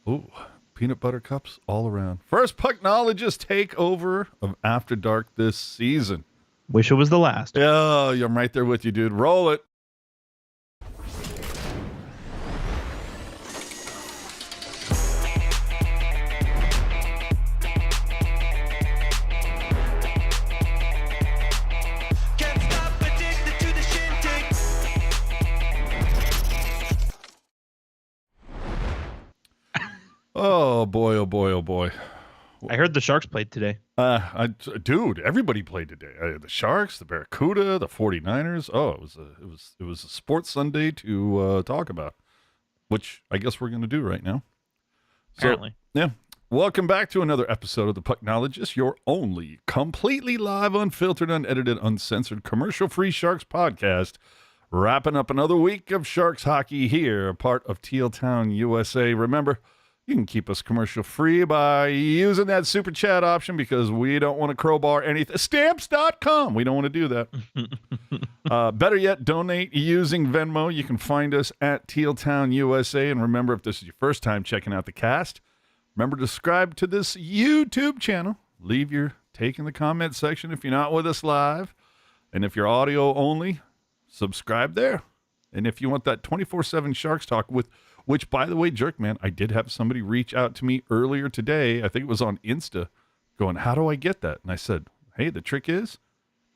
Ooh, peanut butter cups all around. First Pucknologist takeover of After Dark this season. Wish it was the last. Yeah, I'm right there with you, dude. Roll it. Oh boy, oh boy, oh boy. I heard the Sharks played today. Dude, everybody played today. The Sharks, the Barracuda, the 49ers. Oh, it was a sports Sunday to talk about, which I guess we're going to do right now. Apparently. So, yeah. Welcome back to another episode of the Pucknologists, your only completely live, unfiltered, unedited, uncensored, commercial-free Sharks podcast. Wrapping up another week of Sharks hockey here, a part of Teal Town, USA. Remember, you can keep us commercial-free by using that super chat option because we don't want to crowbar anything. Stamps.com. We don't want to do that. Better yet, donate using Venmo. You can find us at Teal Town, USA. And remember, if this is your first time checking out the cast, remember to subscribe to this YouTube channel. Leave your take in the comment section if you're not with us live. And if you're audio only, subscribe there. And if you want that 24/7 Sharks talk which, by the way, jerk, man, I did have somebody reach out to me earlier today. I think it was on Insta going, how do I get that? And I said, hey, the trick is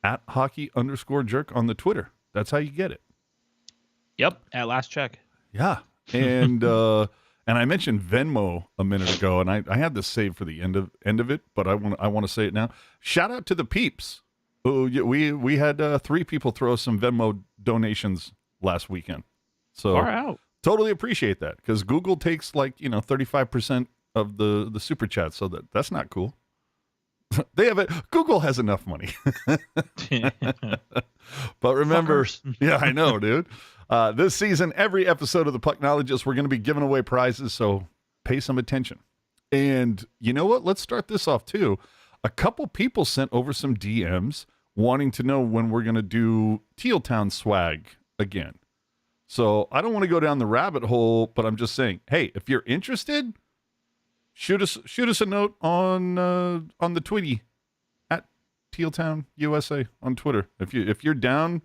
at @hockey_jerk on the Twitter. That's how you get it. Yep, at last check. Yeah. And and I mentioned Venmo a minute ago, and I had this saved for the end of it, but I want to say it now. Shout out to the peeps. We had 3 people throw some Venmo donations last weekend. So Far out. Totally appreciate that because Google takes 35% of the super chat, so that's not cool. They have it. Google has enough money. But remember, yeah, I know, dude. This season, every episode of the Pucknologists, we're going to be giving away prizes, so pay some attention. And you know what? Let's start this off too. A couple people sent over some DMs wanting to know when we're going to do Teal Town swag again. So I don't want to go down the rabbit hole, but I'm just saying, hey, if you're interested, shoot us a note on the Tweety at Teal Town USA on Twitter. If you're down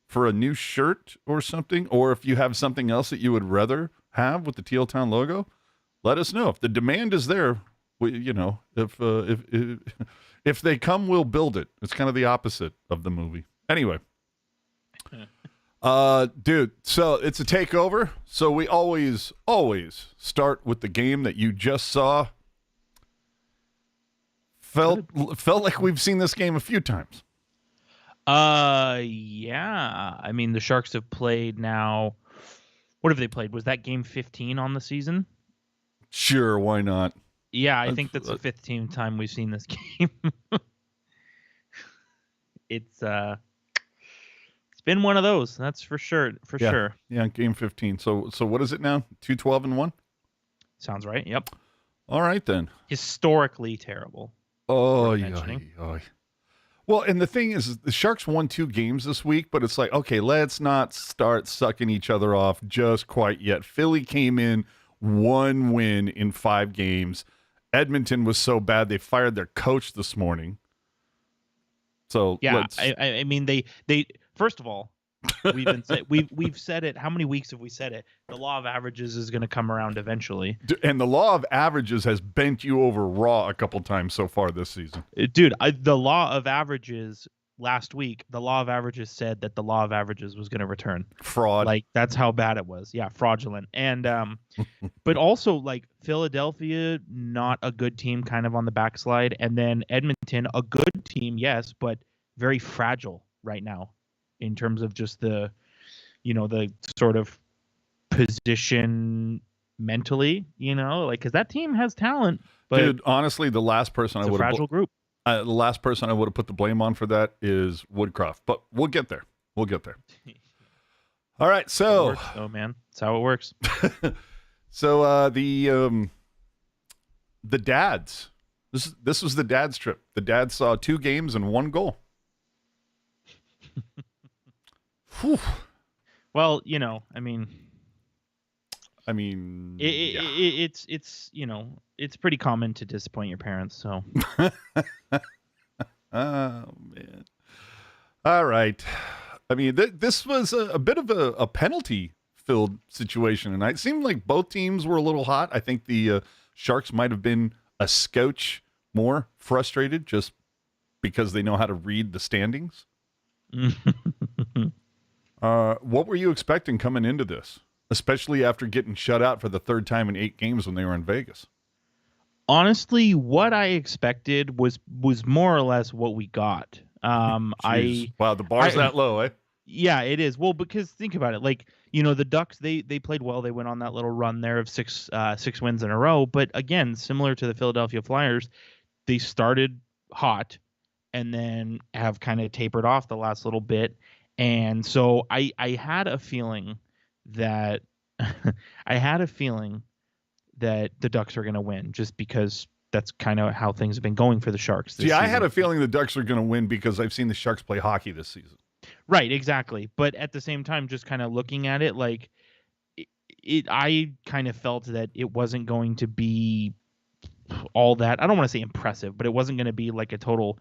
for a new shirt or something, or if you have something else that you would rather have with the Teal Town logo, let us know. If the demand is there, if they come, we'll build it. It's kind of the opposite of the movie. Anyway. Dude, so it's a takeover. So we always start with the game that you just saw. Felt like we've seen this game a few times. Yeah. I mean, the Sharks have played now. What have they played? Was that game 15 on the season? Sure, why not? Yeah, I think that's the 15th time we've seen this game. It's been one of those, that's for sure. Sure. Yeah, game 15. So what is it now? 2-12-1? Sounds right. Yep. All right then. Historically terrible. Oh yeah. Well, and the thing is, the Sharks won 2 games this week, but it's like, okay, let's not start sucking each other off just quite yet. Philly came in 1 win in 5 games. Edmonton was so bad they fired their coach this morning. So yeah, I mean they first of all, we've said it. How many weeks have we said it? The law of averages is going to come around eventually. And the law of averages has bent you over raw a couple times so far this season. Dude, the law of averages last week, the law of averages said that the law of averages was going to return. Fraud. Like, that's how bad it was. Yeah, fraudulent. And but also, like, Philadelphia, not a good team, kind of on the backslide. And then Edmonton, a good team, yes, but very fragile right now in terms of just the sort of position mentally, because that team has talent. But dude, honestly, the last person I would have fragile group. The last person I would have put the blame on for that is Woodcroft, but we'll get there. All right, so oh man, that's how it works. So the dads. This was the dads trip. The dads saw 2 games and 1 goal. Well, I mean, I mean, it's it's pretty common to disappoint your parents. So, oh man. All right. I mean, this was a bit of a penalty-filled situation tonight. It seemed like both teams were a little hot. I think the Sharks might have been a scotch more frustrated just because they know how to read the standings. What were you expecting coming into this, especially after getting shut out for the third time in 8 games when they were in Vegas? Honestly, what I expected was more or less what we got. Wow, the bar's that low, eh? Yeah, it is. Well, because think about it, like, the Ducks, they played well. They went on that little run there of six wins in a row. But again, similar to the Philadelphia Flyers, they started hot and then have kind of tapered off the last little bit. And so I had a feeling that that the Ducks are going to win just because that's kind of how things have been going for the Sharks this season. I had a feeling the Ducks are going to win because I've seen the Sharks play hockey this season. Right, exactly. But at the same time, just kind of looking at it, like I kind of felt that it wasn't going to be all that. I don't want to say impressive, but it wasn't going to be like a total,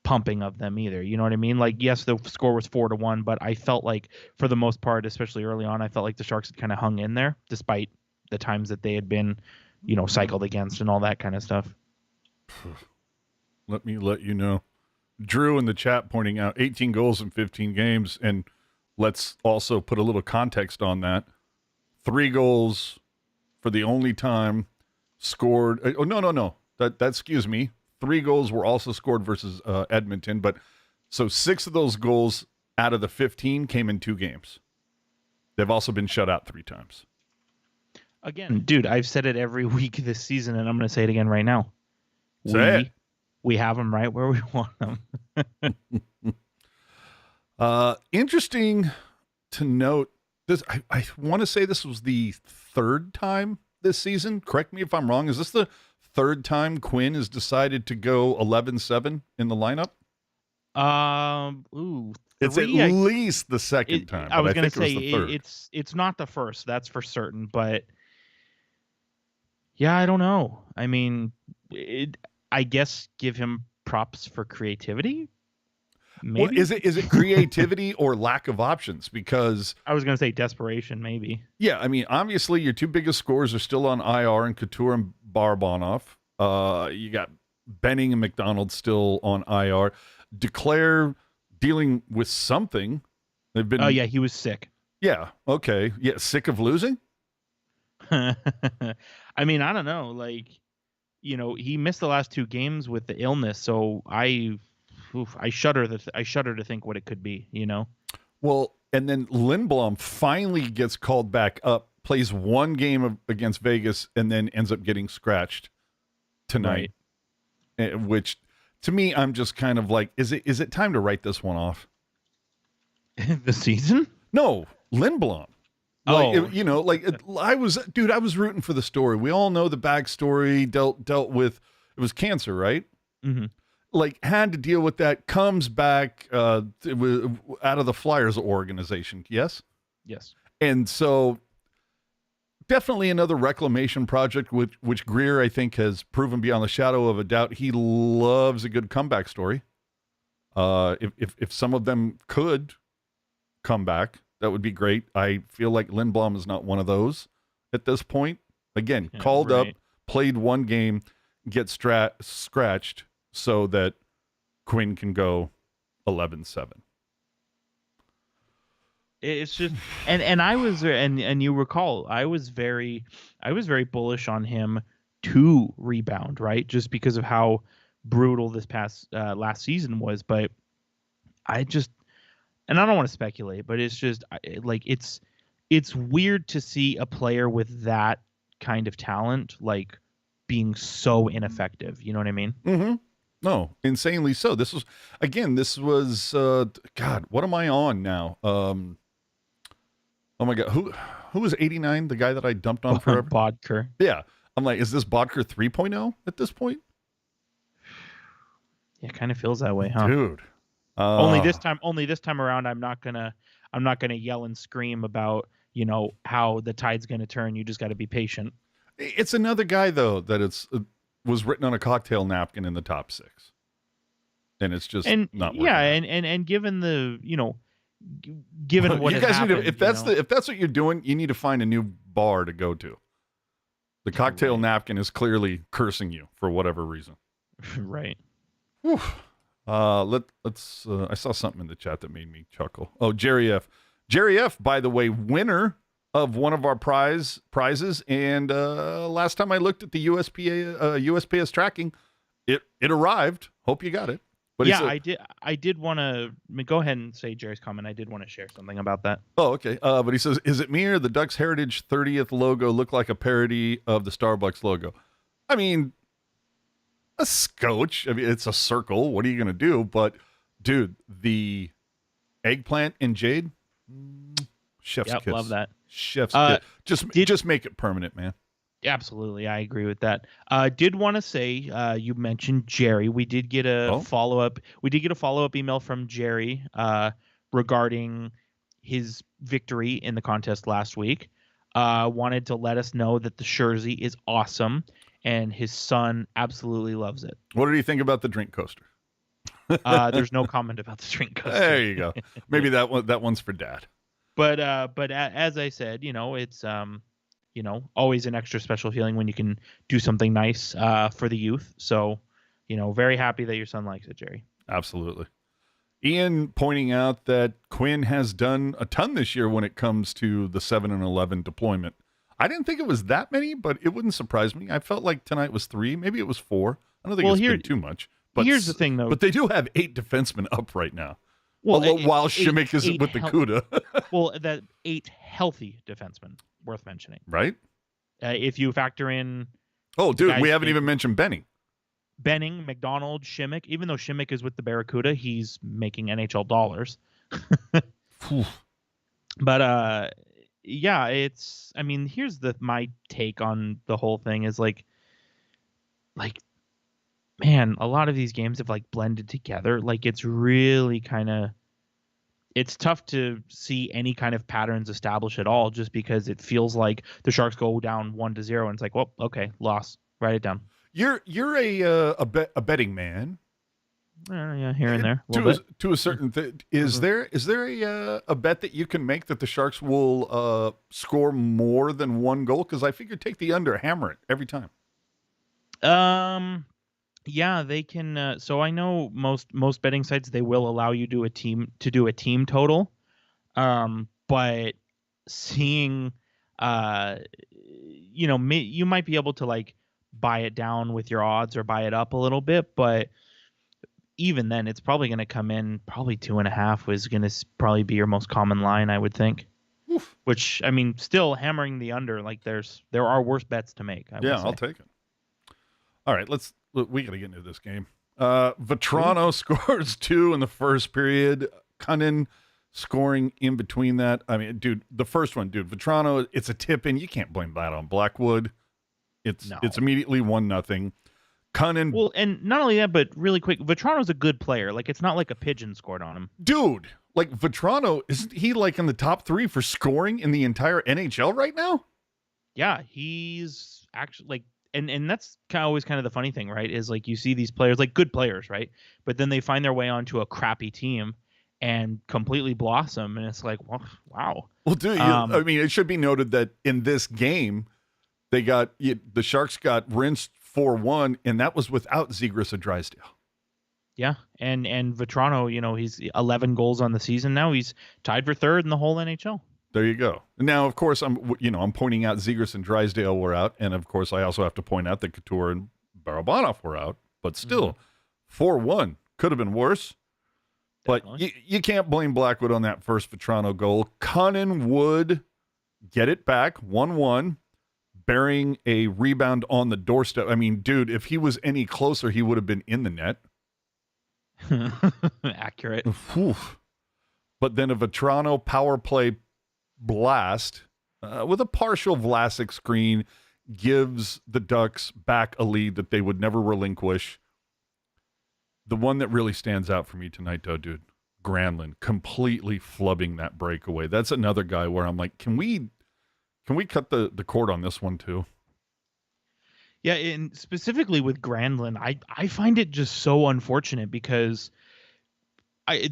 pumping of them either. You know what I mean? Like, yes, the score was 4-1, but I felt like for the most part, especially early on, I felt like the Sharks had kind of hung in there despite the times that they had been, cycled against and all that kind of stuff. Let me let you know. Drew in the chat pointing out 18 goals in 15 games. And let's also put a little context on that. 3 goals for the only time scored. Oh, no. That excuse me. 3 goals were also scored versus Edmonton. But so 6 of those goals out of the 15 came in 2 games. They've also been shut out 3 times. Again, dude, I've said it every week this season, and I'm going to say it again right now. Say it. We have them right where we want them. Interesting to note this. I want to say this was the 3rd time this season. Correct me if I'm wrong. Is this the 3rd time Quinn has decided to go 11-7 in the lineup? It's at least the 2nd time. I was going to say it's not the first. That's for certain. But yeah, I don't know. I mean, I guess give him props for creativity. Maybe. Well, is it creativity or lack of options? Because I was going to say desperation, maybe. Yeah, I mean, obviously your 2 biggest scorers are still on IR, and Couture and Barabanov. You got Benning and McDonald still on IR. Declare dealing with something. They've been. Oh yeah, he was sick. Yeah. Okay. Yeah. Sick of losing. I mean, I don't know. Like, he missed the last 2 games with the illness, so I shudder to think what it could be. Well, and then Lindblom finally gets called back up, plays 1 game against Vegas, and then ends up getting scratched tonight. Right. Which, to me, I'm just kind of like, is it time to write this one off? The season? No, Lindblom. I was rooting for the story. We all know the backstory. Dealt with, it was cancer, right? Mm-hmm. Like, had to deal with that. Comes back out of the Flyers organization. Yes. And so, definitely another reclamation project, which Grier, I think, has proven beyond the shadow of a doubt. He loves a good comeback story. If some of them could come back, that would be great. I feel like Lindblom is not one of those at this point. Again, called up, played 1 game, get scratched so that Quinn can go 11-7. It's just, and I was, and you recall, I was very bullish on him to rebound, right? Just because of how brutal this past last season was. But I just, and I don't want to speculate, but it's just like, it's weird to see a player with that kind of talent, like, being so ineffective. You know what I mean? Mm-hmm. No, insanely so. This was God, what am I on now? Oh my God, who was 89? The guy that I dumped on forever? Bodker. Yeah. I'm like, is this Bodker 3.0 at this point? Yeah, it kind of feels that way, huh? Dude. Only this time around, I'm not gonna yell and scream about, how the tide's going to turn. You just got to be patient. It's another guy, though, that was written on a cocktail napkin in the top 6. And it's just not working out. And given the, given what you has guys happened, need to, if that's what you're doing, you need to find a new bar to go to. The cocktail napkin is clearly cursing you for whatever reason. Right. Whew. Let's. I saw something in the chat that made me chuckle. Oh, Jerry F. Jerry F. By the way, winner of one of our prizes. And last time I looked at the USPS tracking, it arrived. Hope you got it. But yeah, I did want to go ahead and say Jerry's comment. I did want to share something about that. Oh, okay. But he says, is it me or the Ducks Heritage 30th logo look like a parody of the Starbucks logo? I mean, a scotch. I mean, it's a circle. What are you going to do? But, dude, the eggplant and jade, chef's kiss. Love that. Chef's kiss. Just make it permanent, man. Absolutely, I agree with that. Did want to say, you mentioned Jerry. We did get a follow-up. We did get a follow-up email from Jerry regarding his victory in the contest last week. Wanted to let us know that the jersey is awesome, and his son absolutely loves it. What did he think about the drink coaster? There's no comment about the drink coaster. There you go. Maybe that one's for Dad. But as I said, it's always an extra special feeling when you can do something nice for the youth. So, very happy that your son likes it, Jerry. Absolutely. Ian pointing out that Quinn has done a ton this year when it comes to the 7 and 11 deployment. I didn't think it was that many, but it wouldn't surprise me. I felt like tonight was 3. Maybe it was 4. I don't think it's been too much. But here's the thing, though. But they do have 8 defensemen up right now. Well, while Shimmick is with the CUDA. Well, that 8 healthy defensemen, worth mentioning. Right? If you factor in... Oh, dude, we haven't even mentioned Benning, McDonald, Shimmick. Even though Shimmick is with the Barracuda, he's making NHL dollars. But, yeah, it's... I mean, here's my take on the whole thing is, like, man, a lot of these games have, like, blended together. Like, it's really kind of... It's tough to see any kind of patterns established at all, just because it feels like the Sharks go down 1-0 and it's like, well, okay, loss. Write it down. You're a betting man. Yeah, here and there. To a certain thing. Is there a bet that you can make that the Sharks will score more than 1 goal? Because I figure take the under, hammer it every time. Yeah, they can. So I know most betting sites, they will allow you to do a team total. But seeing, you might be able to like buy it down with your odds or buy it up a little bit, but even then, it's probably going to come in. Probably 2.5 is going to probably be your most common line, I would think. Oof. Which, I mean, still hammering the under. Like there are worse bets to make. I'll take it. All right, we got to get into this game. Vetrano scores 2 in the first period. Cunnin scoring in between that. I mean, dude, the first one, Vetrano, it's a tip in. You can't blame that on Blackwood. It's immediately 1-0. Cunnin. Well, and not only that, but really quick, Vetrano's a good player. Like, it's not like a pigeon scored on him. Dude, like Vetrano, isn't he like in the top 3 for scoring in the entire NHL right now? Yeah, he's actually like, and that's always kind of the funny thing, right? Is like you see these players, like good players, right? But then they find their way onto a crappy team and completely blossom, and it's like, well, wow. Well, dude, I mean, it should be noted that in this game, the Sharks got rinsed 4-1, and that was without Zegras and Drysdale. Yeah, and Vetrano, he's 11 goals on the season now. He's tied for 3rd in the whole NHL. There you go. Now, of course, I'm pointing out Zegras and Drysdale were out, and of course, I also have to point out that Couture and Barabanov were out. But still, 4-1 could have been worse. Definitely. But you can't blame Blackwood on that first Vetrano goal. Cunnin would get it back, 1-1, burying a rebound on the doorstep. I mean, dude, if he was any closer, he would have been in the net. Accurate. Oof. But then a Vetrano power play blast with a partial Vlasic screen gives the Ducks back a lead that they would never relinquish. The one that really stands out for me tonight, though, dude, Granlund completely flubbing that breakaway. That's another guy where I'm like, can we cut the cord on this one too? Yeah, and specifically with Granlund, I find it just so unfortunate because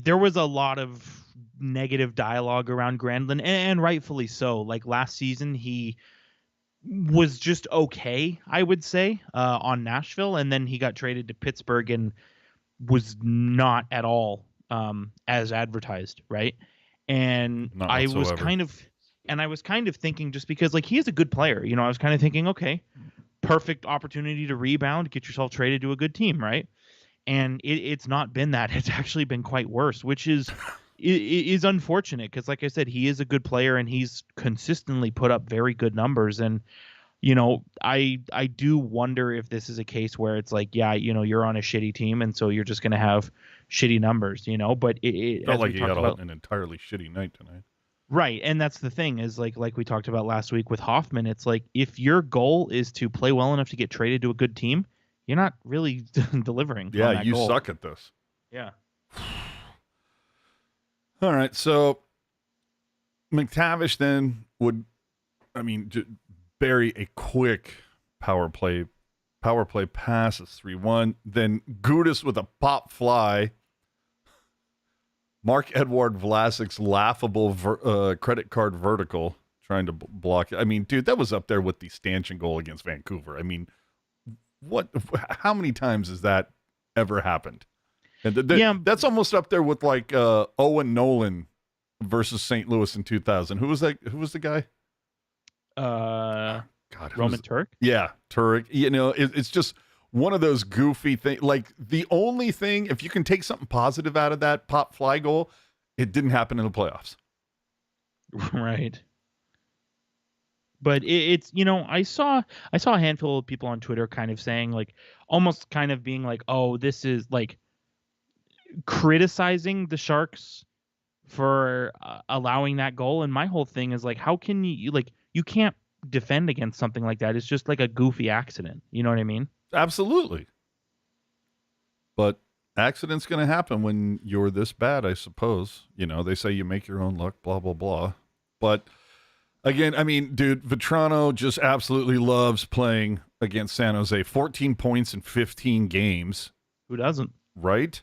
there was a lot of negative dialogue around Granlund, and rightfully so. Like last season, he was just okay, I would say, on Nashville, and then he got traded to Pittsburgh and was not at all as advertised, right? And Not I whatsoever. was kind of thinking, just because like he is a good player, I was kind of thinking, okay, perfect opportunity to rebound, get yourself traded to a good team, right? And it's not been that. It's actually been quite worse, which is unfortunate because, like I said, he is a good player and he's consistently put up very good numbers. And I do wonder if this is a case where it's like, yeah, you're on a shitty team, and so you're just going to have shitty numbers, But it felt like he had an entirely shitty night tonight. Right, and that's the thing is like we talked about last week with Hoffman. It's like if your goal is to play well enough to get traded to a good team, you're not really delivering. Yeah, on that you goal. suck at this. Yeah. All right, so McTavish then would, bury a quick power play pass is 3-1. Then Gudis with a pop fly. Mark-Edouard Vlasic's laughable credit card vertical trying to block it. I mean, dude, that was up there with the stanchion goal against Vancouver. I mean, how many times has that ever happened? And that's almost up there with like Owen Nolan versus St. Louis in 2000. Who was that? Who was the guy? Roman Turek? Yeah, Turek. It's just one of those goofy things. Like the only thing, if you can take something positive out of that pop fly goal, it didn't happen in the playoffs. Right. But it's I saw a handful of people on Twitter kind of saying like, almost kind of being like, oh, this is like criticizing the Sharks for allowing that goal. And my whole thing is like, how can you can't defend against something like that. It's just like a goofy accident. You know what I mean? Absolutely. But accidents going to happen when you're this bad, I suppose. They say you make your own luck, blah, blah, blah. But again, I mean, dude, Vetrano just absolutely loves playing against San Jose. 14 points in 15 games. Who doesn't? Right?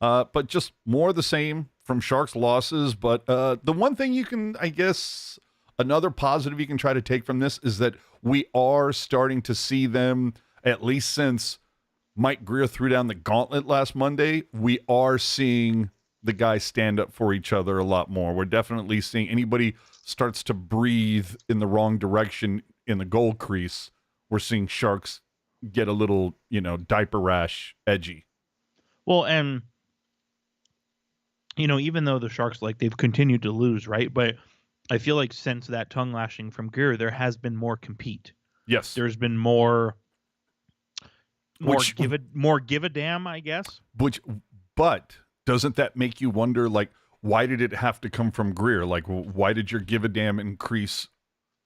But just more of the same from Sharks losses. But the one thing you can, I guess, another positive you can try to take from this is that we are starting to see them, at least since Mike Grier threw down the gauntlet last Monday, we are seeing the guys stand up for each other a lot more. We're definitely seeing anybody starts to breathe in the wrong direction in the goal crease. We're seeing Sharks get a little, diaper rash edgy. Well, and even though the Sharks, like, they've continued to lose, right? But I feel like since that tongue lashing from Grier, there has been more compete. Yes. There's been more give a damn, I guess. But doesn't that make you wonder, like, why did it have to come from Grier? Like, why did your give a damn increase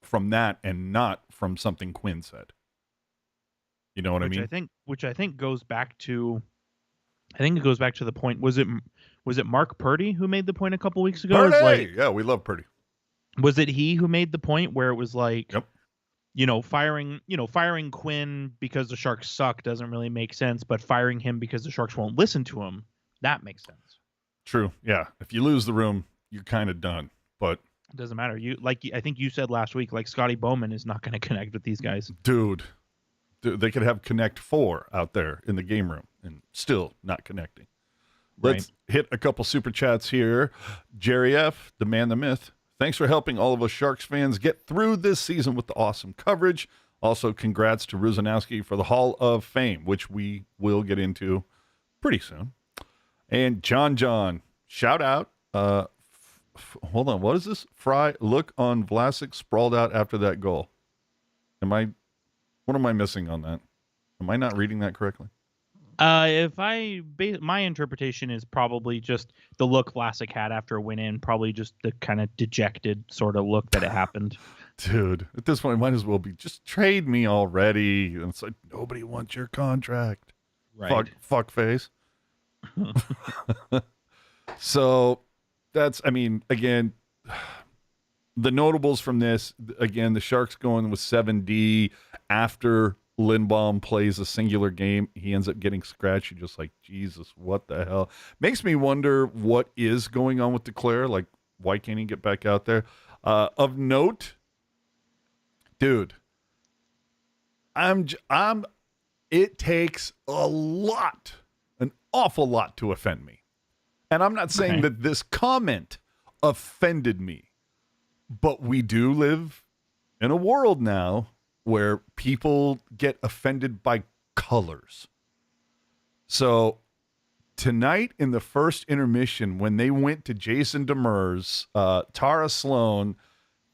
from that and not from something Quinn said? You know what I mean? Which I think goes back to, the point. Was it Mark Purdy who made the point a couple weeks ago? Purdy! Yeah, we love Purdy. Was it he who made the point where it was like, yep. Firing Quinn because the Sharks suck doesn't really make sense, but firing him because the Sharks won't listen to him, that makes sense. True. Yeah. If you lose the room, you're kind of done. But it doesn't matter. I think you said last week, like Scotty Bowman is not going to connect with these guys. Dude, they could have Connect 4 out there in the game room and still not connecting. Let's hit a couple super chats here. Jerry F., the man, the myth. Thanks for helping all of us Sharks fans get through this season with the awesome coverage. Also, congrats to Ruzanowski for the Hall of Fame, which we will get into pretty soon. And John, shout out. Hold on. What is this? Fry, look on Vlasic sprawled out after that goal. What am I missing on that? Am I not reading that correctly? My interpretation is probably just the look Vlasic had after a win-in, probably just the kind of dejected sort of look that it happened. Dude, at this point, it might as well be just trade me already. And it's like, nobody wants your contract. Right. Fuck face. So that's, I mean, again, the notables from this, again, the Sharks going with 7D after Lindbaum plays a singular game. He ends up getting scratched. You're just like, Jesus, what the hell? Makes me wonder what is going on with Declare. Like, why can't he get back out there? Of note, dude, it takes a lot, an awful lot to offend me. And I'm not saying that this comment offended me. But we do live in a world now where people get offended by colors. So tonight in the first intermission, when they went to Jason Demers, Tara Sloan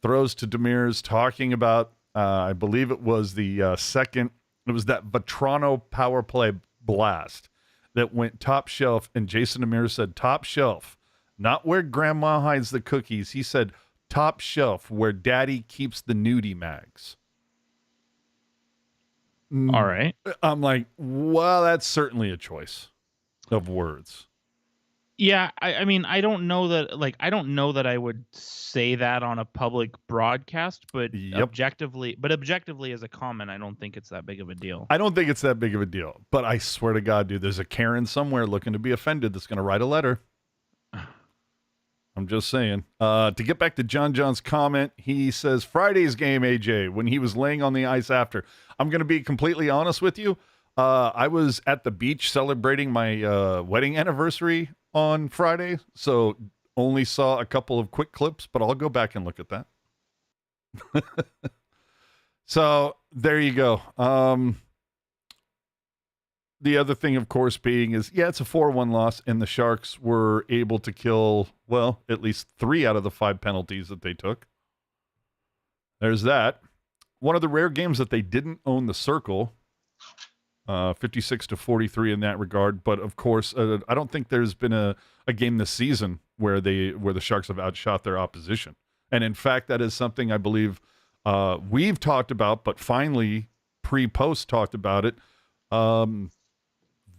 throws to Demers talking about, I believe it was the second, it was that Vetrano power play blast that went top shelf. And Jason Demers said, top shelf, not where grandma hides the cookies. He said, top shelf, where daddy keeps the nudie mags. All right. I'm like, well, that's certainly a choice of words. Yeah, I mean, I don't know that I would say that on a public broadcast, but objectively as a comment, I don't think it's that big of a deal. I don't think it's that big of a deal, but I swear to God, dude, there's a Karen somewhere looking to be offended that's going to write a letter. I'm just saying. To get back to John's comment, he says, Friday's game, AJ, when he was laying on the ice after. I'm going to be completely honest with you. I was at the beach celebrating my wedding anniversary on Friday, so only saw a couple of quick clips, but I'll go back and look at that. So there you go. The other thing, of course, being is, it's a 4-1 loss, and the Sharks were able to kill, well, at least 3 out of the 5 penalties that they took. There's that. One of the rare games that they didn't own the circle, 56-43 in that regard. But, of course, I don't think there's been a game this season where the Sharks have outshot their opposition. And, in fact, that is something I believe we've talked about, but finally, pre-post talked about it.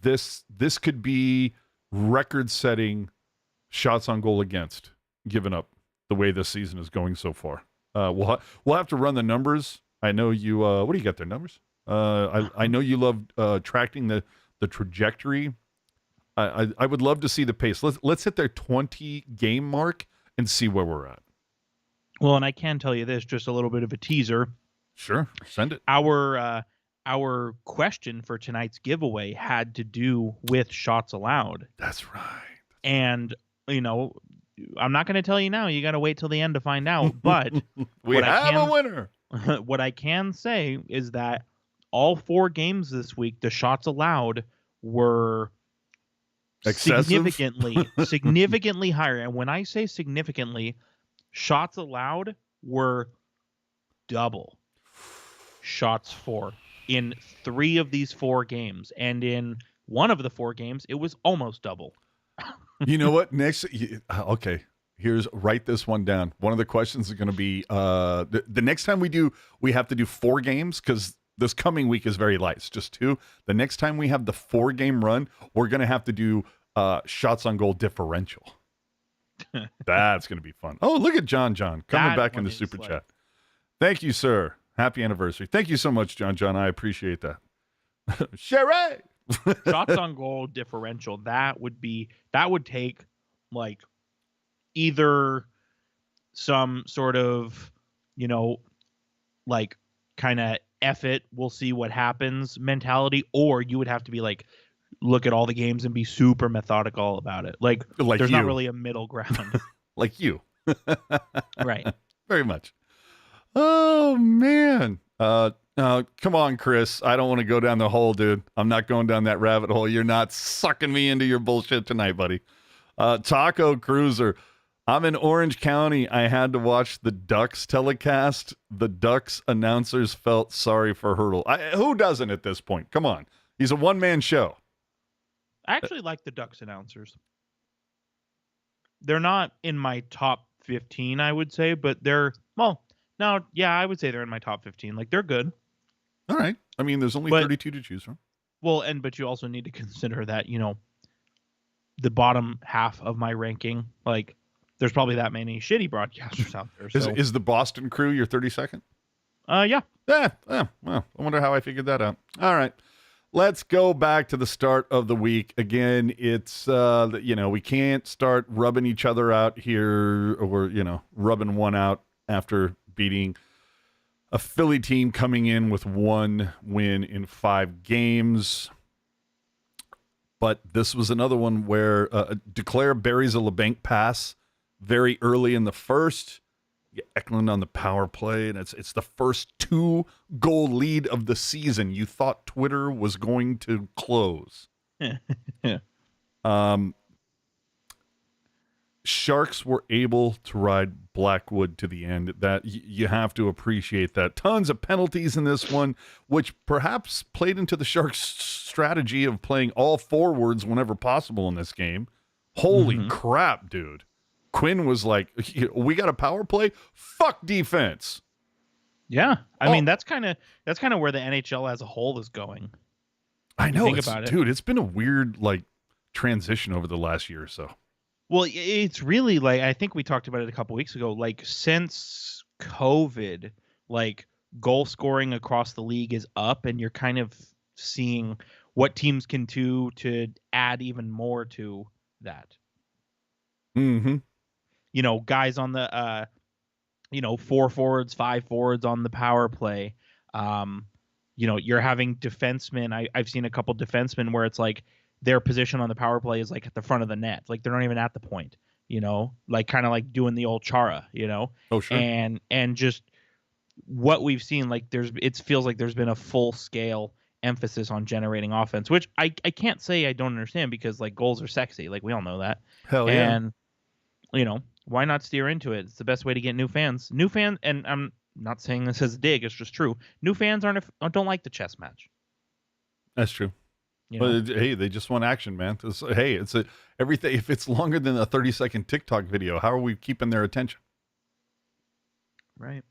This could be record-setting shots on goal against, given up the way this season is going so far. We'll have to run the numbers. I know you. What do you got there? Numbers? I know you love tracking the trajectory. I would love to see the pace. Let's hit their 20 game mark and see where we're at. Well, and I can tell you this, just a little bit of a teaser. Sure, send it. Our question for tonight's giveaway had to do with shots allowed. That's right. And, I'm not going to tell you now. You got to wait till the end to find out. But we have a winner. What I can say is that all 4 games this week, the shots allowed were excessive? significantly higher. And when I say significantly, shots allowed were double shots for in 3 of these 4 games. And in one of the 4 games, it was almost double. You know what? Next, okay, write this one down. One of the questions is going to be the next time we have to do 4 games, because this coming week is very light. It's just 2. The next time we have the 4-game run, we're going to have to do shots on goal differential. That's going to be fun. Oh, look at John coming back in the super chat. Thank you, sir. Happy anniversary. Thank you so much, John. I appreciate that. Sherry! Shots on goal differential. That would take like either some sort of, like kind of F it, we'll see what happens mentality, or you would have to be like, look at all the games and be super methodical about it. Like there's not really a middle ground. Like you. Right. Very much. Oh, man. Come on, Chris. I don't want to go down the hole, dude. I'm not going down that rabbit hole. You're not sucking me into your bullshit tonight, buddy. Taco Cruiser. I'm in Orange County. I had to watch the Ducks telecast. The Ducks announcers felt sorry for Hurdle. Who doesn't at this point? Come on. He's a one-man show. I actually like the Ducks announcers. They're not in my top 15, I would say, but I would say they're in my top 15. Like, they're good. All right. I mean, there's only 32 to choose from. Well, but you also need to consider that, the bottom half of my ranking. Like, there's probably that many shitty broadcasters out there. So, Is the Boston Crew your 32nd? Yeah. Well, I wonder how I figured that out. All right. Let's go back to the start of the week. Again, it's, we can't start rubbing each other out here, or, rubbing one out after beating a Philly team coming in with 1 win in 5 games. But this was another one where Duclair buries a LeBanc pass very early in the first. Eklund on the power play, and it's the first 2-goal lead of the season. You thought Twitter was going to close. Sharks were able to ride Blackwood to the end. That you have to appreciate that. Tons of penalties in this one, which perhaps played into the Sharks' strategy of playing all forwards whenever possible in this game. Holy crap, dude. Quinn was like, we got a power play? Fuck defense. Yeah. I mean, that's kind of where the NHL as a whole is going. I know. Think about it. Dude, it's been a weird transition over the last year or so. Well, it's really I think we talked about it a couple weeks ago, since COVID, goal scoring across the league is up, and you're kind of seeing what teams can do to add even more to that. Mm-hmm. Guys on the 4 forwards, 5 forwards on the power play. You're having defensemen. I've seen a couple defensemen where it's their position on the power play is at the front of the net. They're not even at the point, kind of doing the old Chara, Oh, sure. And just what we've seen, it feels like there's been a full scale emphasis on generating offense, which I can't say I don't understand, because goals are sexy. We all know that. Hell yeah. And, why not steer into it? It's the best way to get new fans. And I'm not saying this as a dig, it's just true. New fans don't like the chess match. That's true. But hey, they just want action, man. It's everything. If it's longer than a 30-second TikTok video, how are we keeping their attention? Right.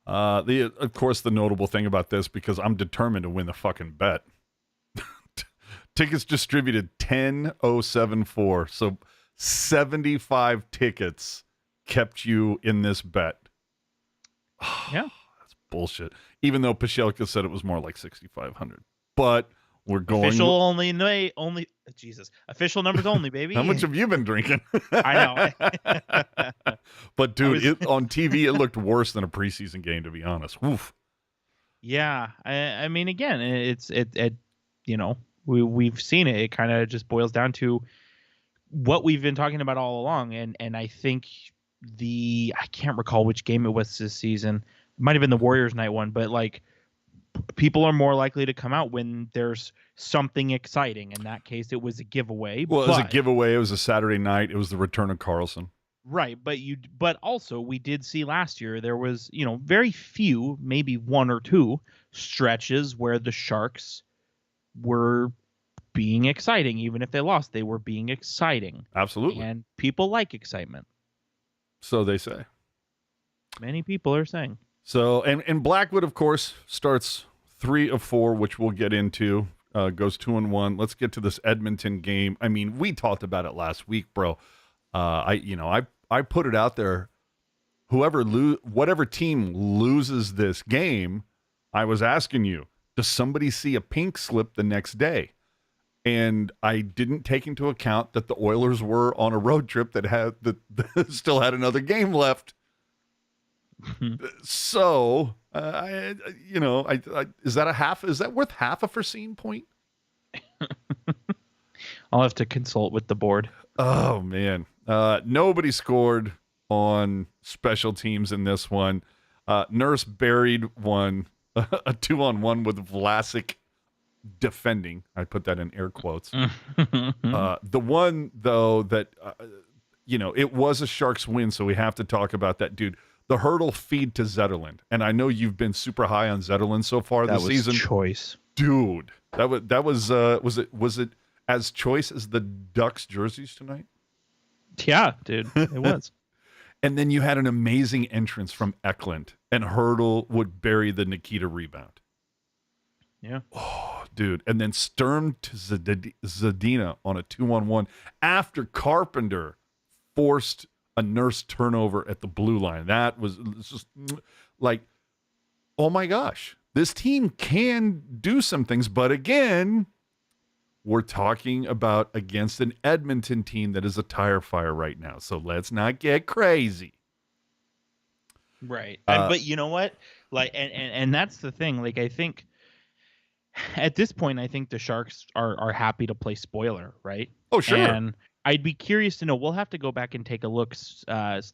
Of course, the notable thing about this, because I'm determined to win the fucking bet. Tickets distributed 10,074. So 75 tickets kept you in this bet. Yeah. That's bullshit. Even though Pashelka said it was more like 6,500. But we're going official numbers only, baby. How much have you been drinking? I know. But dude, on TV it looked worse than a preseason game, to be honest. Oof. Yeah, I mean, again, we've seen it. It kind of just boils down to what we've been talking about all along, and I think I can't recall which game it was this season. It might have been the Warriors night one, but people are more likely to come out when there's something exciting. In that case, it was a giveaway. Well, it was a giveaway. It was a Saturday night. It was the return of Carlson. Right, but also we did see last year there was, very few, maybe 1 or 2 stretches where the Sharks were being exciting. Even if they lost, they were being exciting. Absolutely. And people like excitement. So they say. Many people are saying. So, and Blackwood, of course, starts 3 of 4, which we'll get into, goes 2-1. Let's get to this Edmonton game. I mean, we talked about it last week, bro. I put it out there. Whatever team loses this game, I was asking you, does somebody see a pink slip the next day? And I didn't take into account that the Oilers were on a road trip that still had another game left. So, is that worth half a foreseen point? I'll have to consult with the board. Oh man. Nobody scored on special teams in this one. Nurse buried one, a 2-on-1 with Vlasic defending. I put that in air quotes. The one though that, it was a Sharks win. So we have to talk about that, dude. The hurdle feed to Zetterlund. And I know you've been super high on Zetterlund so far this season. Choice. Dude, was it as choice as the Ducks jerseys tonight? Yeah, dude, it was. And then you had an amazing entrance from Eklund, and Hurdle would bury the Nikita rebound. Yeah. Oh, dude. And then Sturm to Zadina on a 2-on-1 after Carpenter forced a Nurse turnover at the blue line. That was just like, oh my gosh, this team can do some things. But again, we're talking about against an Edmonton team that is a tire fire right now. So let's not get crazy. Right. But you know what? Like, and that's the thing. Like, I think at this point, I think the Sharks are happy to play spoiler, right? Oh, sure. And I'd be curious to know. We'll have to go back and take a look, since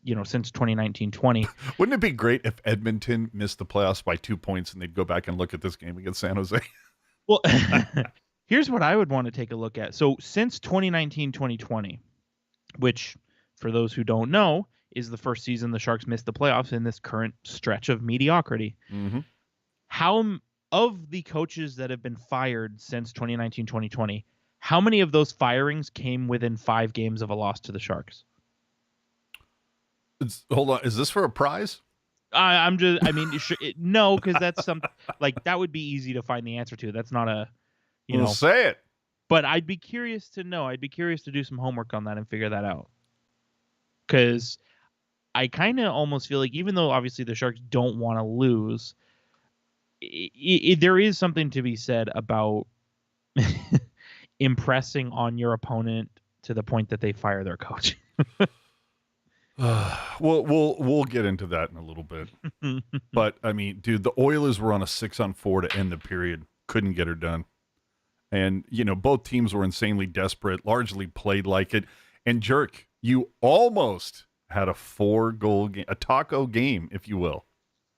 2019-20. Wouldn't it be great if Edmonton missed the playoffs by 2 points and they'd go back and look at this game against San Jose? Well, here's what I would want to take a look at. So since 2019-2020, which for those who don't know is the first season the Sharks missed the playoffs in this current stretch of mediocrity. Mm-hmm. How of the coaches that have been fired since 2019-2020, how many of those firings came within 5 games of a loss to the Sharks? Hold on. Is this for a prize? No, because that's something like that would be easy to find the answer to. That's not a, say it. But I'd be curious to know. I'd be curious to do some homework on that and figure that out. Because I kind of almost feel like, even though obviously the Sharks don't want to lose, there is something to be said about impressing on your opponent to the point that they fire their coach. We'll get into that in a little bit. But I mean, dude, the Oilers were on a 6-on-4 to end the period. Couldn't get her done. And, both teams were insanely desperate, largely played like it. And Jerk, you almost had a 4-goal game, a taco game, if you will.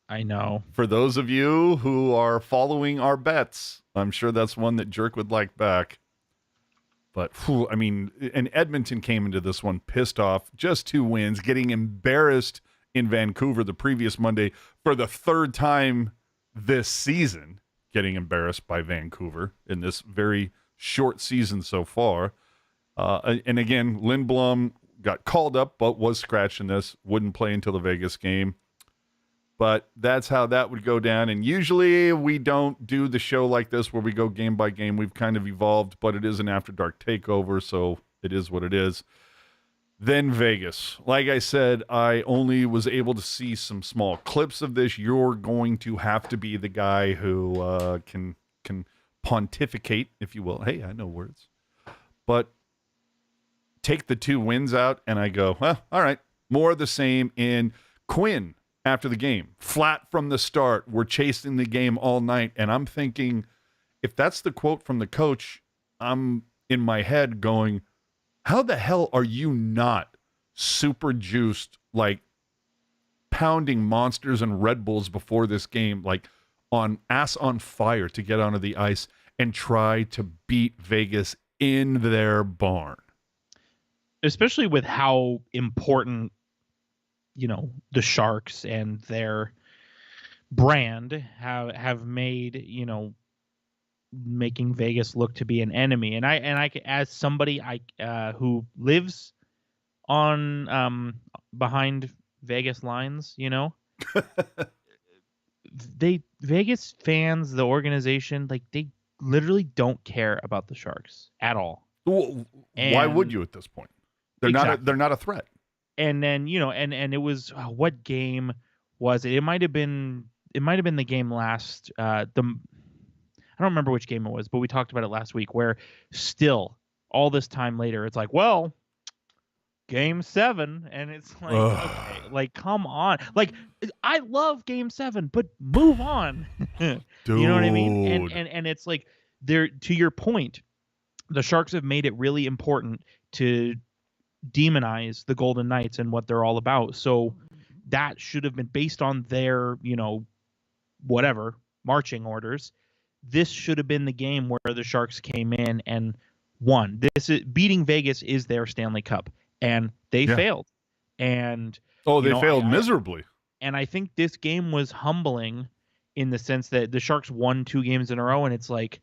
I know. For those of you who are following our bets, I'm sure that's one that Jerk would like back. But, and Edmonton came into this one pissed off, just 2 wins, getting embarrassed in Vancouver the previous Monday for the 3rd time this season, getting embarrassed by Vancouver in this very short season so far. And again, Lindblom got called up, but was scratched in this, wouldn't play until the Vegas game. But that's how that would go down. And usually we don't do the show like this where we go game by game. We've kind of evolved, but it is an After Dark takeover, so it is what it is. Then Vegas. Like I said, I only was able to see some small clips of this. You're going to have to be the guy who can pontificate, if you will. Hey, I know words. But take the 2 wins out, and I go, well, all right, more of the same. In Quinn, after the game, flat from the start, we're chasing the game all night. And I'm thinking, if that's the quote from the coach, I'm in my head going, how the hell are you not super juiced, like pounding Monsters and Red Bulls before this game, like on ass on fire to get onto the ice and try to beat Vegas in their barn? Especially with how important, the Sharks and their brand have made, making Vegas look to be an enemy. And I as somebody who lives on behind Vegas lines, Vegas fans, the organization, like they literally don't care about the Sharks at all. Well, why would you at this point? They're not a threat. And then, and it was, what game was it? It might have been the game last, I don't remember which game it was, but we talked about it last week, where still all this time later, it's like, well, Game 7, and it's like, okay, like, come on. Like, I love Game 7, but move on. Dude. You know what I mean? And it's like, to your point, the Sharks have made it really important to demonize the Golden Knights and what they're all about. So that should have been based on their, whatever, marching orders. This should have been the game where the Sharks came in and won. Beating Vegas is their Stanley Cup, and they failed. And they failed miserably. And I think this game was humbling in the sense that the Sharks won 2 games in a row, and it's like,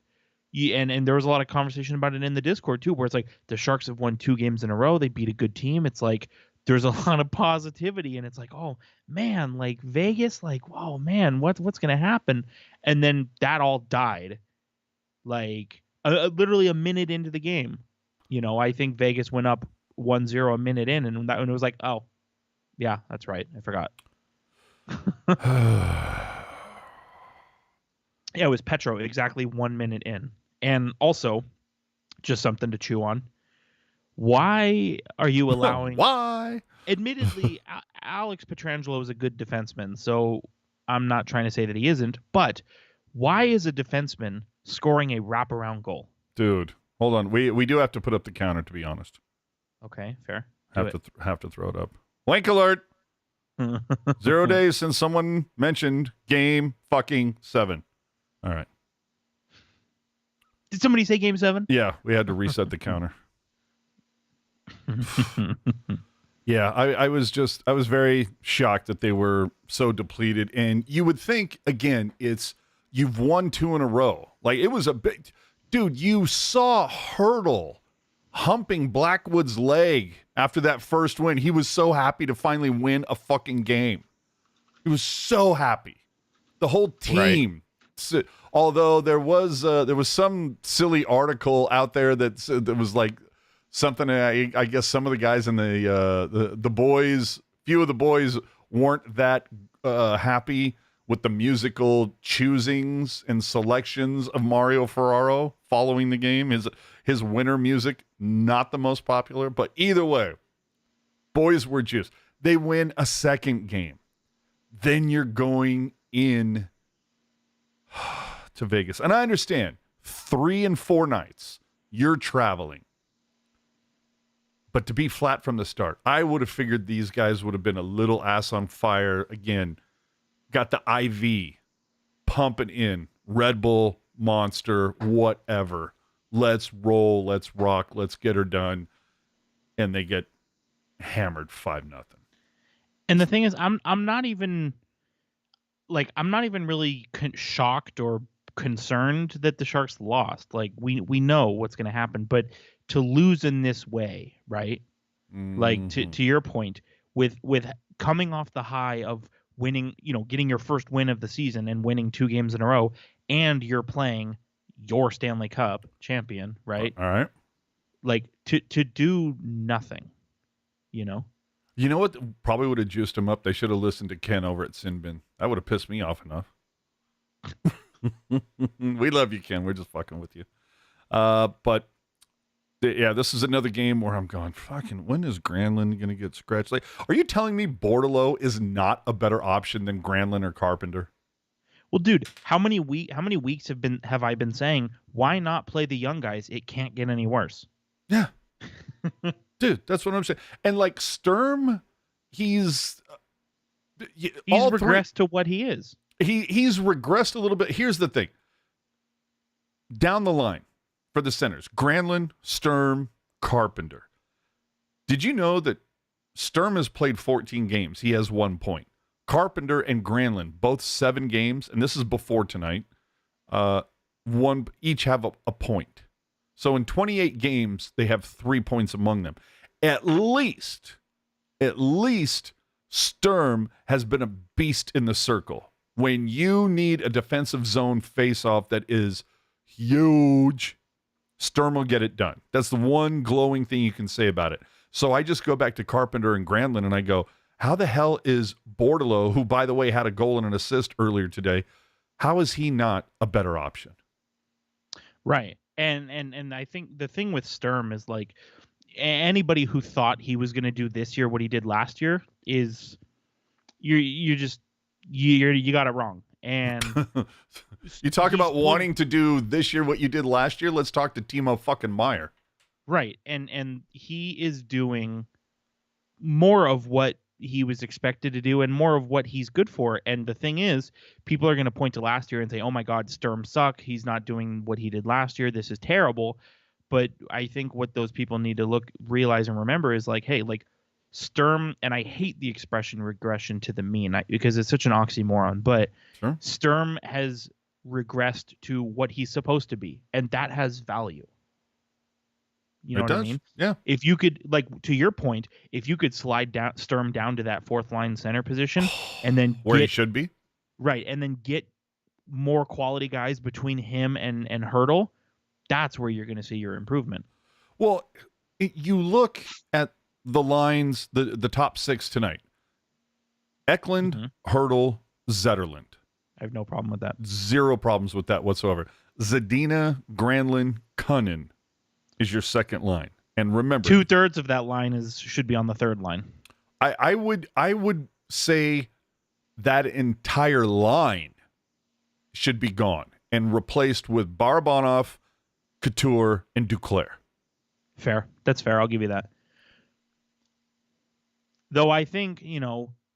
and there was a lot of conversation about it in the Discord too, where it's like the Sharks have won 2 games in a row. They beat a good team. It's like there's a lot of positivity, and it's like, oh man, like Vegas, like, oh man, what's gonna happen? And then that all died like literally a minute into the game. I think Vegas went up 1-0 a minute in, and it was like, oh, yeah, that's right. I forgot. Yeah, it was Petro exactly 1 minute in. And also, just something to chew on. Why are you allowing... Why? Admittedly, Alex Pietrangelo is a good defenseman, so I'm not trying to say that he isn't, but why is a defenseman scoring a wraparound goal? Dude, hold on. We do have to put up the counter, to be honest. Okay, fair. Have to throw it up. Wank alert! 0 days since someone mentioned game fucking 7. All right. Did somebody say game 7? Yeah, we had to reset the counter. Yeah, I was very shocked that they were so depleted. And you would think, again, you've won 2 in a row. Like, it was a big... Dude, you saw Hurdle humping Blackwood's leg after that first win. He was so happy to finally win a fucking game. He was so happy. The whole team... Right. Although there was some silly article out there that was like something. I guess some of the guys in the boys, few of the boys weren't that happy with the musical choosings and selections of Mario Ferraro following the game. His winter music not the most popular, but either way, boys were juiced. They win a second game, then you're going in to Vegas. And I understand 3 and 4 nights you're traveling. But to be flat from the start, I would have figured these guys would have been a little ass on fire. Again, got the IV pumping in, Red Bull, Monster, whatever. Let's roll, let's rock, let's get her done. And they get hammered 5-0. And the thing is, I'm not even really shocked or concerned that the Sharks lost. Like, we know what's going to happen, but to lose in this way, right? Mm-hmm. Like, to your point, with coming off the high of winning, getting your first win of the season and winning 2 games in a row, and you're playing your Stanley Cup champion, right? All right. Like, to do nothing, You know what probably would have juiced him up? They should have listened to Ken over at Sinbin. That would have pissed me off enough. We love you, Ken. We're just fucking with you. But yeah, this is another game where I'm going, fucking, when is Granlund going to get scratched? Like, are you telling me Bordelot is not a better option than Granlund or Carpenter? Well, dude, how many weeks have I been saying, why not play the young guys? It can't get any worse. Yeah. Dude, that's what I'm saying. And like Sturm, he's regressed to what he is. He's regressed a little bit. Here's the thing. Down the line for the centers, Granlund, Sturm, Carpenter. Did you know that Sturm has played 14 games? He has 1 point. Carpenter and Granlund, both 7 games, and this is before tonight, each have a point. So in 28 games, they have 3 points among them. At least Sturm has been a beast in the circle. When you need a defensive zone face-off that is huge, Sturm will get it done. That's the one glowing thing you can say about it. So I just go back to Carpenter and Granlund and I go, how the hell is Bordelot, who, by the way, had a goal and an assist earlier today, how is he not a better option? Right. And I think the thing with Sturm is, like, anybody who thought he was going to do this year what he did last year is you got it wrong. And you talk about wanting to do this year what you did last year. Let's talk to Timo fucking Meyer. Right. And he is doing more of what he was expected to do and more of what he's good for. And the thing is, people are going to point to last year and say, oh my God, Sturm sucked. He's not doing what he did last year. This is terrible. But I think what those people need to realize and remember is, like, hey, like, Sturm, and I hate the expression regression to the mean because it's such an oxymoron, but sure. Sturm has regressed to what he's supposed to be, and that has value. You know what I mean? Yeah. If you could, like, to your point, if you could slide Sturm down to that 4th line center position and then where he should be. Right, and then get more quality guys between him and Hurdle, that's where you're going to see your improvement. Well, you look at the lines, the top 6 tonight. Eklund, Hertl, Zetterlund. I have no problem with that. Zero problems with that whatsoever. Zadina, Granlund, Cunnin is your second line. And remember, 2/3 of that line should be on the third line. I would say that entire line should be gone and replaced with Barabanov, Couture, and Duclair. Fair. That's fair. I'll give you that. Though I think,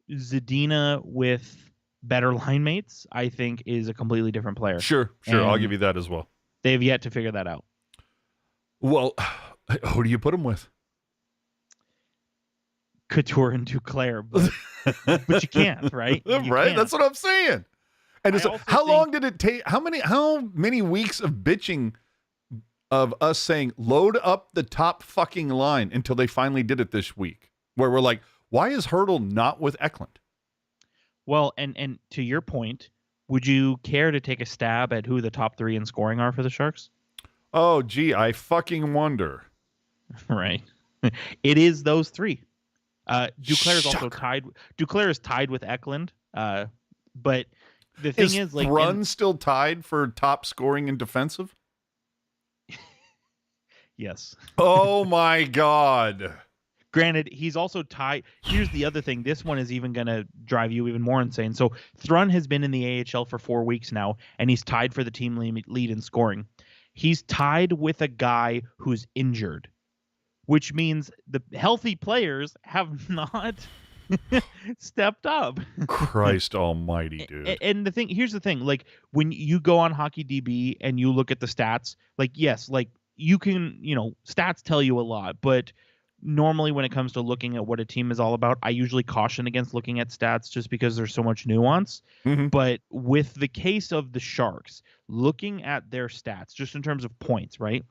Zadina with better line mates, I think is a completely different player. Sure. I'll give you that as well. They've yet to figure that out. Well, who do you put him with? Couture and Duclair, but you can't, right? Right? Can't. That's what I'm saying. And how long did it take? How many weeks of bitching of us saying load up the top fucking line until they finally did it this week, where we're like, why is Hertl not with Eklund? Well, and to your point, would you care to take a stab at who the top 3 in scoring are for the Sharks? Oh, gee, I fucking wonder. Right. It is those 3. Duclair is also tied. Duclair is tied with Eklund. But the thing is, like, Brun still tied for top scoring and defensive? Yes. Oh my God. Granted, he's also tied. Here's the other thing. This one is even going to drive you even more insane. So Thrun has been in the AHL for 4 weeks now, and he's tied for the team lead in scoring. He's tied with a guy who's injured, which means the healthy players have not stepped up. Christ almighty, dude. And here's the thing, like when you go on HockeyDB and you look at the stats, like, yes, like you can, stats tell you a lot, but normally when it comes to looking at what a team is all about, I usually caution against looking at stats just because there's so much nuance. Mm-hmm. But with the case of the Sharks, looking at their stats, just in terms of points, right,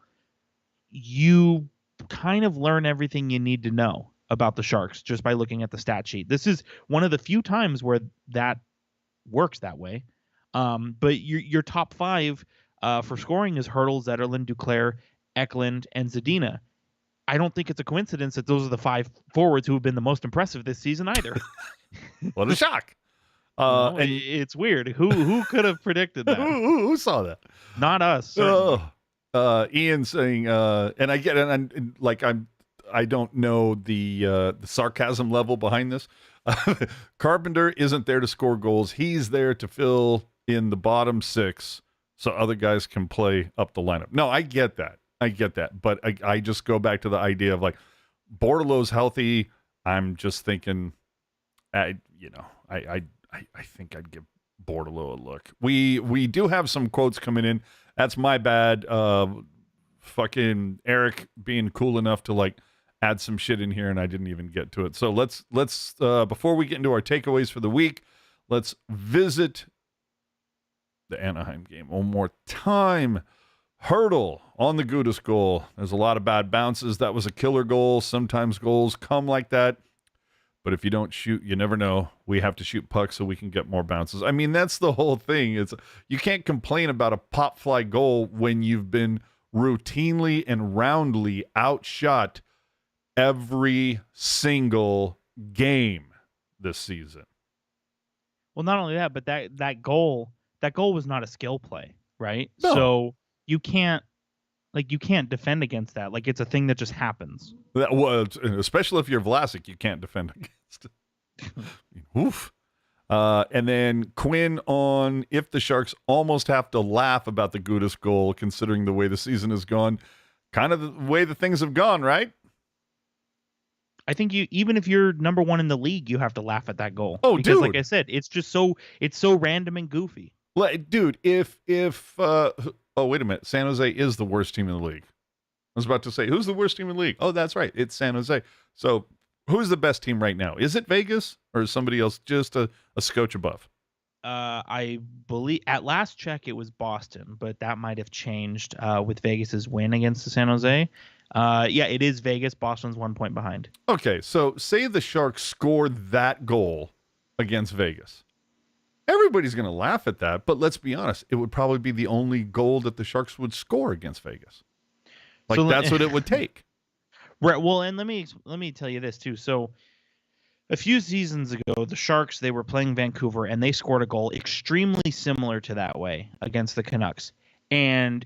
you kind of learn everything you need to know about the Sharks just by looking at the stat sheet. This is one of the few times where that works that way. But your top 5 for scoring is Hertl, Zetterlund, Duclair, Eklund, and Zadina. I don't think it's a coincidence that those are the 5 forwards who have been the most impressive this season either. What a shock. And it's weird. Who could have predicted that? Who saw that? Not us. Ian saying, and I get it, and like I don't know the sarcasm level behind this. Carpenter isn't there to score goals. He's there to fill in the bottom 6 so other guys can play up the lineup. No, I get that. But I just go back to the idea of like Bordeleau's healthy. I'm just thinking, I think I'd give Bordeleau a look. We do have some quotes coming in. That's my bad. Fucking Eric being cool enough to like add some shit in here, and I didn't even get to it. So let's before we get into our takeaways for the week, let's visit the Anaheim game one more time. Hertl on the Gudas goal. There's a lot of bad bounces. That was a killer goal. Sometimes goals come like that. But if you don't shoot, you never know. We have to shoot pucks so we can get more bounces. I mean, that's the whole thing. You can't complain about a pop fly goal when you've been routinely and roundly outshot every single game this season. Well, not only that, but that goal was not a skill play, right? No. So you can't defend against that. Like, it's a thing that just happens. Well, especially if you're Vlasic, you can't defend against it. Oof. And then Quinn on if the Sharks almost have to laugh about the Gudas goal, considering the way the season has gone, kind of the way the things have gone, right? I think even if you're number 1 in the league, you have to laugh at that goal. Oh, because, dude. like I said, it's so random and goofy. Like, dude, if oh, wait a minute, San Jose is the worst team in the league. I was about to say, who's the worst team in the league? Oh, that's right, it's San Jose. So who's the best team right now? Is it Vegas or is somebody else just a scotch above? I believe at last check it was Boston, but that might have changed with Vegas's win against the San Jose. Yeah, it is Vegas. Boston's 1 point behind. Okay, so say the Sharks scored that goal against Vegas. everybody's going to laugh at that. But let's be honest, it would probably be the only goal that the Sharks would score against Vegas. Like, So that's what it would take. Right. Well, and let me tell you this too. So a few seasons ago, the Sharks, they were playing Vancouver and they scored a goal extremely similar to that way against the Canucks. And,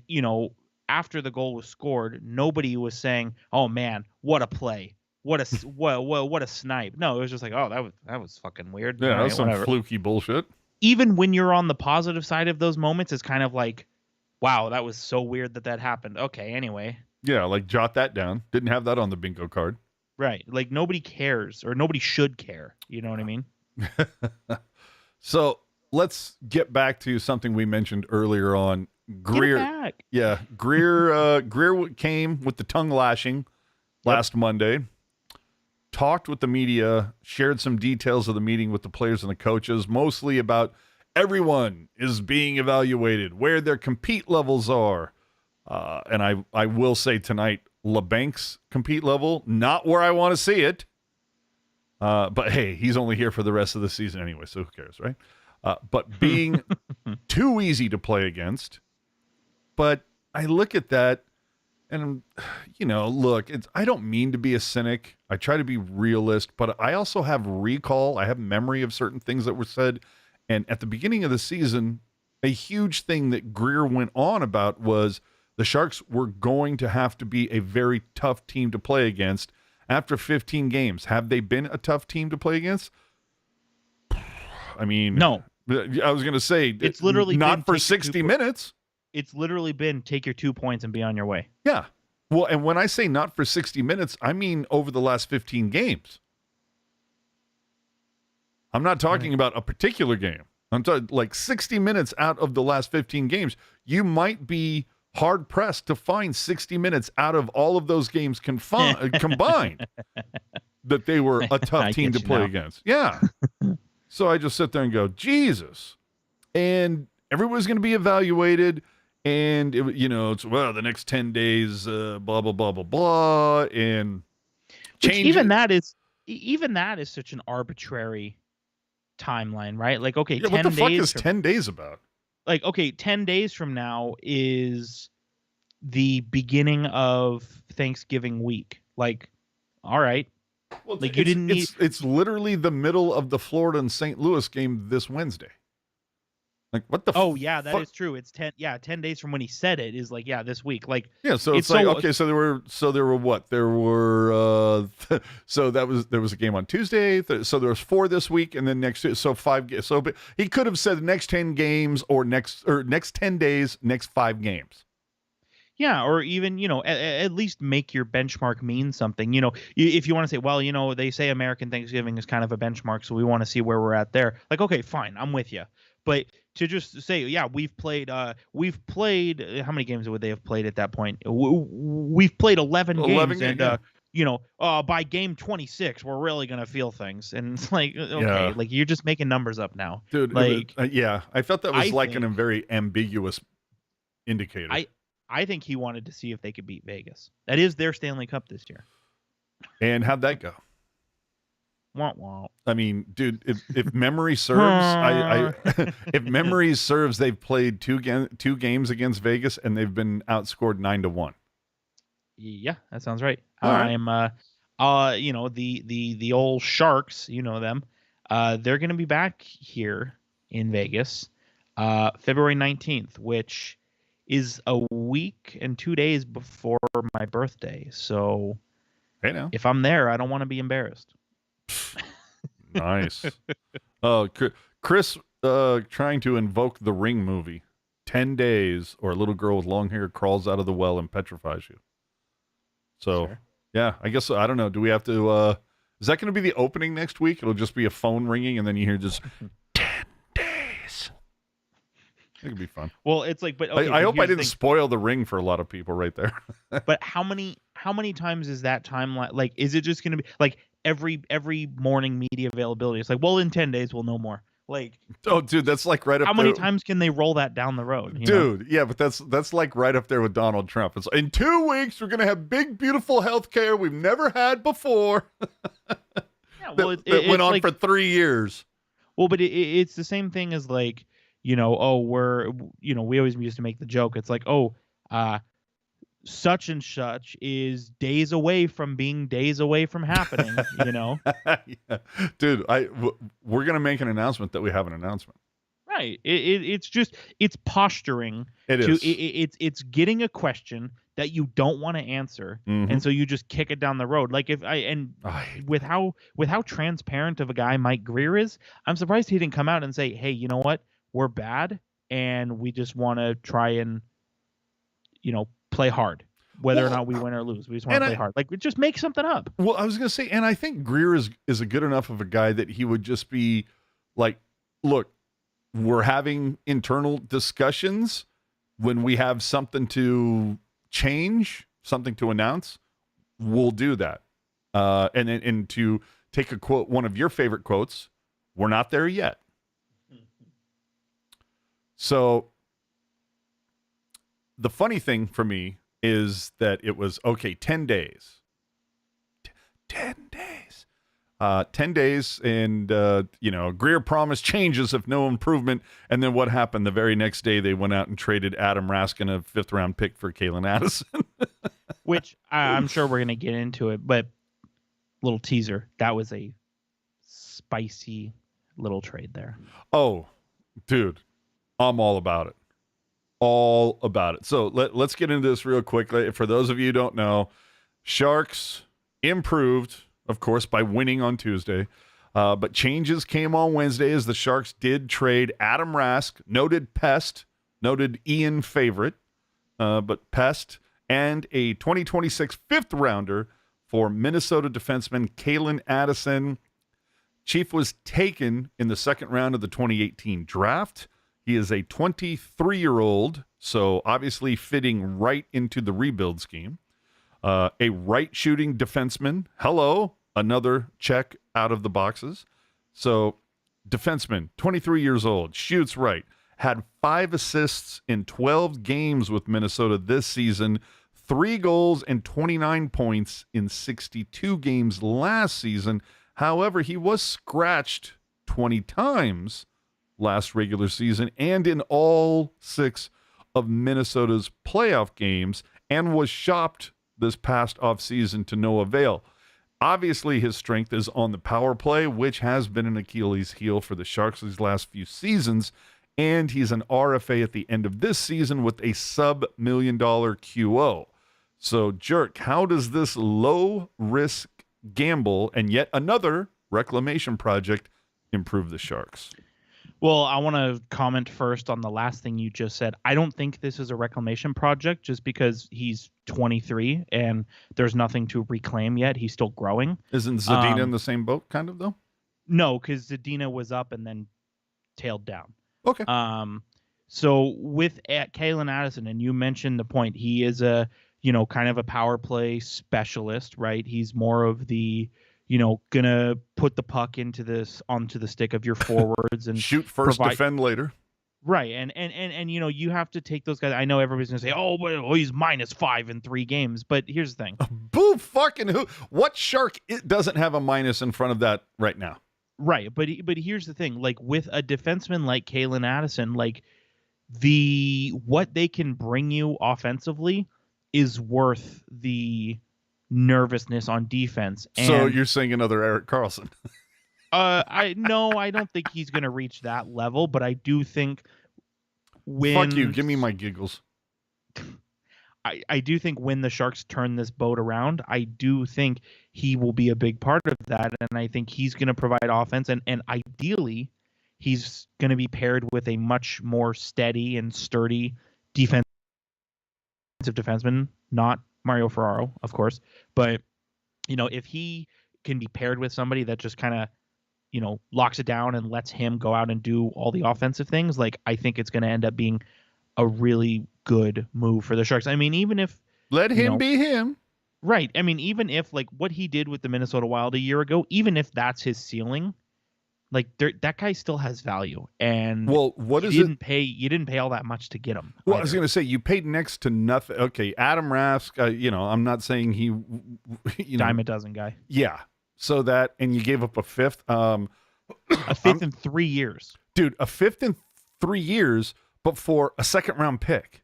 after the goal was scored, nobody was saying, "Oh man, what a play. What a snipe." No, it was just like, "Oh, that was fucking weird." Yeah, All that was some whatever. fluky bullshit. Even when you're on the positive side of those moments, it's kind of like, "Wow, that was so weird that happened." Okay, anyway. Yeah, like jot that down. Didn't have that on the bingo card. Right. Like nobody cares or nobody should care. You know what I mean? So let's get back to something we mentioned earlier on. Grier. Get it back. Yeah. Grier came with the tongue lashing last Monday, talked with the media, shared some details of the meeting with the players and the coaches, mostly about everyone is being evaluated, where their compete levels are. And I will say tonight, LeBank's compete level, not where I want to see it. But hey, he's only here for the rest of the season anyway, so who cares, right? But being too easy to play against. But I look at that and, look, I don't mean to be a cynic. I try to be realist, but I also have recall. I have memory of certain things that were said. And at the beginning of the season, a huge thing that Grier went on about was the Sharks were going to have to be a very tough team to play against after 15 games. Have they been a tough team to play against? I mean, no. I was going to say, it's literally not for 60 minutes. It's literally been take your 2 points and be on your way. Yeah. Well, and when I say not for 60 minutes, I mean over the last 15 games. I'm not talking about a particular game. I'm talking like 60 minutes out of the last 15 games. You might be hard pressed to find 60 minutes out of all of those games combined that they were a tough team to play against. Yeah. So I just sit there and go, Jesus. And everybody's going to be evaluated. And, it's, the next 10 days, blah, blah, blah, blah, blah. And change. Even that is such an arbitrary timeline, right? Like, okay, 10 what the days fuck is 10 days about? Like, okay, 10 days from now is the beginning of Thanksgiving week. Like, all right. Well, like, you didn't need... It's literally the middle of the Florida and St. Louis game this Wednesday. Like, what the Oh, yeah, that is true. It's 10 days from when he said it is like, yeah, this week. Like, yeah, so it's like, okay, so there were what? There were so there was a game on Tuesday, so there was 4 this week, and then next, so 5 games. So he could have said next 10 games or next 10 days, next 5 games. Yeah, or even, at least make your benchmark mean something. If you want to say, well, they say American Thanksgiving is kind of a benchmark, so we want to see where we're at there. Like, okay, fine, I'm with you. But to just say, yeah, we've played, how many games would they have played at that point? We've played 11 games, and, by game 26, we're really going to feel things. And it's like, okay, like you're just making numbers up now. Dude, like, I felt that was a very ambiguous indicator. I think he wanted to see if they could beat Vegas. That is their Stanley Cup this year. And how'd that go? Wah. I mean, dude, if memory serves, if memory serves, they've played two games against Vegas and they've been outscored 9-1. Yeah, that sounds right. Right. I'm, the old Sharks, them. They're going to be back here in Vegas, February 19th, which is a week and 2 days before my birthday. So, hey now, if I'm there, I don't want to be embarrassed. Nice. Oh, Chris trying to invoke the Ring movie. 10 days or a little girl with long hair crawls out of the well and petrifies you. So, sure. Yeah, I guess, I don't know. Do we have to, is that going to be the opening next week? It'll just be a phone ringing and then you hear just 10 days. It could be fun. Well, it's like, but okay, I hope I didn't spoil the Ring for a lot of people right there. But how many times is that timeline? Like, is it just going to be like every morning media availability? It's like, well, in 10 days, we'll know more. Like, oh, dude, that's like right up there. How many times can they roll that down the road? Dude, yeah, but that's like right up there with Donald Trump. It's in 2 weeks, we're going to have big, beautiful health care we've never had before. Yeah, well, that went on like, for 3 years. Well, but it's the same thing as like, oh, we always used to make the joke. It's like, oh, such and such is days away from being days away from happening, Yeah. Dude, we're going to make an announcement that we have an announcement. Right. It's posturing. It's getting a question that you don't want to answer, and so you just kick it down the road. Like with how transparent of a guy Mike Grier is, I'm surprised he didn't come out and say, "Hey, you know what? We're bad, and we just want to try and play hard, whether or not we win or lose. We just want to play hard. Like, just make something up." Well, I was going to say, and I think Grier is a good enough of a guy that he would just be like, look, we're having internal discussions. When we have something to change, something to announce, we'll do that. And to take a quote, one of your favorite quotes, we're not there yet. So the funny thing for me is that it was, 10 days. 10 days. 10 days, and, Grier promised changes if no improvement. And then what happened? The very next day, they went out and traded Adam Raskin, a 5th-round pick, for Kalen Addison. Which I'm sure we're going to get into it, but little teaser, that was a spicy little trade there. Oh, dude, I'm all about it. All about it. So let's get into this real quickly. For those of you who don't know, Sharks improved, of course, by winning on Tuesday. But changes came on Wednesday as the Sharks did trade Adam Rask, noted pest, noted Ian favorite, but pest, and a 2026 5th-rounder for Minnesota defenseman Kalen Addison. Chief was taken in the 2nd round of the 2018 draft. He is a 23-year-old, so obviously fitting right into the rebuild scheme. A right-shooting defenseman. Hello, another check out of the boxes. So, defenseman, 23 years old, shoots right, had 5 assists in 12 games with Minnesota this season, 3 goals and 29 points in 62 games last season. However, he was scratched 20 times last regular season and in all 6 of Minnesota's playoff games, and was shopped this past offseason to no avail. Obviously, his strength is on the power play, which has been an Achilles heel for the Sharks these last few seasons, and he's an RFA at the end of this season with a sub-$1 million QO. So, Jerk, how does this low-risk gamble and yet another reclamation project improve the Sharks? Well, I want to comment first on the last thing you just said. I don't think this is a reclamation project just because he's 23 and there's nothing to reclaim yet. He's still growing. Isn't Zadina in the same boat, kind of, though? No, because Zadina was up and then tailed down. Okay. So with Kalen Addison, and you mentioned the point, he is a, kind of a power play specialist, right? He's more of the, gonna put the puck onto the stick of your forwards and shoot first, defend later. Right. And you have to take those guys. I know everybody's gonna say, oh, he's -5 in 3 games, but here's the thing. Boo fucking who? What Shark doesn't have a minus in front of that right now? Right. But here's the thing. Like with a defenseman like Kalen Addison, like what they can bring you offensively is worth the nervousness on defense. And, so you're saying another Erik Karlsson? I don't think he's going to reach that level, but I do think fuck you, give me my giggles. I do think when the Sharks turn this boat around, I do think he will be a big part of that, and I think he's going to provide offense, and ideally he's going to be paired with a much more steady and sturdy defensive defenseman, not Mario Ferraro, of course, but if he can be paired with somebody that just kind of locks it down and lets him go out and do all the offensive things, like I think it's going to end up being a really good move for the Sharks. I mean, even if let him be him, right? I mean, even if like what he did with the Minnesota Wild a year ago, even if that's his ceiling, like that guy still has value. And you didn't pay all that much to get him. Well, either. I was going to say you paid next to nothing. Okay, Adam Rask. I'm not saying he, dime a dozen guy. Yeah. So that, and you gave up a 5th. A fifth in 3 years. Dude, a fifth in 3 years, but for a second round pick.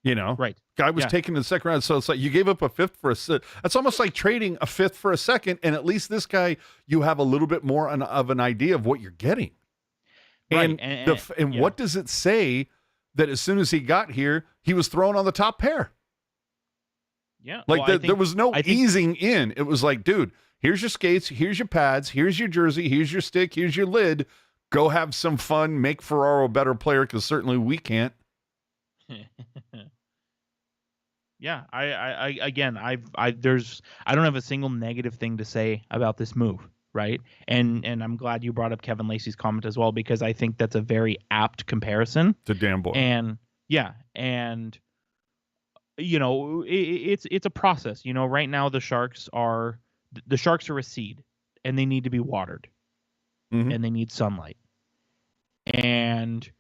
You know, Right? Guy was taken in the second round, so it's like you gave up a fifth for a. That's almost like trading a fifth for a second, and at least this guy, you have a little bit more of an idea of what you're getting. Right. And what does it say that as soon as he got here, he was thrown on the top pair? Yeah, like there was no easing in. It was like, dude, here's your skates, here's your pads, here's your jersey, here's your stick, here's your lid. Go have some fun, make Ferraro a better player, because certainly we can't. Yeah, I don't have a single negative thing to say about this move, right? And I'm glad you brought up Kevin Lacey's comment as well, because I think that's a very apt comparison to Dan Boyle. And you know, it's a process. You know, right now the Sharks are a seed, and they need to be watered, and they need sunlight. And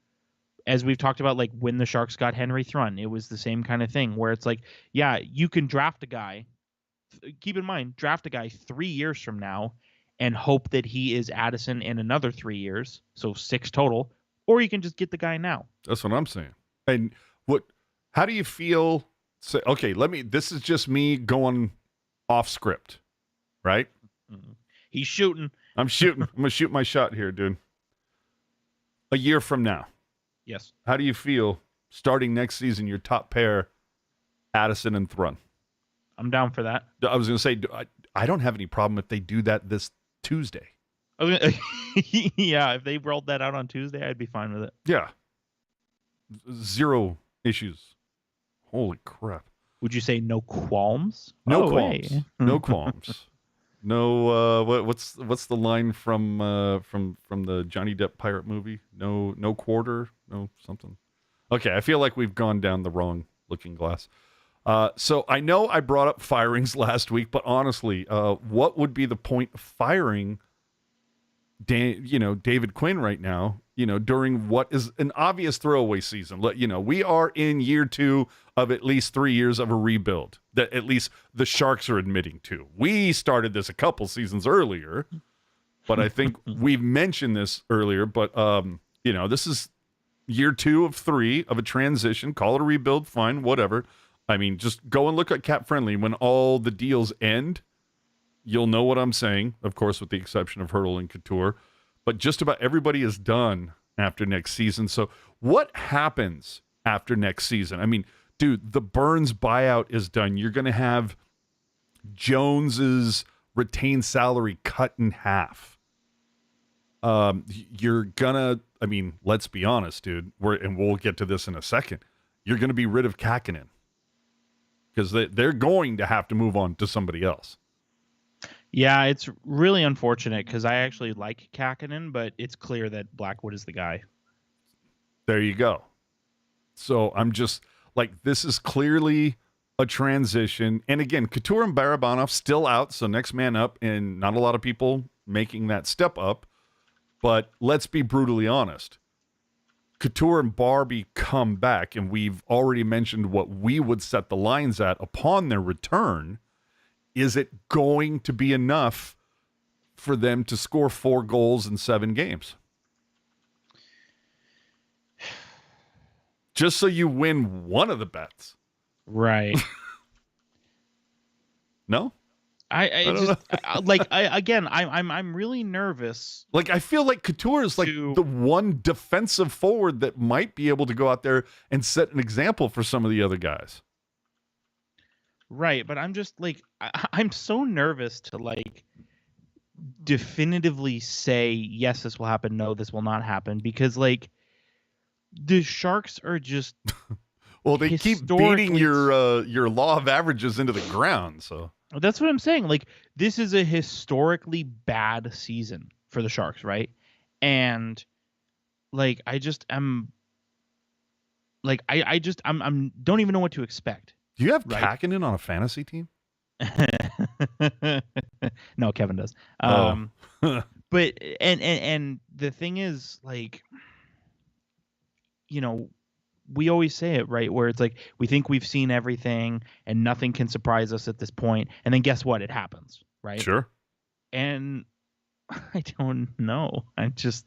as we've talked about, like when the Sharks got Henry Thrun, it was the same kind of thing where it's like, yeah, you can draft a guy. Keep in mind, draft a guy 3 years from now and hope that he is Addison in another 3 years, so 6 total, or you can just get the guy now. That's what I'm saying. And how do you feel? Okay, this is just me going off script, right? He's shooting. I'm shooting. I'm going to shoot my shot here, dude. A year from now. Yes. How do you feel starting next season, your top pair, Addison and Thrun? I'm down for that. I was going to say, I don't have any problem if they do that this Tuesday. Yeah, if they rolled that out on Tuesday, I'd be fine with it. Yeah. Zero issues. Holy crap. Would you say no qualms? No qualms. No qualms. No, what's the line from the Johnny Depp pirate movie? No quarter, no something. Okay, I feel like we've gone down the wrong looking glass. So I know I brought up firings last week, but honestly, what would be the point of firing David Quinn right now, during what is an obvious throwaway season? We are in year 2 of at least 3 years of a rebuild that at least the Sharks are admitting to. We started this a couple seasons earlier, but I think we've mentioned this earlier, but this is year 2 of 3 of a transition. Call it a rebuild, fine, whatever. I mean, just go and look at Cap Friendly. When all the deals end, you'll know what I'm saying, of course, with the exception of Hurdle and Couture. But just about everybody is done after next season. So what happens after next season? I mean, dude, the Burns buyout is done. You're going to have Jones's retained salary cut in half. You're going to, I mean, let's be honest, dude, and we'll get to this in a second. You're going to be rid of Kakkonen because they're going to have to move on to somebody else. Yeah, it's really unfortunate because I actually like Kakkonen, but it's clear that Blackwood is the guy. There you go. So I'm just like, this is clearly a transition. And again, Couture and Barabanov still out, so next man up, and not a lot of people making that step up. But let's be brutally honest. Couture and Barbie come back, and we've already mentioned what we would set the lines at upon their return. Is it going to be enough for them to score 4 goals in 7 games? Just so you win one of the bets. Right. No? I'm really nervous. Like, I feel like Couture is like the one defensive forward that might be able to go out there and set an example for some of the other guys. Right, but I'm just like, I'm so nervous to like definitively say, yes, this will happen. No, this will not happen, because like the Sharks are just well, they keep beating your law of averages into the ground. So that's what I'm saying. Like, this is a historically bad season for the Sharks, right? And like, I don't even know what to expect. Do you have Kakkonen on a fantasy team? No, Kevin does. But and the thing is, like, we always say it, right? Where it's like, we think we've seen everything and nothing can surprise us at this point. And then guess what? It happens, right? Sure. And I don't know. I just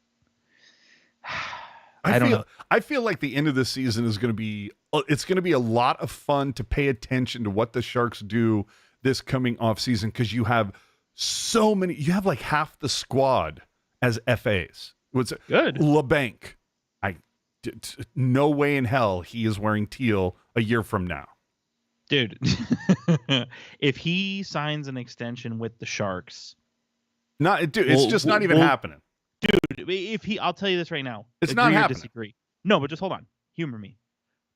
I don't feel know. I feel like the end of the season is going to be it's going to be a lot of fun to pay attention to what the Sharks do this coming off season because you have so many. You have like half the squad as FAs. What's Good. LeBanc? No way in hell he is wearing teal a year from now. Dude, if he signs an extension with the Sharks, It's just not even happening. Dude, I'll tell you this right now. It's Agree not or happening. Disagree. No, but just hold on. Humor me.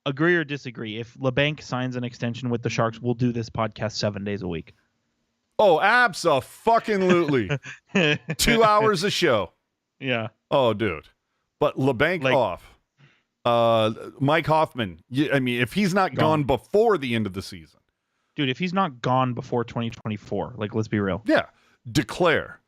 Agree or disagree. If LeBanc signs an extension with the Sharks, we'll do this podcast 7 days a week. Oh, abso-fucking-lutely. 2 hours a show. Yeah. Oh, dude. But LeBanc off. Mike Hoffman. I mean, if he's not gone before the end of the season. Dude, if he's not gone before 2024, like, let's be real. Yeah. Declare.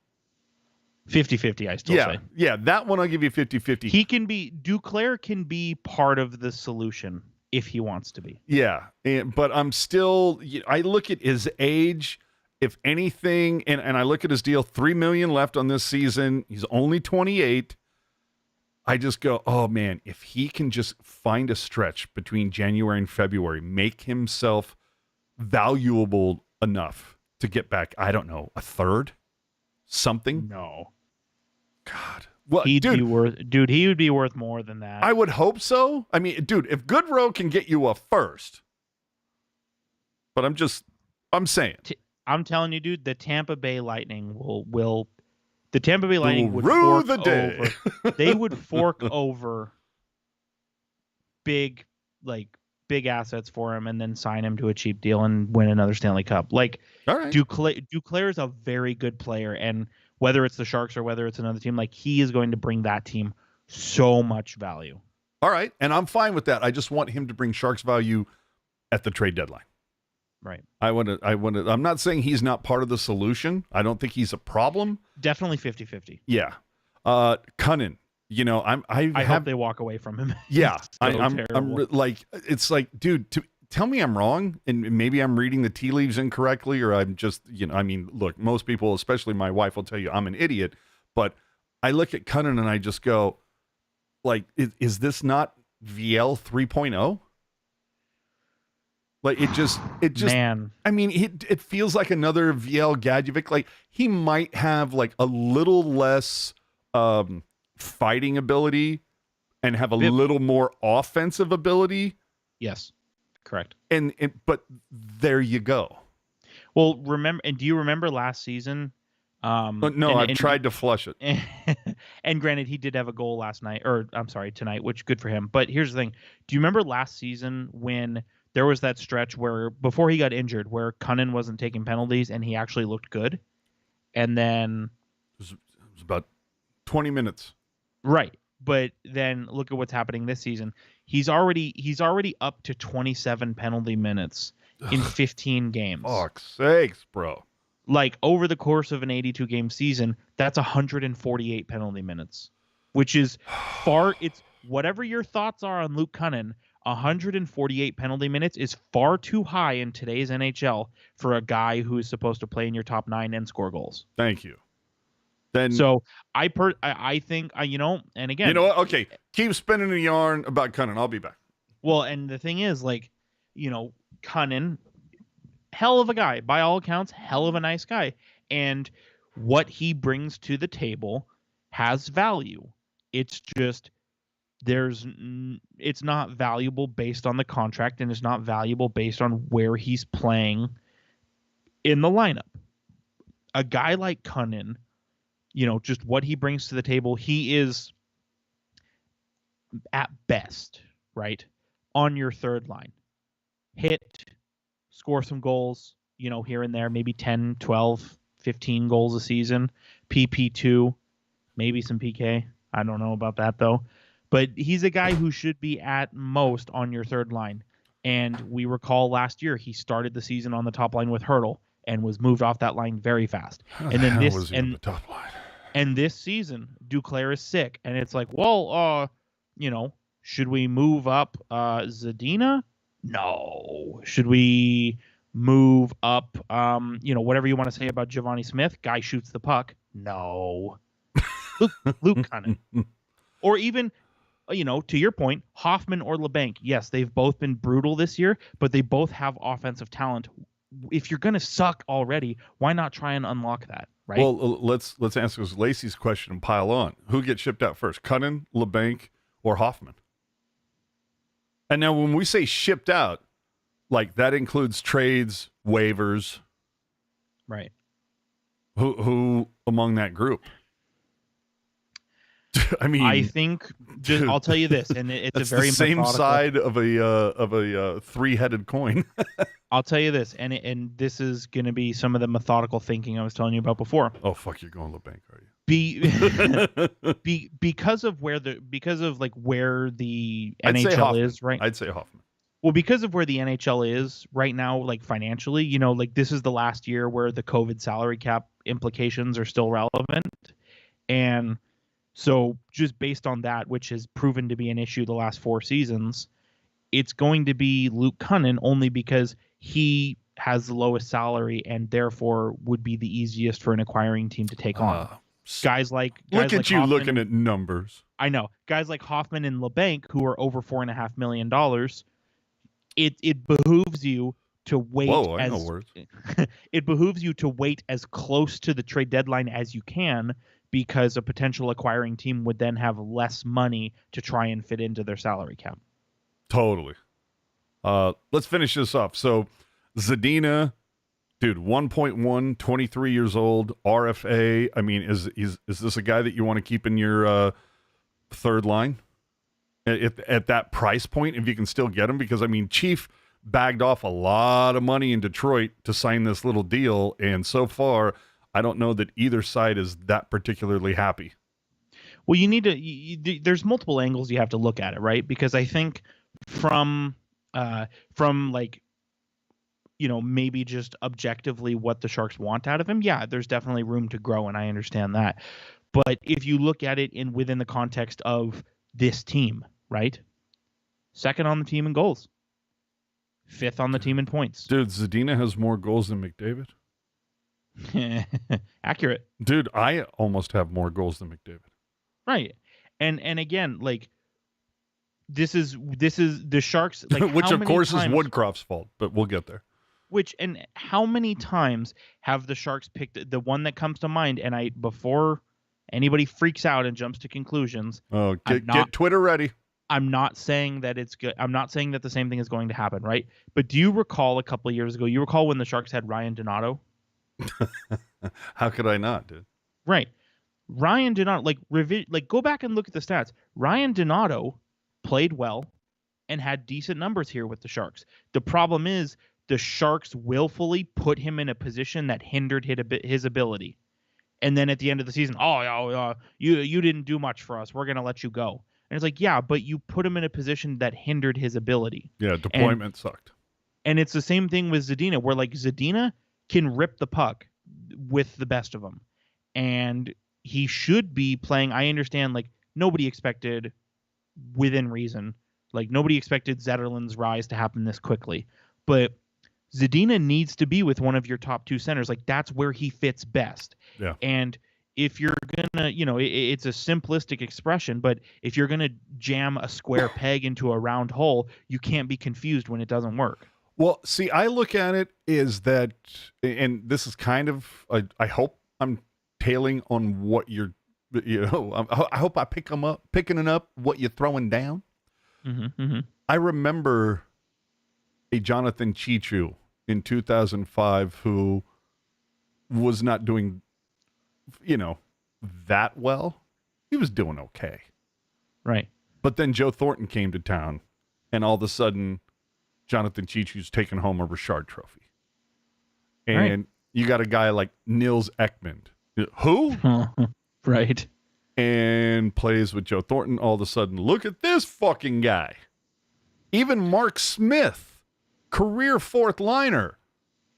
50-50, I still say. Yeah, that one I'll give you 50-50. Duclair can be part of the solution if he wants to be. Yeah, but I'm still, I look at his age, if anything, and I look at his deal, $3 million left on this season. He's only 28. I just go, oh man, if he can just find a stretch between January and February, make himself valuable enough to get back, I don't know, a third? Something? No. God. Well, he would be worth more than that. I would hope so. I mean, dude, if Goodrow can get you a first, but I'm saying. I'm telling you, dude, the Tampa Bay Lightning will the Tampa Bay Lightning would rue fork the day. over. They would fork over big assets for him and then sign him to a cheap deal and win another Stanley Cup. Like, all right. Duclair is a very good player, and whether it's the Sharks or whether it's another team, like, he is going to bring that team so much value. All right, and I'm fine with that. I just want him to bring Sharks value at the trade deadline. Right. I want to. I'm not saying he's not part of the solution. I don't think he's a problem. Definitely 50-50. Yeah. Cunnin. I hope they walk away from him. Yeah. I'm like, it's like, dude, tell me I'm wrong, and maybe I'm reading the tea leaves incorrectly, or I'm just, I mean, look, most people, especially my wife, will tell you I'm an idiot, but I look at Cunnin and I just go, like, is this not VL 3.0? Like, it just, man. I mean, it feels like another VL Gadjevic. Like, he might have like a little less fighting ability and have a little more offensive ability. Yes, correct. But there you go. Well, do you remember last season? No, I've tried to flush it. And granted, he did have a goal tonight, which good for him. But here's the thing: do you remember last season when there was that stretch where before he got injured, where Cunnin wasn't taking penalties and he actually looked good, and then it was about 20 minutes. Right. But then look at what's happening this season. He's already up to 27 penalty minutes in 15 games. Fuck's sakes, bro. Like, over the course of an 82-game season, that's 148 penalty minutes, which is it's whatever your thoughts are on Luke Cunnin, 148 penalty minutes is far too high in today's NHL for a guy who is supposed to play in your top 9 and score goals. Thank you. Then, so I think, and again, you know what? Okay, keep spinning the yarn about Cunnin. I'll be back. Well, and the thing is, like, Cunnin, hell of a guy, by all accounts, hell of a nice guy, and what he brings to the table has value. It's just it's not valuable based on the contract, and it's not valuable based on where he's playing in the lineup. A guy like Cunnin, just what he brings to the table, he is at best, right, on your third line. Hit, score some goals, here and there, maybe 10, 12, 15 goals a season. PP2, maybe some PK. I don't know about that, though. But he's a guy who should be at most on your third line. And we recall last year he started the season on the top line with Hurdle and was moved off that line very fast. And then the top line? And this season, Duclair is sick. And it's like, well, should we move up Zadina? No. Should we move up, whatever you want to say about Giovanni Smith? Guy shoots the puck. No. Luke Cunnin. Or even, to your point, Hoffman or LeBanc. Yes, they've both been brutal this year, but they both have offensive talent. If you're going to suck already, why not try and unlock that, right? Well, let's answer Lacey's question and pile on. Who gets shipped out first, Cunnin, LeBanc, or Hoffman? And now when we say shipped out, like that includes trades, waivers. Right. Who among that group? I mean, I think I'll tell you this, and it's a very the same methodical side of a three-headed coin. I'll tell you this, and this is going to be some of the methodical thinking I was telling you about before. Oh fuck, you're going LeBanc, are you? Because of where the I'd say NHL Hoffman. is right. I'd say Hoffman. Well, because of where the NHL is right now, like financially, like this is the last year where the COVID salary cap implications are still relevant, and so just based on that, which has proven to be an issue the last 4 seasons, it's going to be Luke Cunnin only because he has the lowest salary and therefore would be the easiest for an acquiring team to take on. Guys like look at you Hoffman, looking at numbers. I know guys like Hoffman and LeBanc, who are over $4.5 million. It behooves you to wait. Whoa, I know words. It behooves you to wait as close to the trade deadline as you can, because a potential acquiring team would then have less money to try and fit into their salary cap. Totally. Let's finish this off. So Zadina, dude, 1.1, 23 years old, RFA. I mean, is this a guy that you want to keep in your third line at that price point, if you can still get him? Because, I mean, Chief bagged off a lot of money in Detroit to sign this little deal, and so far, I don't know that either side is that particularly happy. Well, you need to. There's multiple angles you have to look at it, right? Because I think from like, maybe just objectively what the Sharks want out of him, yeah, there's definitely room to grow, and I understand that. But if you look at it within the context of this team, right? Second on the team in goals, fifth on the team in points. Dude, Zadina has more goals than McDavid. Accurate. Dude, I almost have more goals than McDavid. Right. And again, like this is the Sharks, like which of course is Woodcroft's fault, but we'll get there. And how many times have the Sharks picked the one that comes to mind, and before anybody freaks out and jumps to conclusions. Oh, get Twitter ready. I'm not saying that it's good. I'm not saying that the same thing is going to happen, right? But do you recall a couple of years ago, when the Sharks had Ryan Donato? How could I not, dude? Right. Ryan Donato, go back and look at the stats. Ryan Donato played well and had decent numbers here with the Sharks. The problem is the Sharks willfully put him in a position that hindered his ability. And then at the end of the season, you didn't do much for us. We're going to let you go. And it's like, yeah, but you put him in a position that hindered his ability. Yeah, deployment sucked. And it's the same thing with Zadina, where like Zadina can rip the puck with the best of them. And he should be playing. I understand, like, nobody expected, within reason, like nobody expected Zetterlund's rise to happen this quickly. But Zadina needs to be with one of your top 2 centers. Like, that's where he fits best. Yeah. And if you're gonna, it's a simplistic expression, but if you're gonna jam a square peg into a round hole, you can't be confused when it doesn't work. Well, see, I look at it is that, and this is kind of, I hope I'm tailing on what you're, I hope I picking up what you're throwing down. Mm-hmm, mm-hmm. I remember a Jonathan Chichu in 2005 who was not doing, that well. He was doing okay. Right. But then Joe Thornton came to town, and all of a sudden, Jonathan Chichu's taking home a Richard Trophy. And you got a guy like Nils Ekman, who? Right. And plays with Joe Thornton. All of a sudden, look at this fucking guy. Even Mark Smith, career 4th liner,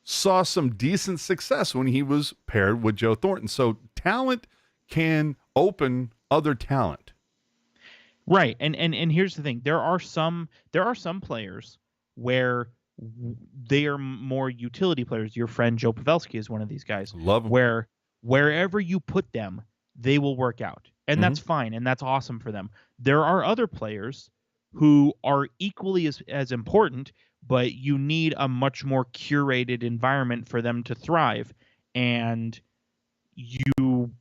saw some decent success when he was paired with Joe Thornton. So talent can open other talent. Right. And here's the thing. There are some players where they are more utility players. Your friend Joe Pavelski is one of these guys. Love him. Where wherever you put them, they will work out. And that's fine, and that's awesome for them. There are other players who are equally as important, but you need a much more curated environment for them to thrive. And you,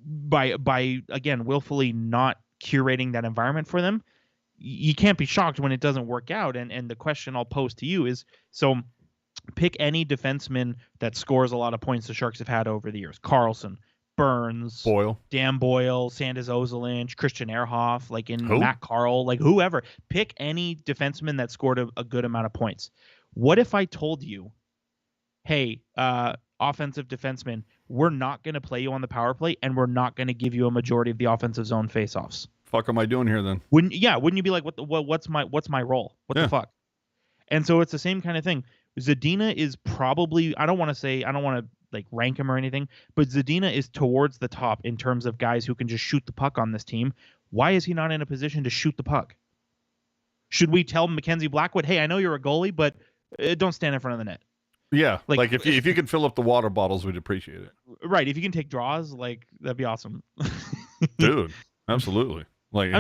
by again, willfully not curating that environment for them, you can't be shocked when it doesn't work out. And the question I'll pose to you is, so pick any defenseman that scores a lot of points the Sharks have had over the years. Carlson, Burns, Dan Boyle, Sandis Ozolinsh, Christian Ehrhoff, like in Matt Carl, like whoever. Pick any defenseman that scored a good amount of points. What if I told you, hey, offensive defenseman, we're not going to play you on the power play, and we're not going to give you a majority of the offensive zone faceoffs? Fuck am I doing here then? Wouldn't you be like, what's my role? What the fuck? And so it's the same kind of thing. Zadina is probably, I don't want to like rank him or anything, but Zadina is towards the top in terms of guys who can just shoot the puck on this team. Why is he not in a position to shoot the puck? Should we tell Mackenzie Blackwood, hey, I know you're a goalie, but don't stand in front of the net? Yeah, like if you can fill up the water bottles, we'd appreciate it. Right, if you can take draws, like that'd be awesome. Dude, absolutely. Like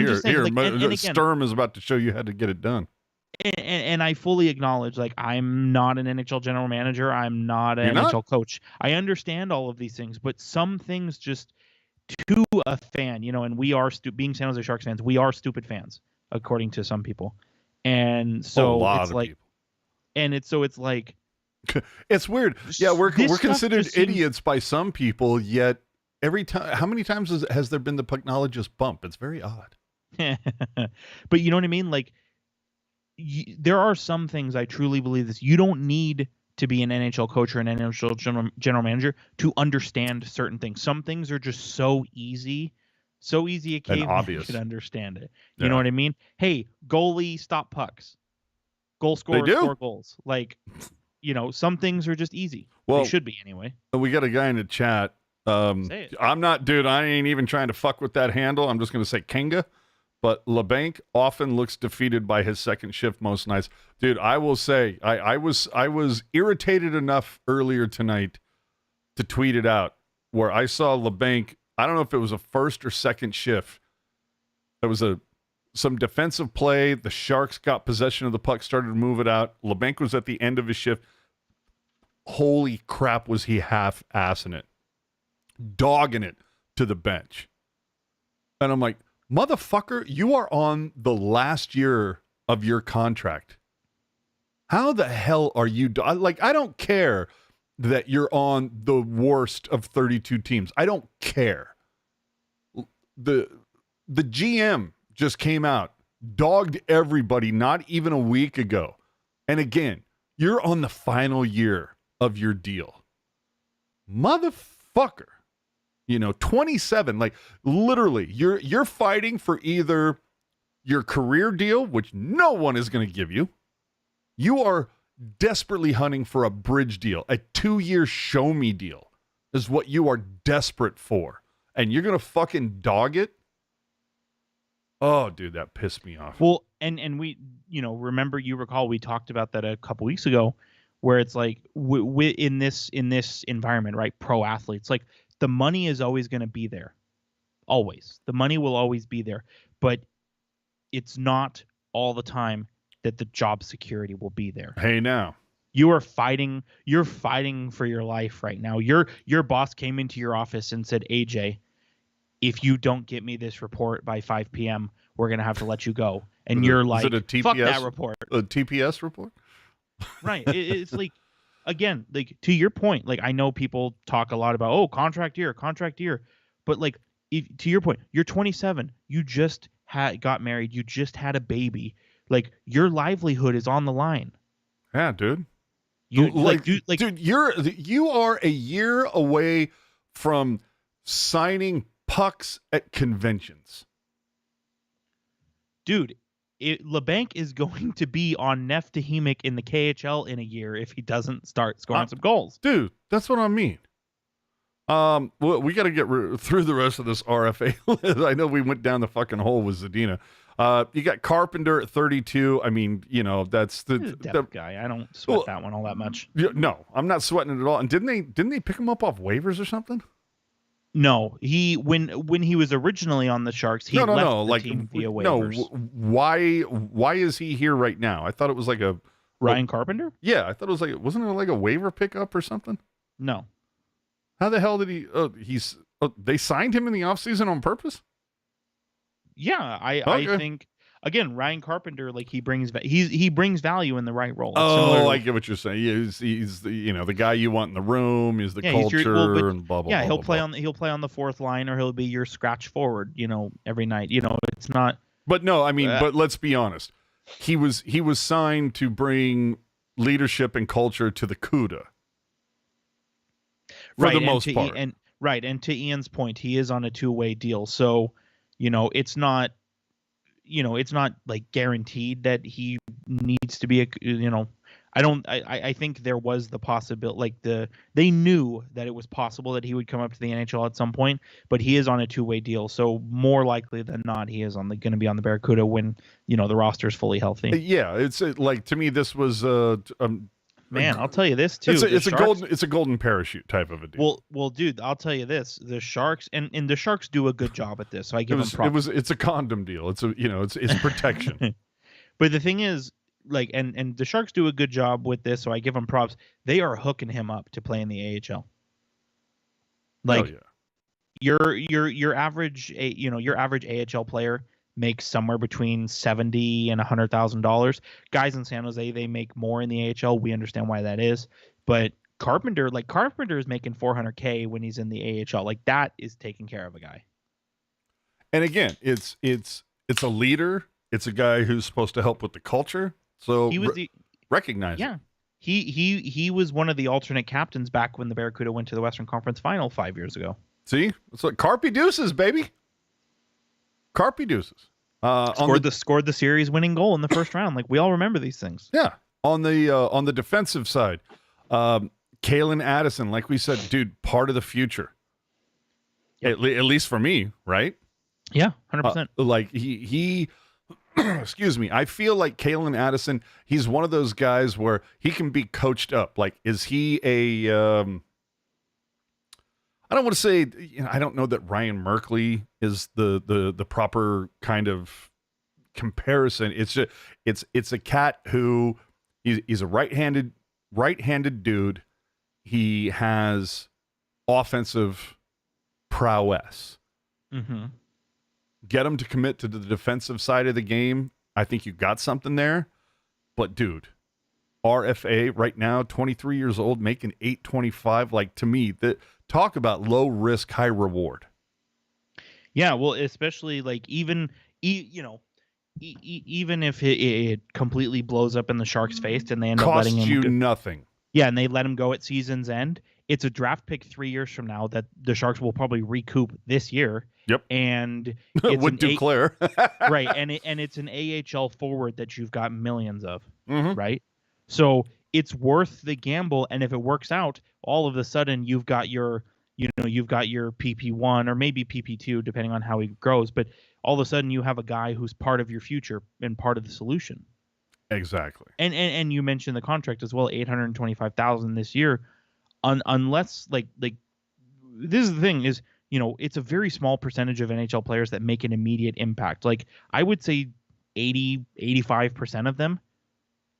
Sturm is about to show you how to get it done. And I fully acknowledge, like, I'm not an NHL general manager. I'm not an NHL coach. I understand all of these things, but some things just, to a fan, and we are, being San Jose Sharks fans, we are stupid fans, according to some people. And so it's like, people. And it's like, it's weird. Yeah, we're considered idiots by some people, yet every time, how many times has there been the Pucknologist bump? It's very odd. But you know what I mean? Like, there are some things, I truly believe this. You don't need to be an NHL coach or an NHL general manager to understand certain things. Some things are just so easy a caveman should understand it. You know what I mean? Hey, goalie, stop pucks. Goal scorer, score goals. Like, some things are just easy. Well, they should be anyway. We got a guy in the chat. Say it. I ain't even trying to fuck with that handle. I'm just going to say Kenga. But LeBanc often looks defeated by his second shift most nights. Dude, I will say, I was irritated enough earlier tonight to tweet it out, where I saw LeBanc, I don't know if it was a first or second shift. There was some defensive play. The Sharks got possession of the puck, started to move it out. LeBanc was at the end of his shift. Holy crap, was he half-assing it. Dogging it to the bench. And I'm like, motherfucker, you are on the last year of your contract. How the hell are you? I don't care that you're on the worst of 32 teams. I don't care. The GM just came out, dogged everybody not even a week ago. And again, you're on the final year of your deal. Motherfucker. 27, like literally you're fighting for either your career deal, which no one is going to give you. You are desperately hunting for a bridge deal. A 2-year show me deal is what you are desperate for. And you're going to fucking dog it. Oh, dude, that pissed me off. Well, and we, you recall we talked about that a couple weeks ago, where it's like in this environment, right? Pro athletes, like, the money is always going to be there. Always. The money will always be there. But it's not all the time that the job security will be there. Hey, now. You're fighting for your life right now. Your boss came into your office and said, AJ, if you don't get me this report by 5 p.m., we're going to have to let you go. And you're like, is it a TPS, fuck that report. A TPS report? Right. It's like, again, like, to your point, like, I know people talk a lot about, contract year, but like, to your point, you're 27, you just got married, you just had a baby, like, your livelihood is on the line. Yeah, dude. Dude, you are a year away from signing pucks at conventions. Dude, LeBanc is going to be on Neftahimic in the KHL in a year if he doesn't start scoring some goals. Dude, that's what I mean. We got to get through the rest of this RFA list. I know we went down the fucking hole with Zadina. You got Carpenter at 32. I mean, that's the depth guy. I don't sweat that one all that much. No, I'm not sweating it at all. And didn't they pick him up off waivers or something? No, when he was originally on the Sharks, he left the like team via no. waivers. Why is he here right now? I thought it was like a Ryan Carpenter? yeah. I thought it was like wasn't it like a waiver pickup or something? No. How the hell did he? They signed him in the offseason on purpose. Yeah, I Okay. think again, Ryan Carpenter, like he brings value in the right role. It's Oh, I to, get what you're saying. He's the the guy you want in the room. He's the yeah, culture and blah blah. yeah, blah, he'll blah, play blah. he'll play on the fourth line, or he'll be your scratch forward, every night. It's not. But no, I mean, but let's be honest. He was signed to bring leadership and culture to the CUDA. For the most part. And to Ian's point, he is on a two-way deal. So, it's not like guaranteed that he needs to be I think there was the possibility, they knew that it was possible that he would come up to the NHL at some point, but he is on a two-way deal. So more likely than not, he is going to be on the Barracuda when, the roster is fully healthy. Yeah. It's like, to me, this was, man, I'll tell you this too. It's a golden parachute type of a deal. Well, dude, I'll tell you this: the Sharks and the Sharks do a good job at this. So I give them props. It's a condom deal. It's it's protection. But the thing is, and the Sharks do a good job with this. So I give them props. They are hooking him up to play in the AHL. Your average AHL player makes somewhere between $70,000 and $100,000. Guys in San Jose, they make more in the AHL. We understand why that is, but Carpenter is making $400K when he's in the AHL. Like, that is taking care of a guy. And again, it's a leader. It's a guy who's supposed to help with the culture. So he was recognize yeah. it. He was one of the alternate captains back when the Barracuda went to the Western Conference Final 5 years ago. See, it's like Carpe Deuces, baby. Carpe Deuces. Scored the series winning goal in the first round. Like, we all remember these things. Yeah. On the defensive side, Kalen Addison, like we said, dude, part of the future. Yep. At least for me, right? Yeah, 100%. Like he excuse me. I feel like Kalen Addison, he's one of those guys where he can be coached up. Like, is he a I don't want to say, I don't know that Ryan Merkley is the proper kind of comparison. It's just, it's a cat who he's a right-handed dude. He has offensive prowess. Mm-hmm. Get him to commit to the defensive side of the game. I think you got something there. But dude, RFA right now, 23 years old, making $825. Like, to me, that talk about low risk, high reward. Yeah, well, especially like even if it completely blows up in the Sharks' face and they end up letting him cost you nothing. Yeah, and they let him go at season's end. It's a draft pick 3 years from now that the Sharks will probably recoup this year. Yep. And it's with Duclair. Right, and it's an AHL forward that you've got millions of, mm-hmm. right? So it's worth the gamble, and if it works out, all of a sudden you've got your PP1 or maybe PP2, depending on how he grows, but all of a sudden you have a guy who's part of your future and part of the solution. Exactly. And you mentioned the contract as well, $825,000 this year. Unless like this is the thing is, it's a very small percentage of NHL players that make an immediate impact. Like, I would say 85% of them,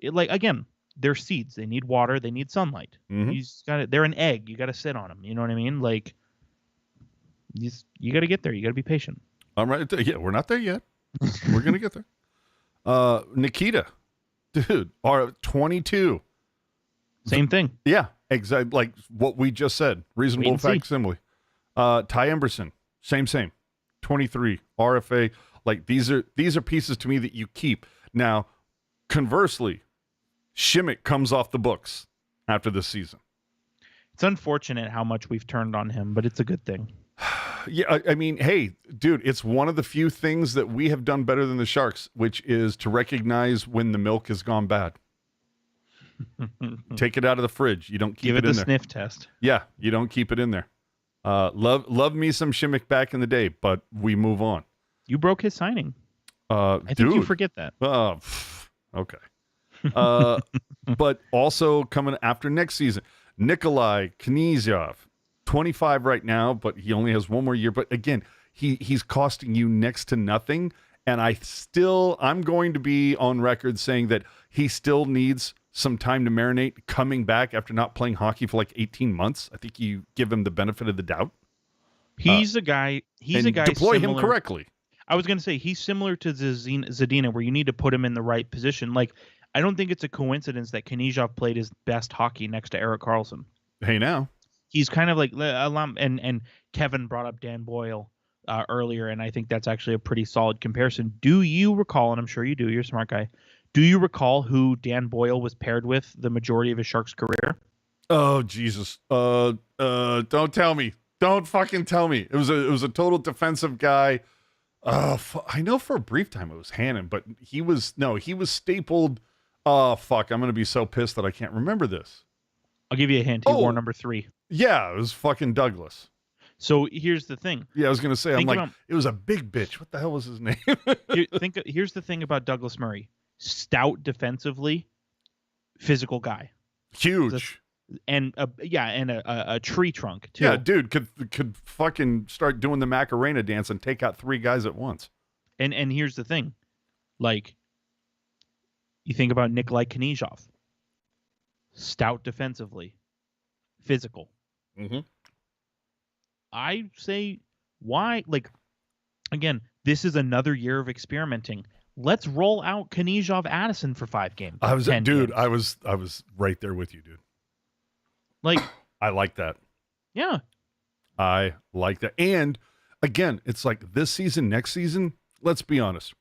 again, they're seeds. They need water. They need sunlight. Mm-hmm. They're an egg. You got to sit on them. You know what I mean? Like, you got to get there. You got to be patient. I'm right. Yeah, we're not there yet. We're gonna get there. Nikita, dude, are 22. Same thing. Yeah, exactly. Like what we just said. Reasonable facsimile. Ty Emberson, same. 23 RFA. Like, these are pieces to me that you keep. Now, conversely, Shimmick comes off the books after this season. It's unfortunate how much we've turned on him, but it's a good thing. Yeah, I mean, hey, dude, it's one of the few things that we have done better than the Sharks, which is to recognize when the milk has gone bad. Take it out of the fridge. You don't keep it in there. Give it the sniff test. Yeah, you don't keep it in there. Love me some Shimmick back in the day, but we move on. You broke his signing. I think dude, you forget that. Okay. But also coming after next season, Nikolai Knyzhov, 25 right now, but he only has one more year. But again, he's costing you next to nothing. And I'm going to be on record saying that he still needs some time to marinate coming back after not playing hockey for like 18 months. I think you give him the benefit of the doubt. He's a guy deploy him correctly. I was going to say he's similar to Zadina, where you need to put him in the right position. Like, I don't think it's a coincidence that Knyzhov played his best hockey next to Erik Karlsson. Hey, now. He's kind of like, and Kevin brought up Dan Boyle earlier, and I think that's actually a pretty solid comparison. Do you recall, and I'm sure you do, you're a smart guy, do you recall who Dan Boyle was paired with the majority of his Sharks career? Oh, Jesus. Don't tell me. Don't fucking tell me. It was a total defensive guy. I know for a brief time it was Hannon, but he was stapled. Oh, fuck. I'm going to be so pissed that I can't remember this. I'll give you a hint. He wore number 3. Yeah, it was fucking Douglas. So here's the thing. Yeah, I was going to say, it was a big bitch. What the hell was his name? Here's the thing about Douglas Murray. Stout defensively, physical guy. Huge. And a tree trunk too. Yeah, dude could fucking start doing the Macarena dance and take out 3 guys at once. And here's the thing, like, you think about Nikolai Knyzhov, stout defensively, physical. Mm-hmm. I say, why? Like, again, this is another year of experimenting. Let's roll out Knyzhov Addison for 5 games. I was right there with you, dude. Like, I like that. Yeah. I like that. And again, it's like this season, next season, let's be honest.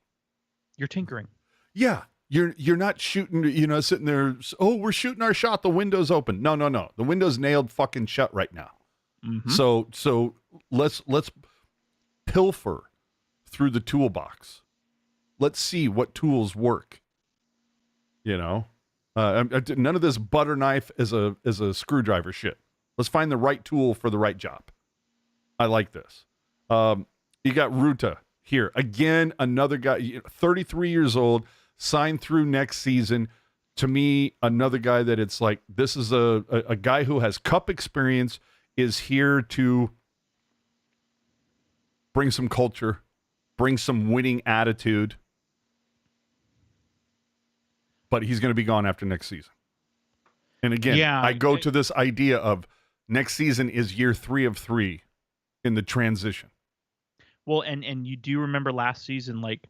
You're tinkering. Yeah. You're not shooting, sitting there, oh, we're shooting our shot, the window's open. No. The window's nailed fucking shut right now. Mm-hmm. So let's pilfer through the toolbox. Let's see what tools work. None of this butter knife is a screwdriver shit. Let's find the right tool for the right job. I like this. You got Ruta here. Again, another guy, 33 years old, signed through next season. To me, another guy that it's like, this is a guy who has cup experience, is here to bring some culture, bring some winning attitude. But he's going to be gone after next season. And again, I go to this idea of next season is year 3 of 3 in the transition. Well, and you do remember last season, like,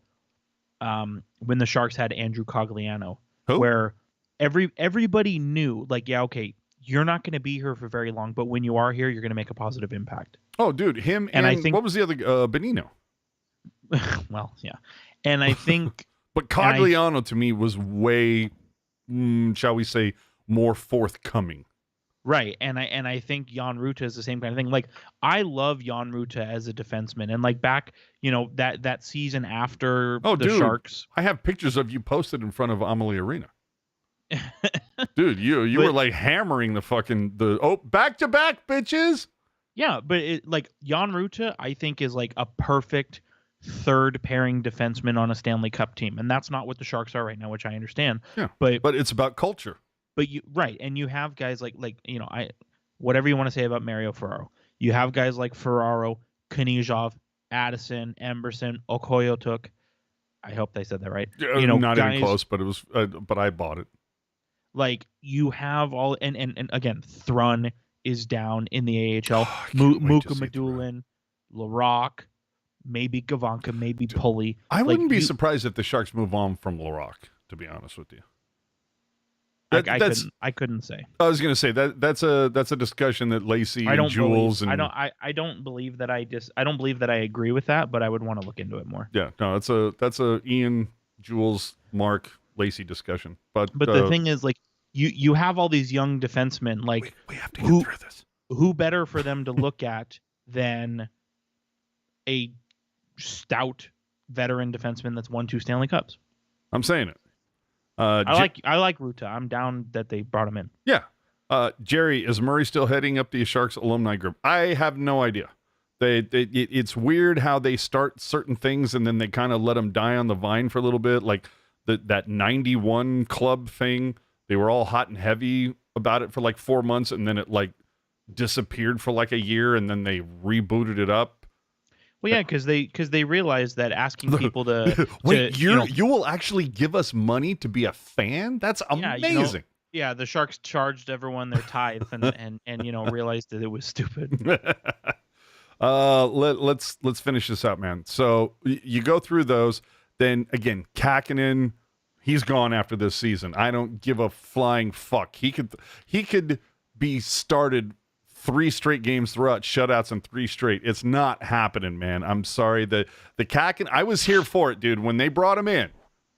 when the Sharks had Andrew Cogliano, where everybody knew, like, yeah, okay, you're not going to be here for very long, but when you are here, you're going to make a positive impact. Oh, dude, him and I think, what was the other, Benino? Well, yeah. And I think... But Cogliano to me was way, shall we say, more forthcoming. Right, and I think Jan Ruta is the same kind of thing. Like, I love Jan Ruta as a defenseman, and like back, that season after Sharks. I have pictures of you posted in front of Amalie Arena. Dude, you were like hammering the back to back bitches. Yeah, but Jan Ruta, I think, is like a perfect third pairing defenseman on a Stanley Cup team, and that's not what the Sharks are right now, which I understand. Yeah, but it's about culture. But and you have guys like whatever you want to say about Mario Ferraro. You have guys like Ferraro, Knyzhov, Addison, Emberson, Okoyotuk. I hope they said that right. Not guys, even close, but it was. But I bought it. Like, you have all, and again, Thrun is down in the AHL. Muka Medulin, Larocque. Maybe Gavanka, maybe Pulley. I wouldn't be surprised if the Sharks move on from Larocque, to be honest with you. I couldn't say. I was going to say that's a discussion that Lacey and Jules and I don't believe that I don't believe that I agree with that, but I would want to look into it more. Yeah, no, that's a Ian, Jules, Mark, Lacey discussion. But the thing is, like, you have all these young defensemen, like, we have to get through this. Who better for them to look at than a stout veteran defenseman that's won 2 Stanley Cups? I'm saying it. I like Ruta. I'm down that they brought him in. Yeah. Jerry, is Murray still heading up the Sharks alumni group? I have no idea. It's weird how they start certain things and then they kind of let them die on the vine for a little bit. Like that 91 club thing, they were all hot and heavy about it for like 4 months, and then it like disappeared for like a year and then they rebooted it up. Well, yeah, because they realized that asking people to Wait, to you will actually give us money to be a fan? That's yeah, amazing. yeah, the Sharks charged everyone their tithe and realized that it was stupid. Let's finish this up, man. So you go through those, then again, Kakkonen, he's gone after this season. I don't give a flying fuck. He could be started 3 straight games throughout shutouts and 3 straight. It's not happening, man. I'm sorry. The Kakkonen, I was here for it, dude. When they brought him in,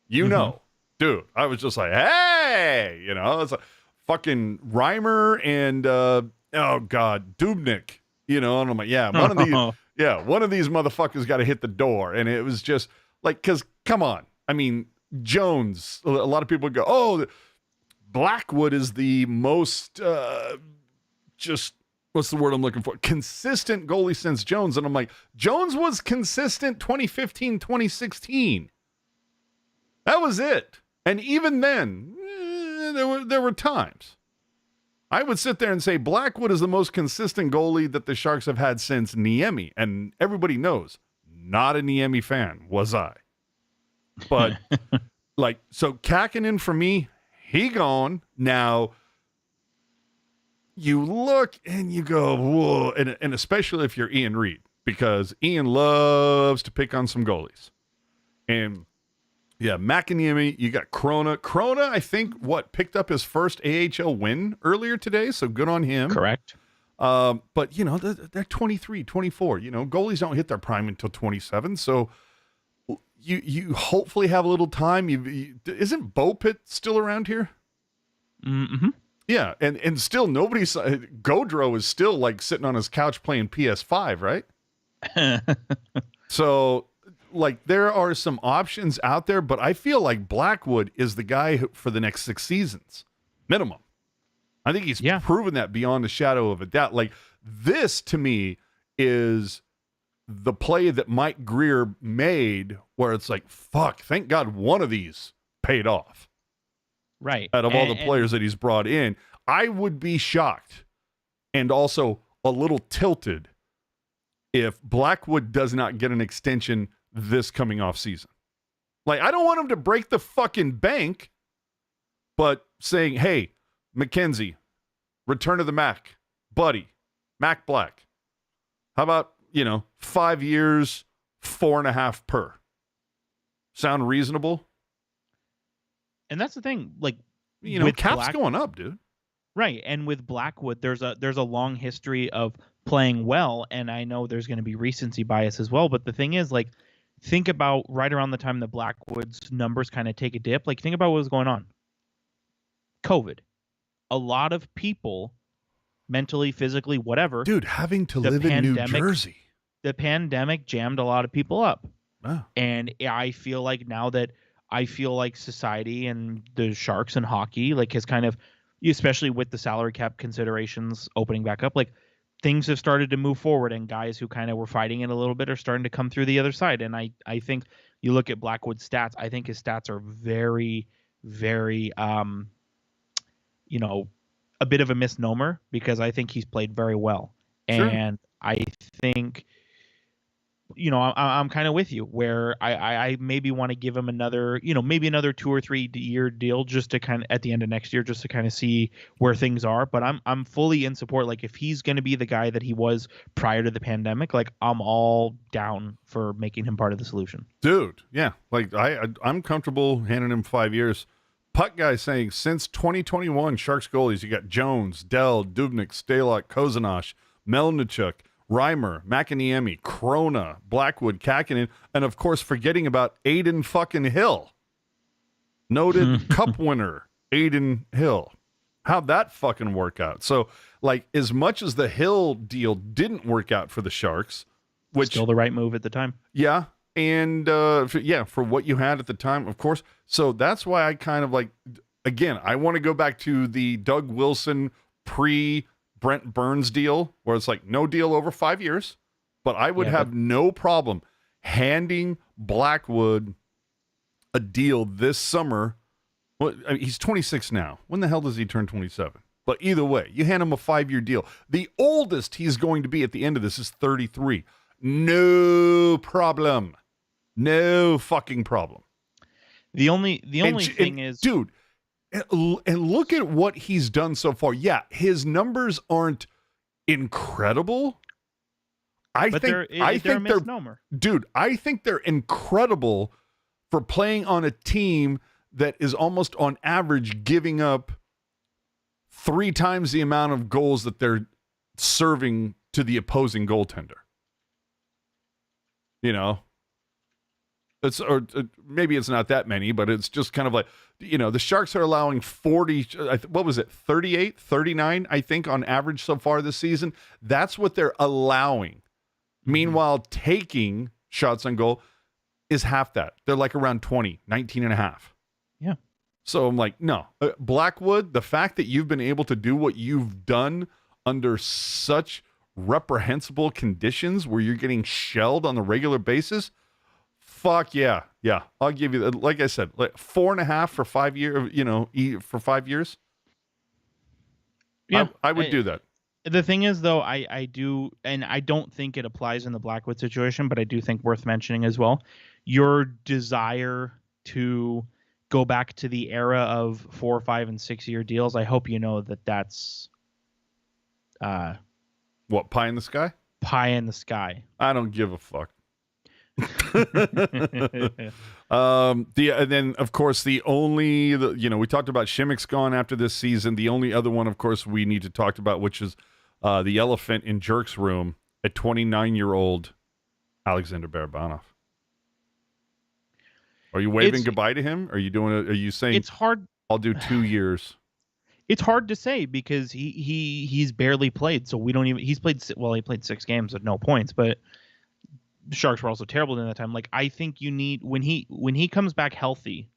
know, dude, I was just like, hey, it's like fucking Reimer and oh god, Dubnyk, and I'm like, yeah, one of these motherfuckers got to hit the door, and it was just like, because come on, I mean, Jones. A lot of people go, oh, Blackwood is the most just. What's the word I'm looking for? Consistent goalie since Jones. And I'm like, Jones was consistent 2015, 2016. That was it. And even then, there were times. I would sit there and say Blackwood is the most consistent goalie that the Sharks have had since Niemi. And everybody knows, not a Niemi fan, was I. But, so Kakkonen for me, he gone. Now, you look and you go, whoa, and especially if you're Ian Reed, because Ian loves to pick on some goalies. And yeah, McAniemi, you got Krona. Krona, I think, picked up his first AHL win earlier today, so good on him. Correct. But, they're 23, 24. Goalies don't hit their prime until 27, so you hopefully have a little time. Isn't Bo Pitt still around here? Mm-hmm. Yeah, and still nobody's Gaudreau is still like sitting on his couch playing PS5, right? So, there are some options out there, but I feel like Blackwood is the guy for the next 6 seasons, minimum. I think he's proven that beyond a shadow of a doubt. This to me is the play that Mike Grier made, where it's like, fuck, thank God one of these paid off. Right. Out of all the players that he's brought in, I would be shocked and also a little tilted if Blackwood does not get an extension this coming off season. I don't want him to break the fucking bank, but saying, hey, McKenzie, return to the Mac, buddy, Mac Black. How about, 5 years, 4.5 per? Sound reasonable? And that's the thing, cap's going up, dude. Right, and with Blackwood, there's a long history of playing well, and I know there's going to be recency bias as well. But the thing is, think about right around the time that Blackwood's numbers kind of take a dip. Think about what was going on. COVID, a lot of people, mentally, physically, whatever, dude, having to live in New Jersey. The pandemic jammed a lot of people up, oh. And I feel like now that. I feel like society and the Sharks and hockey has kind of, especially with the salary cap considerations opening back up, things have started to move forward, and guys who kind of were fighting it a little bit are starting to come through the other side. And I think you look at Blackwood's stats, I think his stats are very, very, a bit of a misnomer, because I think he's played very well. Sure. And I think, I'm kind of with you, where I maybe want to give him another, maybe another 2 or 3 year deal, just to kind of at the end of next year, just to kind of see where things are. But I'm fully in support. If he's going to be the guy that he was prior to the pandemic, I'm all down for making him part of the solution. Dude, yeah. I'm comfortable handing him 5 years. Puck guy saying, since 2021, Sharks goalies, you got Jones, Dell, Dubnyk, Stalock, Kozanash, Melnichuk, Reimer, McAniemi, Krona, Blackwood, Kakkonen, and of course forgetting about Aiden fucking Hill. Noted cup winner, Aiden Hill. How'd that fucking work out? So, as much as the Hill deal didn't work out for the Sharks, which still the right move at the time. Yeah. And for what you had at the time, of course. So that's why I kind of again, I want to go back to the Doug Wilson Brent Burns deal, where it's no deal over 5 years, but I would have no problem handing Blackwood a deal this summer. Well, he's 26 now. When the hell does he turn 27? But either way, you hand him a 5-year deal. The oldest he's going to be at the end of this is 33. No problem. No fucking problem. The only thing is, dude, and look at what he's done so far. Yeah, his numbers aren't incredible. I think they're a misnomer. Dude, I think they're incredible for playing on a team that is almost on average giving up 3 times the amount of goals that they're serving to the opposing goaltender. You know, maybe it's not that many, but it's just kind of like, you know, the Sharks are allowing 38, 39, I think, on average so far this season. That's what they're allowing. Meanwhile, taking shots on goal is half that. They're like around 20, 19 and a half. Yeah. So I'm like, no. Blackwood, the fact that you've been able to do what you've done under such reprehensible conditions where you're getting shelled on the regular basis, fuck yeah. Yeah. I'll give you that. Like I said, like 4.5 for 5 years, you know, for 5 years. Yeah. I would do that. The thing is, though, I do, and I don't think it applies in the Blackwood situation, but I do think worth mentioning as well, your desire to go back to the era of 4, 5, and 6 year deals. I hope you know that that's what, pie in the sky? Pie in the sky. I don't give a fuck. And then of course we talked about Shimmick's gone after this season. The only other one, of course, we need to talk about, which is the elephant in Jerk's room, a 29-year-old Alexander Barabanov. Are you waving goodbye to him? Are you saying it's hard? I'll do 2 years. It's hard to say because he's barely played, so we don't even. He played 6 games with no points, but the Sharks were also terrible during that time. Like, I think you need when he comes back healthy,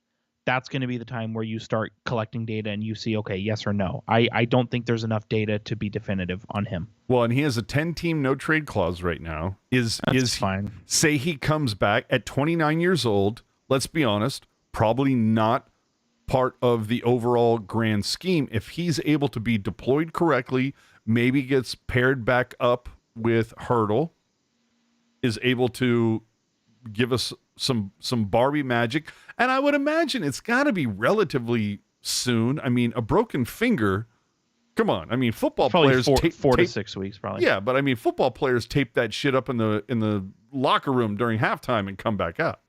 that's going to be the time where you start collecting data and you see, okay, yes or no. I don't think there's enough data to be definitive on him. Well, and he has a 10-team no trade clause right now. That's fine. Say he comes back at 29 years old. Let's be honest, probably not part of the overall grand scheme. If he's able to be deployed correctly, maybe gets paired back up with Hurdle, is able to give us some Barbie magic. And I would imagine it's got to be relatively soon. I mean, a broken finger, come on. I mean, football probably players four to 6 weeks probably. Yeah, but I mean, football players tape that shit up in the locker room during halftime and come back out.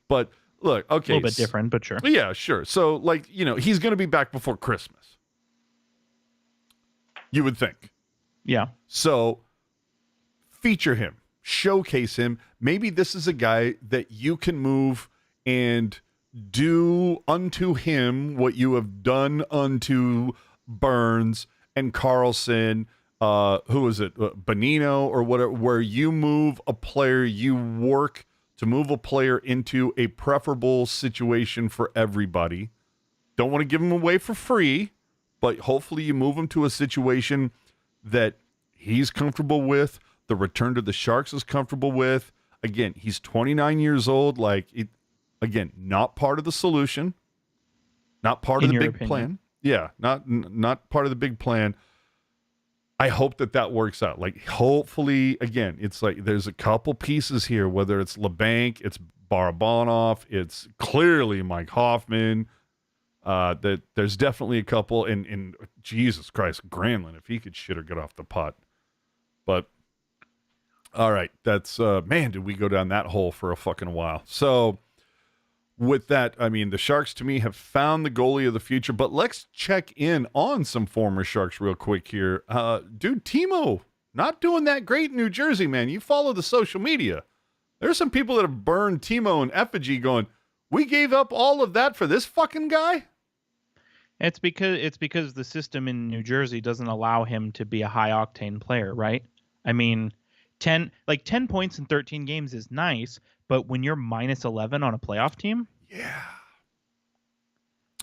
But look, okay. A little bit different, but sure. Yeah, sure. So, like, you know, he's going to be back before Christmas. You would think. Yeah. So, feature him. Showcase him. Maybe this is a guy that you can move and do unto him what you have done unto Burns and Carlson. Who is it? Bonino or whatever, where you move a player, you work to move a player into a preferable situation for everybody. Don't want to give him away for free, but hopefully you move him to a situation that he's comfortable with, the return to the Sharks is comfortable with. Again, he's 29 years old. Again, not part of the solution, not part of the big plan. Yeah, not part of the big plan. I hope that works out. Like, hopefully, again, it's like there's a couple pieces here, whether it's LeBanc, it's Barabanov, it's clearly Mike Hoffman. That there's definitely a couple, and Jesus Christ, Granlund, if he could shit or get off the pot. But, all right, that's, man, did we go down that hole for a fucking while. So, with that, I mean, the Sharks, to me, have found the goalie of the future, but let's check in on some former Sharks real quick here. Dude, Timo, not doing that great in New Jersey, man. You follow the social media. There's some people that have burned Timo in effigy going, we gave up all of that for this fucking guy? It's because the system in New Jersey doesn't allow him to be a high-octane player, right? I mean, 10 points in 13 games is nice, but when you're minus 11 on a playoff team? Yeah.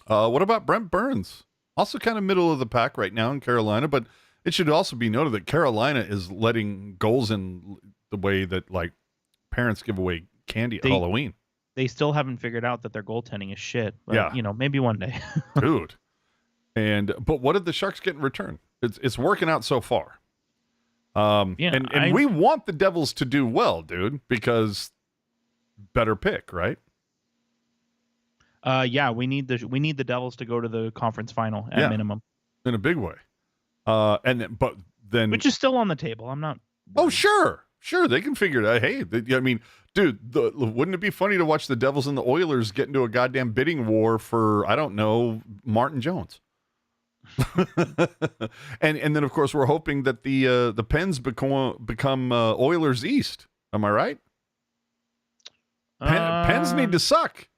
What about Brent Burns? Also kind of middle of the pack right now in Carolina, but it should also be noted that Carolina is letting goals in the way that, like, parents give away candy at Halloween. They still haven't figured out that their goaltending is shit. But, yeah. You know, maybe one day. Dude. But what did the Sharks get in return? It's working out so far. Yeah, we want the Devils to do well, dude, because better pick, right? Yeah, we need the Devils to go to the conference final at minimum, in a big way. But then, which is still on the table. I'm not. Oh, sure, they can figure it out. Hey, I mean, dude, wouldn't it be funny to watch the Devils and the Oilers get into a goddamn bidding war for, I don't know, Martin Jones? and then of course we're hoping that the Pens become Oilers East. Am I right? Pens need to suck.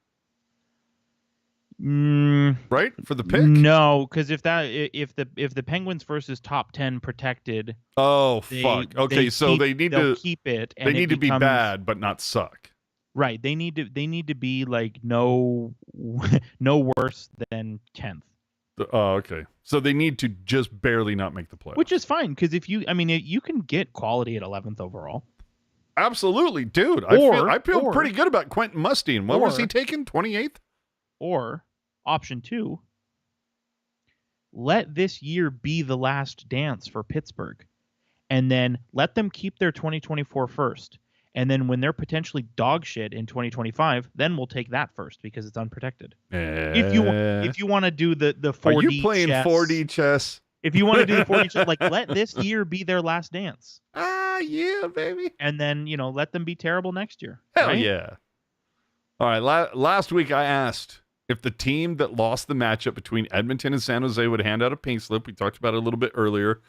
Right, for the pick? No, because if the Penguins versus top 10 protected. Oh, fuck. Okay, so they need to keep it. And they need to be bad, but not suck. Right. They need to be like no worse than 10th. Oh, okay. So they need to just barely not make the playoffs. Which is fine, because you can get quality at 11th overall. Absolutely, dude. I feel pretty good about Quentin Mustine. What was he taking? 28th? Or option 2, let this year be the last dance for Pittsburgh, and then let them keep their 2024 first. And then when they're potentially dog shit in 2025, then we'll take that first because it's unprotected. If you want to do the 4D, are you playing chess. 4D chess? If you want to do the 4D chess, like let this year be their last dance. Yeah, baby. And then let them be terrible next year. Hell right? Yeah. All right. Last week I asked if the team that lost the matchup between Edmonton and San Jose would hand out a pink slip. We talked about it a little bit earlier.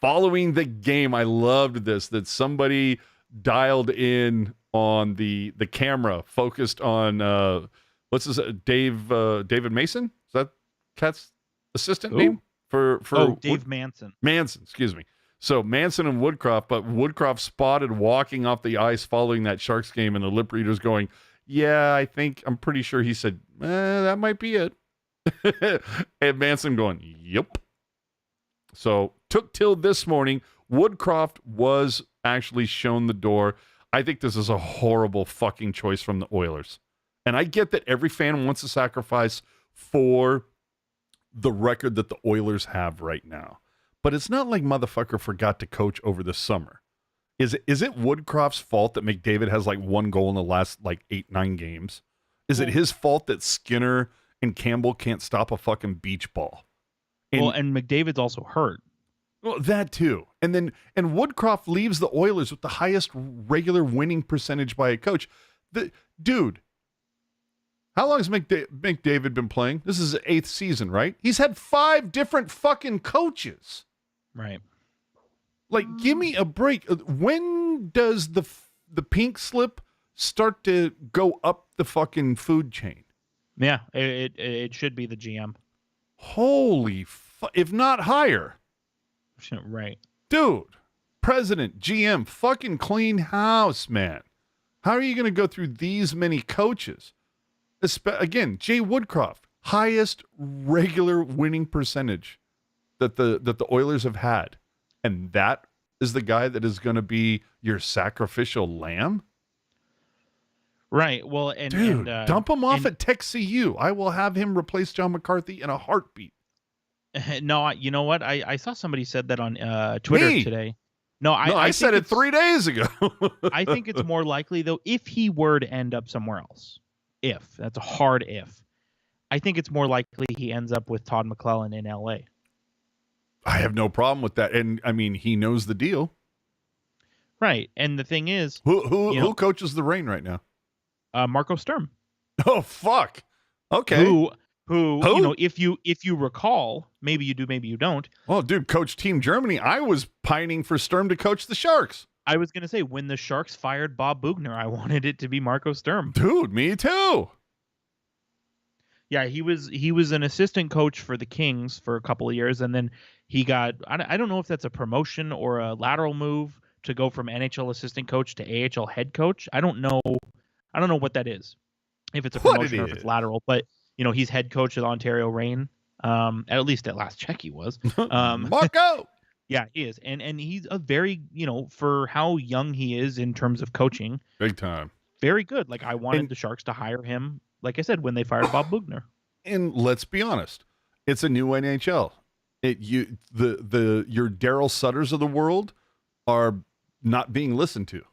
Following the game, I loved this, that somebody dialed in on the camera, focused on what's his David Mason? Is that Cat's assistant name? Dave Manson. Manson, excuse me. So Manson and Woodcroft, but Woodcroft spotted walking off the ice following that Sharks game, and the lip reader's going, yeah, I'm pretty sure he said, that might be it. And Manson going, yep. So took till this morning. Woodcroft was actually shown the door. I think this is a horrible fucking choice from the Oilers. And I get that every fan wants to sacrifice for the record that the Oilers have right now. But it's not like motherfucker forgot to coach over the summer. Is it Woodcroft's fault that McDavid has like one goal in the last like 8-9 games? Is it his fault that Skinner and Campbell can't stop a fucking beach ball? And McDavid's also hurt. Well, that too. And Woodcroft leaves the Oilers with the highest regular winning percentage by a coach. Dude, how long has McDavid been playing? This is his 8th season, right? He's had 5 different fucking coaches. Right. Like, give me a break. When does the pink slip start to go up the fucking food chain? Yeah, it should be the GM. Holy if not higher. Right. Dude, president, GM, fucking clean house, man. How are you going to go through these many coaches? Again, Jay Woodcroft, highest regular winning percentage that the Oilers have had. And that is the guy that is going to be your sacrificial lamb? Right. Well, dude, dump him off at Tech CU. I will have him replace John McCarthy in a heartbeat. No, you know what? I saw somebody said that on Twitter today. I said it 3 days ago. I think it's more likely, though, if he were to end up somewhere else. If. That's a hard if. I think it's more likely he ends up with Todd McClellan in L.A. I have no problem with that. And, I mean, he knows the deal. Right. And the thing is... Who coaches the Reign right now? Marco Sturm. Oh, fuck. Okay. Who? If you recall, maybe you do, maybe you don't. Oh, dude, coach Team Germany. I was pining for Sturm to coach the Sharks. I was going to say, when the Sharks fired Bob Bugner, I wanted it to be Marco Sturm. Dude, me too. Yeah, he was an assistant coach for the Kings for a couple of years, and then he got, I don't know if that's a promotion or a lateral move to go from NHL assistant coach to AHL head coach. I don't know what that is, if it's a promotion or if it's lateral, but he's head coach of the Ontario Reign. At least at last check he was. Marco! Yeah, he is. And he's a very, for how young he is in terms of coaching. Big time. Very good. Like, I wanted the Sharks to hire him, like I said, when they fired Bob Bugner. And let's be honest. It's a new NHL. Your Daryl Sutters of the world are not being listened to.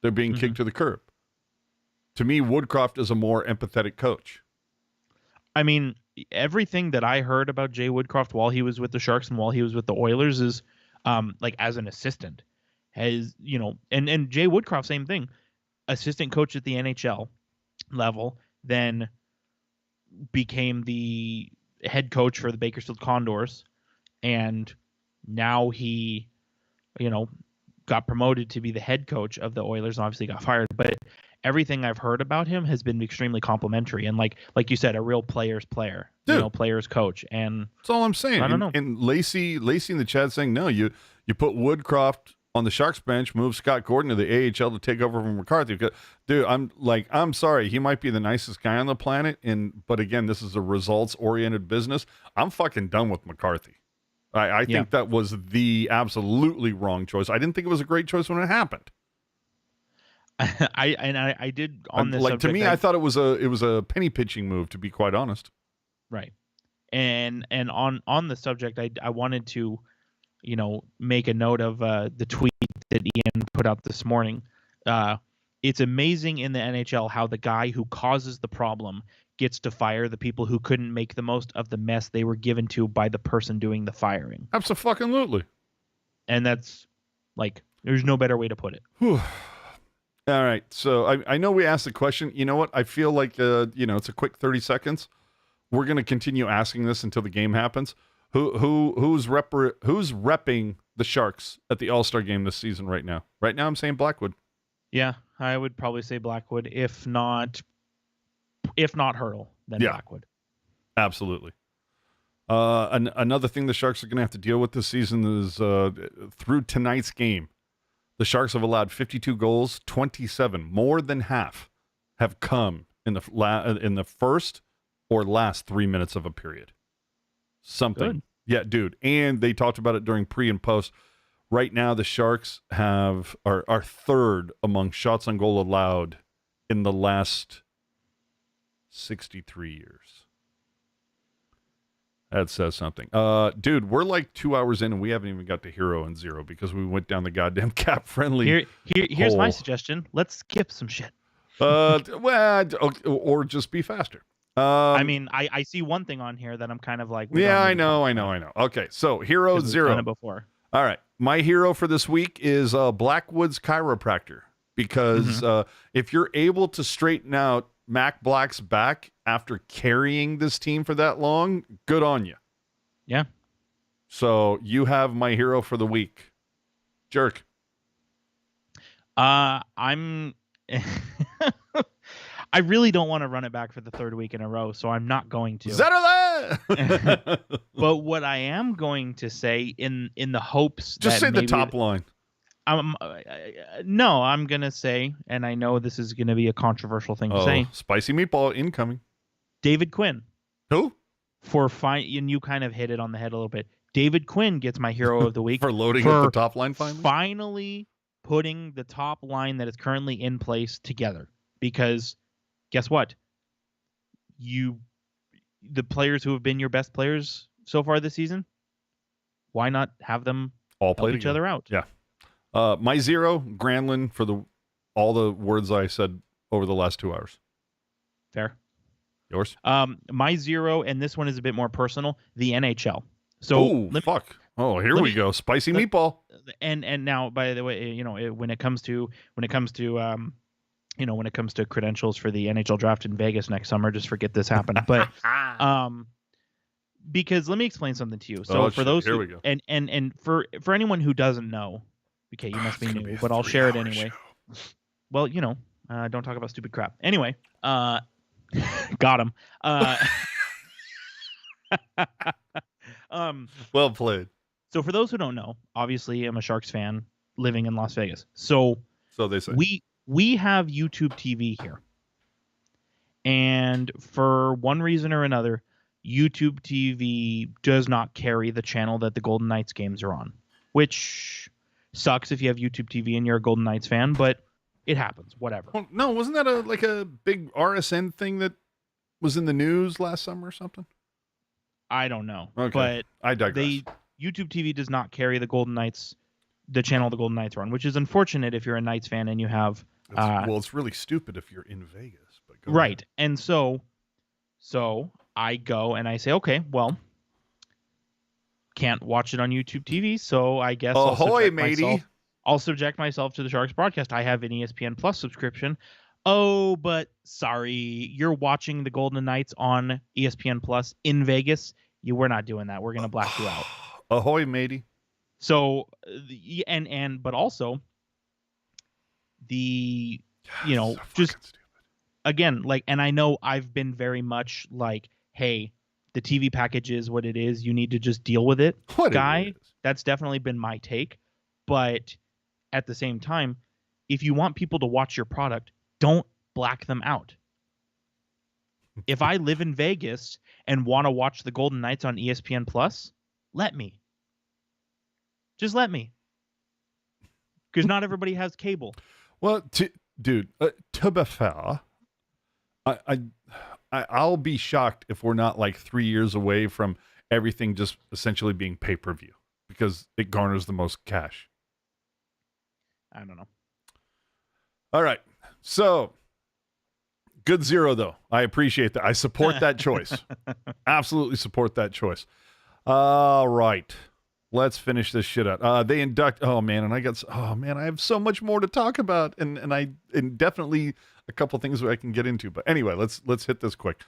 They're being kicked to the curb. To me, Woodcroft is a more empathetic coach. I mean, everything that I heard about Jay Woodcroft while he was with the Sharks and while he was with the Oilers is like as an assistant has, and Jay Woodcroft, same thing, assistant coach at the NHL level, then became the head coach for the Bakersfield Condors. And now he, got promoted to be the head coach of the Oilers and obviously got fired. But everything I've heard about him has been extremely complimentary. And like you said, a real player's player, player's coach. And that's all I'm saying. I don't know. And Lacey in the chat saying, no, you put Woodcroft on the Sharks bench, move Scott Gordon to the AHL to take over from McCarthy. Dude, I'm sorry. He might be the nicest guy on the planet. But again, this is a results-oriented business. I'm fucking done with McCarthy. I think that was the absolutely wrong choice. I didn't think it was a great choice when it happened. I did on this subject, to me, I thought it was a penny pitching move, to be quite honest. Right. And on the subject, I wanted to make a note of the tweet that Ian put out this morning. It's amazing in the NHL how the guy who causes the problem gets to fire the people who couldn't make the most of the mess they were given to by the person doing the firing. Absolutely. And that's there's no better way to put it. All right. So I know we asked the question. You know what? I feel like, it's a quick 30 seconds. We're going to continue asking this until the game happens. Who's repping the Sharks at the All-Star game this season right now? Right now, I'm saying Blackwood. Yeah, I would probably say Blackwood. If not Hurdle, then Blackwood. Absolutely. Another thing the Sharks are going to have to deal with this season is through tonight's game, the Sharks have allowed 52 goals, 27, more than half, have come in the first or last 3 minutes of a period. Something. Good. Yeah, dude. And they talked about it during pre and post. Right now, the Sharks are third among shots on goal allowed in the last 63 years. That says something. Dude, we're like 2 hours in and we haven't even got to Hero and Zero because we went down the goddamn cap friendly. Here's my suggestion. Let's skip some shit. Or just be faster. I see one thing on here that I'm kind of like. I know. Okay, so Hero Zero. Done it before. All right, my hero for this week is Blackwood's chiropractor because if you're able to straighten out Mac Black's back after carrying this team for that long, good on you. Yeah. So you have my hero for the week, Jerk. I'm. I really don't want to run it back for the third week in a row, so I'm not going to. But what I am going to say in the hopes just that say the top line. No, I'm going to say, and I know this is going to be a controversial thing to say. Spicy meatball incoming. David Quinn. Who? And you kind of hit it on the head a little bit. David Quinn gets my hero of the week. For loading up the top line finally? Finally putting the top line that is currently in place together. Because guess what? The players who have been your best players so far this season, why not have them all play each other out? Yeah. My zero, Granlund, for all the words I said over the last 2 hours. Fair. Yours? My zero, and this one is a bit more personal, the NHL. So fuck. Oh, here we go. Spicy meatball. And now, by the way, when it comes to credentials for the NHL draft in Vegas next summer, just forget this happened. But because let me explain something to you. So for those here we go. And for anyone who doesn't know, okay, you must be new, but I'll share it anyway. Show. Well, don't talk about stupid crap. Anyway, got him. Well played. So for those who don't know, obviously I'm a Sharks fan living in Las Vegas. So they say. We have YouTube TV here. And for one reason or another, YouTube TV does not carry the channel that the Golden Knights games are on, which sucks if you have YouTube TV and you're a Golden Knights fan, but it happens, whatever. Well, no, wasn't that a big RSN thing that was in the news last summer or something? I don't know. Okay. But I digress. YouTube TV does not carry the Golden Knights, the channel the Golden Knights are on, which is unfortunate if you're a Knights fan and you have. Well, it's really stupid if you're in Vegas. But go Right. ahead. And so I go and I say, okay, well, can't watch it on YouTube TV, so I guess Ahoy, matey. I'll subject myself to the Sharks broadcast. I have an ESPN Plus subscription. Oh, but sorry, you're watching the Golden Knights on ESPN Plus in Vegas. We're not doing that. We're gonna black you out. Ahoy, matey. So, but also the So just fucking stupid. again, like, and I know I've been very much like, hey, the TV package is what it is. You need to just deal with it, What guy. it is. That's definitely been my take. But at the same time, if you want people to watch your product, don't black them out. If I live in Vegas and want to watch the Golden Knights on ESPN Plus, let me. Just let me. Because not everybody has cable. Well, dude, to be fair, I'll be shocked if we're not like 3 years away from everything just essentially being pay-per-view because it garners the most cash. I don't know. All right. So, good zero, though. I appreciate that. I support that choice. Absolutely support that choice. All right. Let's finish this shit out. They induct. Oh, man. And I have so much more to talk about. And definitely a couple things that I can get into. But anyway, let's hit this quick.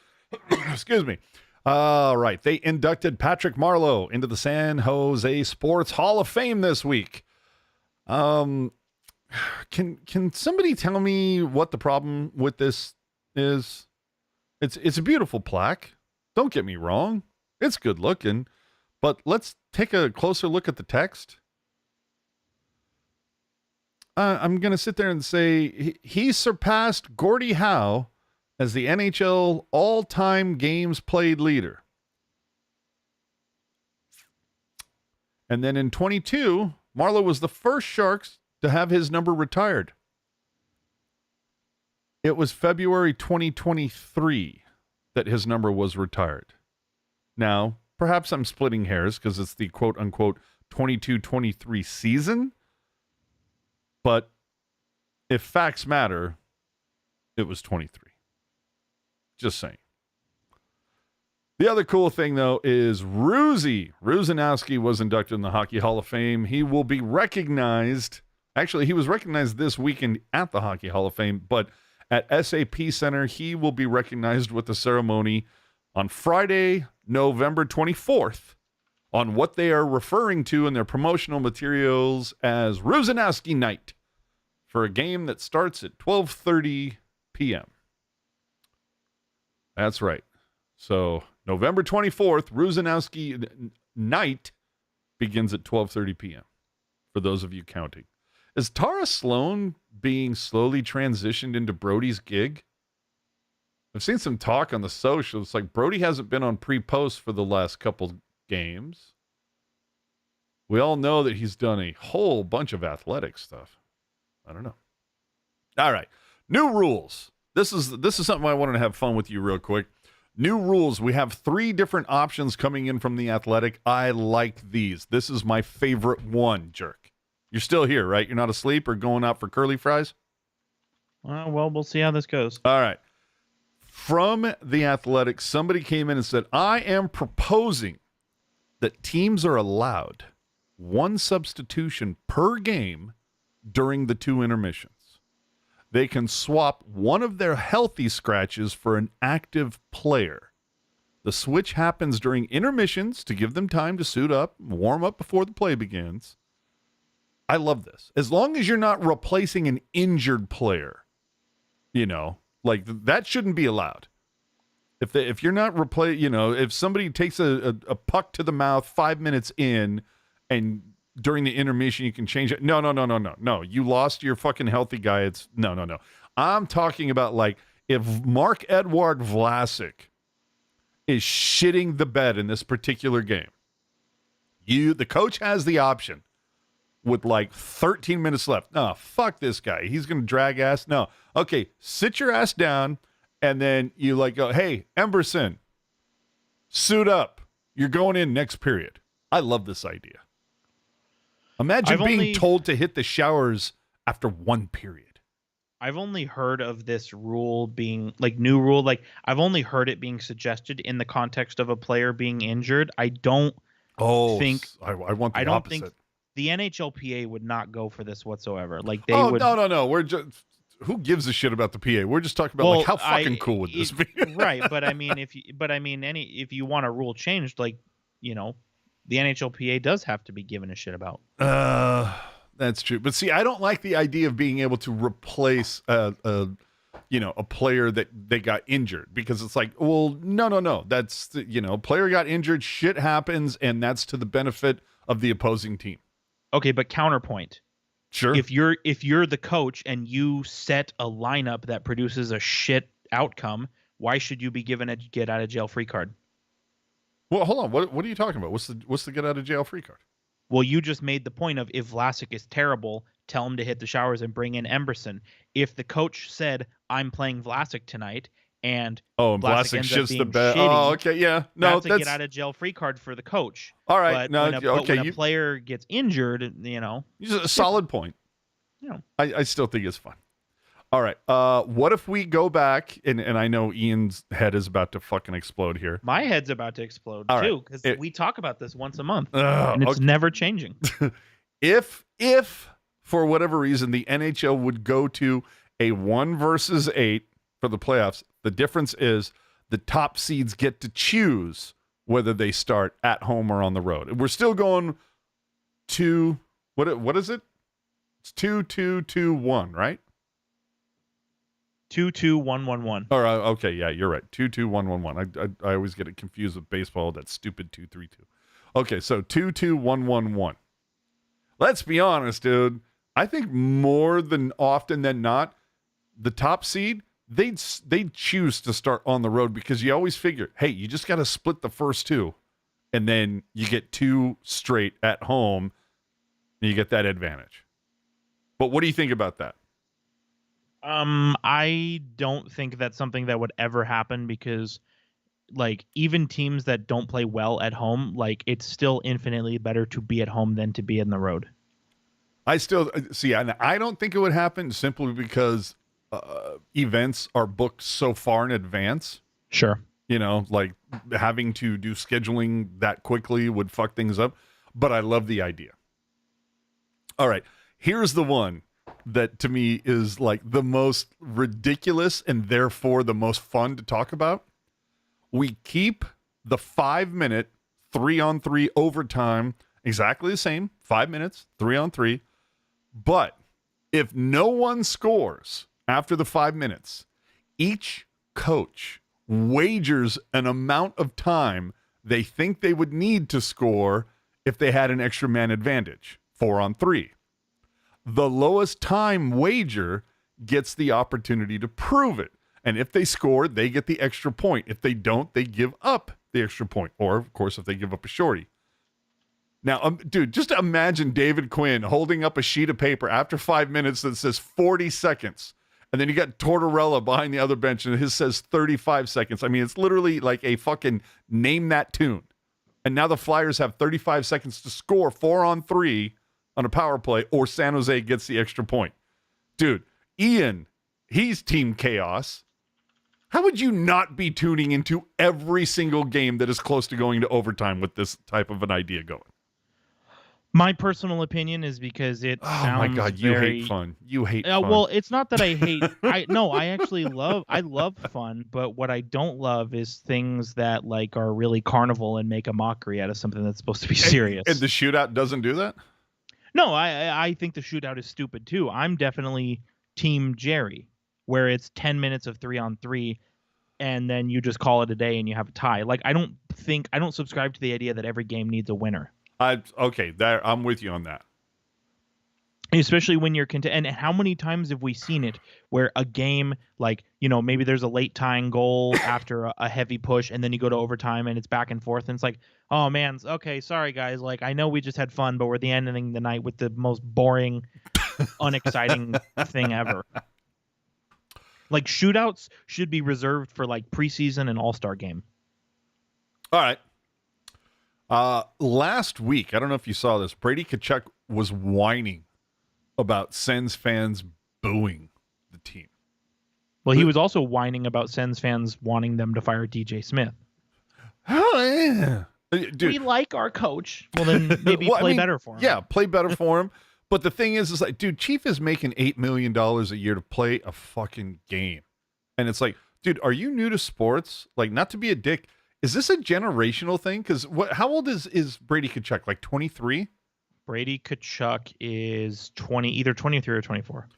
Excuse me. All right. They inducted Patrick Marleau into the San Jose Sports Hall of Fame this week. Can somebody tell me what the problem with this is? It's a beautiful plaque. Don't get me wrong. It's good looking. But let's take a closer look at the text. I'm going to sit there and say he surpassed Gordie Howe as the NHL all-time games played leader. And then in 22, Marleau was the first Sharks to have his number retired. It was February 2023 that his number was retired. Now, perhaps I'm splitting hairs because it's the quote-unquote 22-23 season. But if facts matter, it was 23. Just saying. The other cool thing, though, is Rusanowski was inducted in the Hockey Hall of Fame. He will be recognized. Actually, he was recognized this weekend at the Hockey Hall of Fame, but at SAP Center, he will be recognized with the ceremony on Friday, November 24th, on what they are referring to in their promotional materials as Rusanowski Night, for a game that starts at 12:30 p.m. That's right. So November 24th, Rusanowski Night begins at 12:30 p.m. for those of you counting. Is Tara Sloan being slowly transitioned into Brody's gig? I've seen some talk on the social. It's like Brody hasn't been on pre-post for the last couple games. We all know that he's done a whole bunch of athletic stuff. I don't know. All right. New rules. This is something I wanted to have fun with you real quick. New rules. We have 3 different options coming in from the Athletic. I like these. This is my favorite one, jerk. You're still here, right? You're not asleep or going out for curly fries? Well, we'll see how this goes. All right. From the Athletic, somebody came in and said, I am proposing that teams are allowed 1 substitution per game during the 2 intermissions. They can swap one of their healthy scratches for an active player. The switch happens during intermissions to give them time to suit up, warm up before the play begins. I love this. As long as you're not replacing an injured player, like that shouldn't be allowed. If you're not if somebody takes a puck to the mouth 5 minutes in and during the intermission you can change it. No. You lost your fucking healthy guy. It's no. I'm talking about like if Marc-Edouard Vlasic is shitting the bed in this particular game, the coach has the option with like 13 minutes left. No, fuck this guy. He's going to drag ass. No. Okay, sit your ass down and then you like go, hey, Emberson, suit up. You're going in next period. I love this idea. Imagine being told to hit the showers after one period. I've only heard of this rule being new rule. I've only heard it being suggested in the context of a player being injured. I don't think I want the I don't opposite. think the NHLPA would not go for this whatsoever. Would. No. We're just, who gives a shit about the PA? We're just talking about how fucking cool would this be? Right, but I mean, if you want a rule changed, the NHLPA does have to be given a shit about. That's true. But see, I don't like the idea of being able to replace a player that they got injured, because it's like, well, no. That's, player got injured, shit happens, and that's to the benefit of the opposing team. Okay, but counterpoint. Sure. If you're the coach and you set a lineup that produces a shit outcome, why should you be given a get out of jail free card? Well, hold on. What are you talking about? What's the get out of jail free card? Well, you just made the point of, if Vlasic is terrible, tell him to hit the showers and bring in Emberson. If the coach said, I'm playing Vlasic tonight, and Vlasic shits the bed. Oh, okay, yeah. No, that's a get out of jail free card for the coach. All right. But when a player gets injured, a solid point. Yeah. I still think it's fun. All right. What if we go back, and I know Ian's head is about to fucking explode here. My head's about to explode too, because we talk about this once a month, and it's never changing. If for whatever reason the NHL would go to a 1 versus 8 for the playoffs, the difference is the top seeds get to choose whether they start at home or on the road. We're still going to what is it? It's 2-2-2-1, right? 2-2-1-1-1. All right, okay, yeah, you're right. 2-2-1-1-1. I always get it confused with baseball, that stupid 2-3-2. Okay, so 2-2-1-1-1. Let's be honest, dude. I think more than often than not, the top seed, they'd choose to start on the road, because you always figure, hey, you just got to split the first 2, and then you get 2 straight at home, and you get that advantage. But what do you think about that? I don't think that's something that would ever happen, because even teams that don't play well at home, it's still infinitely better to be at home than to be in the road. I still see, and I don't think it would happen simply because events are booked so far in advance. Sure. Having to do scheduling that quickly would fuck things up, but I love the idea. All right, here's the one that to me is the most ridiculous and therefore the most fun to talk about. We keep the 5-minute 3-on-3 overtime exactly the same, 5 minutes, 3-on-3. But if no one scores after the 5 minutes, each coach wagers an amount of time they think they would need to score if they had an extra man advantage, 4-on-3. The lowest time wager gets the opportunity to prove it. And if they score, they get the extra point. If they don't, they give up the extra point. Or, of course, if they give up a shorty. Now, dude, just imagine David Quinn holding up a sheet of paper after 5 minutes that says 40 seconds. And then you got Tortorella behind the other bench, and his says 35 seconds. I mean, it's literally like a fucking name that tune. And now the Flyers have 35 seconds to score 4-on-3 on a power play, or San Jose gets the extra point. Dude, Ian, he's Team Chaos. How would you not be tuning into every single game that is close to going to overtime with this type of an idea going? My personal opinion is because it sounds my God, you very... hate fun. You hate fun. Well, it's not that I hate... I actually love fun, but what I don't love is things that are really carnival and make a mockery out of something that's supposed to be serious. And the shootout doesn't do that? No, I think the shootout is stupid too. I'm definitely Team Jerry, where it's 10 minutes of 3-on-3, and then you just call it a day and you have a tie. I don't subscribe to the idea that every game needs a winner. I'm with you on that. Especially when you're and how many times have we seen it where a game, maybe there's a late tying goal after a heavy push, and then you go to overtime and it's back and forth, and it's like, oh man, okay, sorry guys, I know we just had fun, but we're ending the night with the most boring, unexciting thing ever. Shootouts should be reserved for preseason and all-star game. All right. Last week, I don't know if you saw this, Brady Tkachuk was whining about Sens fans booing the team. Well, he was also whining about Sens fans wanting them to fire DJ Smith. Oh, yeah. Dude, we like our coach. Well, then maybe well, play better for him. Yeah, play better for him. But the thing is like, dude, Chief is making $8 million a year to play a fucking game. And it's like, dude, are you new to sports? Like, not to be a dick, is this a generational thing? Because how old is Brady Tkachuk? Like 23? Brady Tkachuk is either 23 or 24.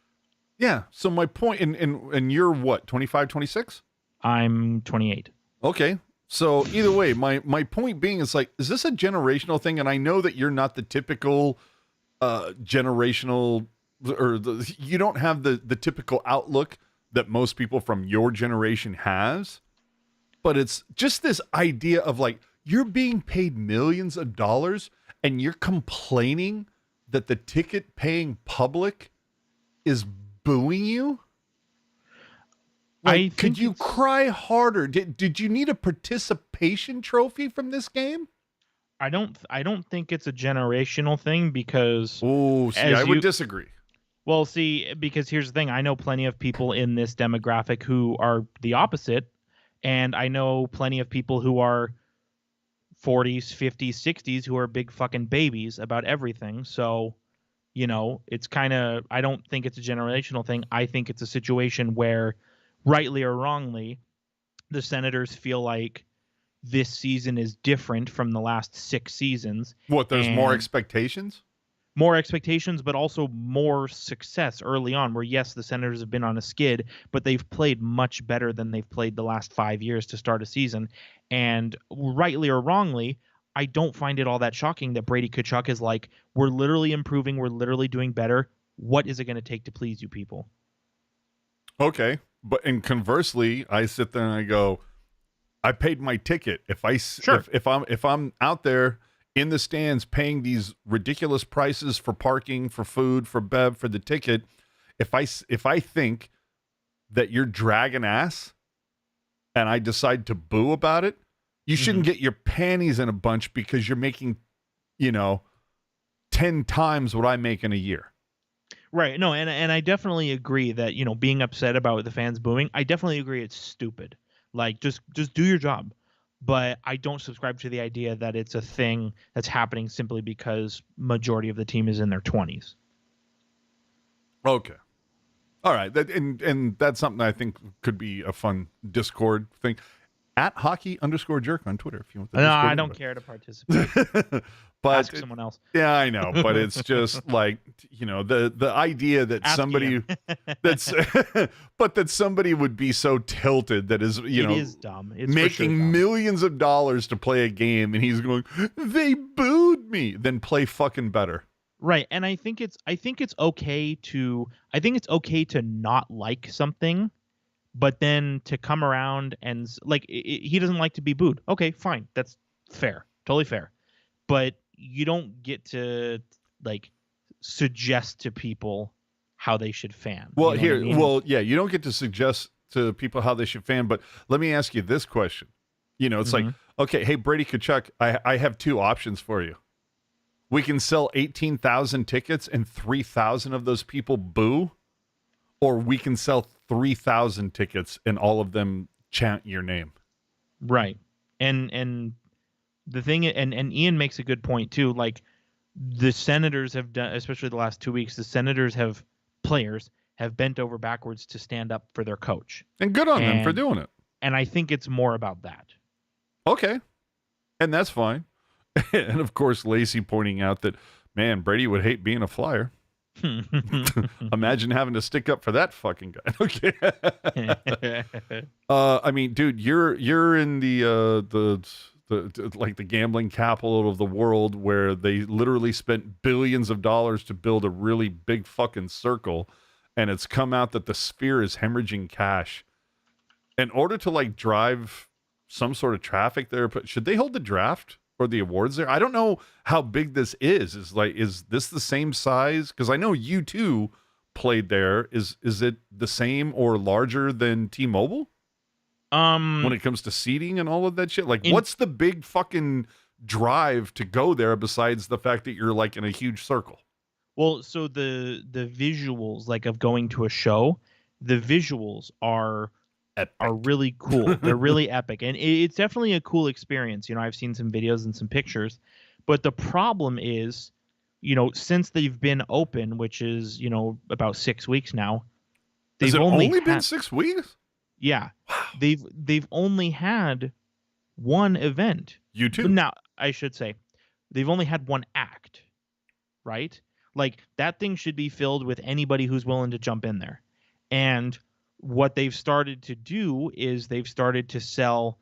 Yeah. So my point, and you're what, 25, 26? I'm 28. Okay. So either way, my point being is like, is this a generational thing? And I know that you're not the typical generational, or you don't have the typical outlook that most people from your generation has. But it's just this idea of like, you're being paid millions of dollars and you're complaining that the ticket paying public is booing you. Like, could you cry harder? Did you need a participation trophy from this game? I don't think it's a generational thing because I would disagree. Well, see, because here's the thing. I know plenty of people in this demographic who are the opposite, and I know plenty of people who are 40s, 50s, 60s who are big fucking babies about everything. So, you know, it's kind of, I don't think it's a generational thing. I think it's a situation where, rightly or wrongly, the Senators feel like this season is different from the last 6 seasons. What, there's more expectations? More expectations, but also more success early on, where, yes, the Senators have been on a skid, but they've played much better than they've played the last 5 years to start a season. And rightly or wrongly, I don't find it all that shocking that Brady Tkachuk is like, we're literally improving, we're literally doing better. What is it going to take to please you people? Okay. But and conversely, I sit there and I go, I paid my ticket. If I'm out there in the stands paying these ridiculous prices for parking, for food, for bev, for the ticket, if I think that you're dragging ass and I decide to boo about it, you shouldn't get your panties in a bunch because you're making, 10 times what I make in a year. Right. No, and I definitely agree that, being upset about the fans booing, I definitely agree it's stupid. Like, just do your job. But I don't subscribe to the idea that it's a thing that's happening simply because majority of the team is in their 20s. Okay. All right. And that's something I think could be a fun Discord thing. At hockey_jerk on Twitter if you want the Discord. No, I don't care to participate. But ask someone else. Yeah, I know, but it's just like, the idea that somebody that somebody would be so tilted that is, it is dumb. It's making dumb. millions of dollars to play a game and he's going, they booed me, then play fucking better. Right. And I think it's okay to not like something, but then to come around and like, he doesn't like to be booed. Okay, fine. That's fair. Totally fair. But you don't get to like suggest to people how they should fan. Well, you don't get to suggest to people how they should fan, but let me ask you this question. It's like, okay, hey, Brady Tkachuk, I have 2 options for you. We can sell 18,000 tickets and 3,000 of those people boo, or we can sell 3,000 tickets and all of them chant your name. Right. And the thing, and Ian makes a good point too. Like, the Senators have done, especially the last 2 weeks, players have bent over backwards to stand up for their coach. And good on them for doing it. And I think it's more about that. Okay. And that's fine. And of course, Lacey pointing out that, man, Brady would hate being a Flyer. Imagine having to stick up for that fucking guy. Okay. I mean, dude, you're in the like the gambling capital of the world where they literally spent billions of dollars to build a really big fucking circle, and it's come out that the Sphere is hemorrhaging cash. In order to like drive some sort of traffic there, but should they hold the draft or the awards there? I don't know how big this is. Is this the same size? Because I know you too played there. Is it the same or larger than T-Mobile? When it comes to seating and all of that shit, like what's the big fucking drive to go there besides the fact that you're like in a huge circle? Well, so the visuals like of going to a show, the visuals are Epic. really cool. They're really epic, and it's definitely a cool experience. You know, I've seen some videos and some pictures, but the problem is, you know, since they've been open, which is, you know, about 6 weeks now, Has they've it only been 6 weeks? Yeah, Wow. they've only had one event. You too. Now, I should say, they've only had one act, right? Like that thing should be filled with anybody who's willing to jump in there. And what they've started to do is they've started to sell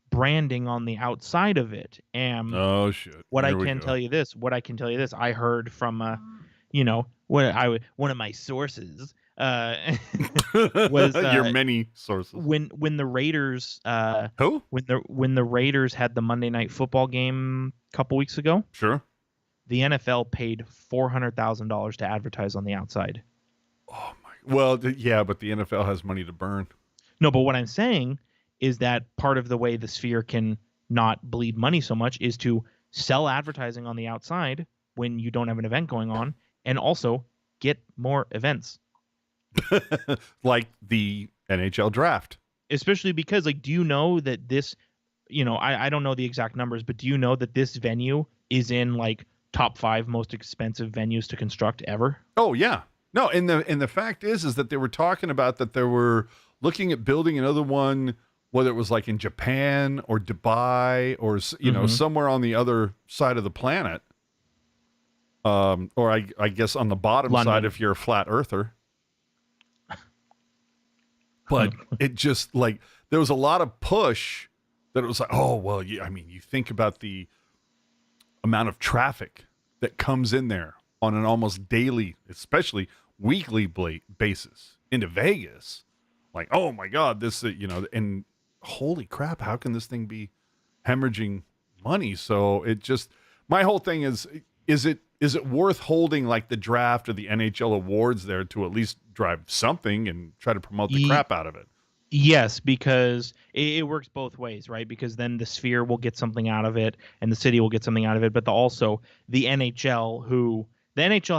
branding on the outside of it. And Oh shit. what Here I we can go. tell you this, I heard from you know, one of my sources was your many sources. when the Raiders Who? when the Raiders had the Monday Night Football game a couple weeks ago, Sure. the NFL paid $400,000 to advertise on the outside. Oh my. Well, yeah, but the NFL has money to burn. No, but what I'm saying is that part of the way the Sphere can not bleed money so much is to sell advertising on the outside when you don't have an event going on, and also get more events. Like the NHL draft. Especially because, like, do you know that this, you know, I don't know the exact numbers, but do you know that this venue is in like top 5 most expensive venues to construct ever? Oh yeah. No, and the fact is that they were talking about that they were looking at building another one, whether it was like in Japan or Dubai or you know somewhere on the other side of the planet, or I guess on the bottom London. side if you're a flat earther. But it just like there was a lot of push that it was like, oh well, yeah, I mean, you think about the amount of traffic that comes in there on an almost daily, especially weekly basis into Vegas. Like, oh my God, this, you know, and holy crap, how can this thing be hemorrhaging money? So it just, my whole thing is it worth holding like the draft or the NHL awards there to at least drive something and try to promote the crap out of it? Yes, because it works both ways, right? Because then the Sphere will get something out of it and the city will get something out of it. But also the NHL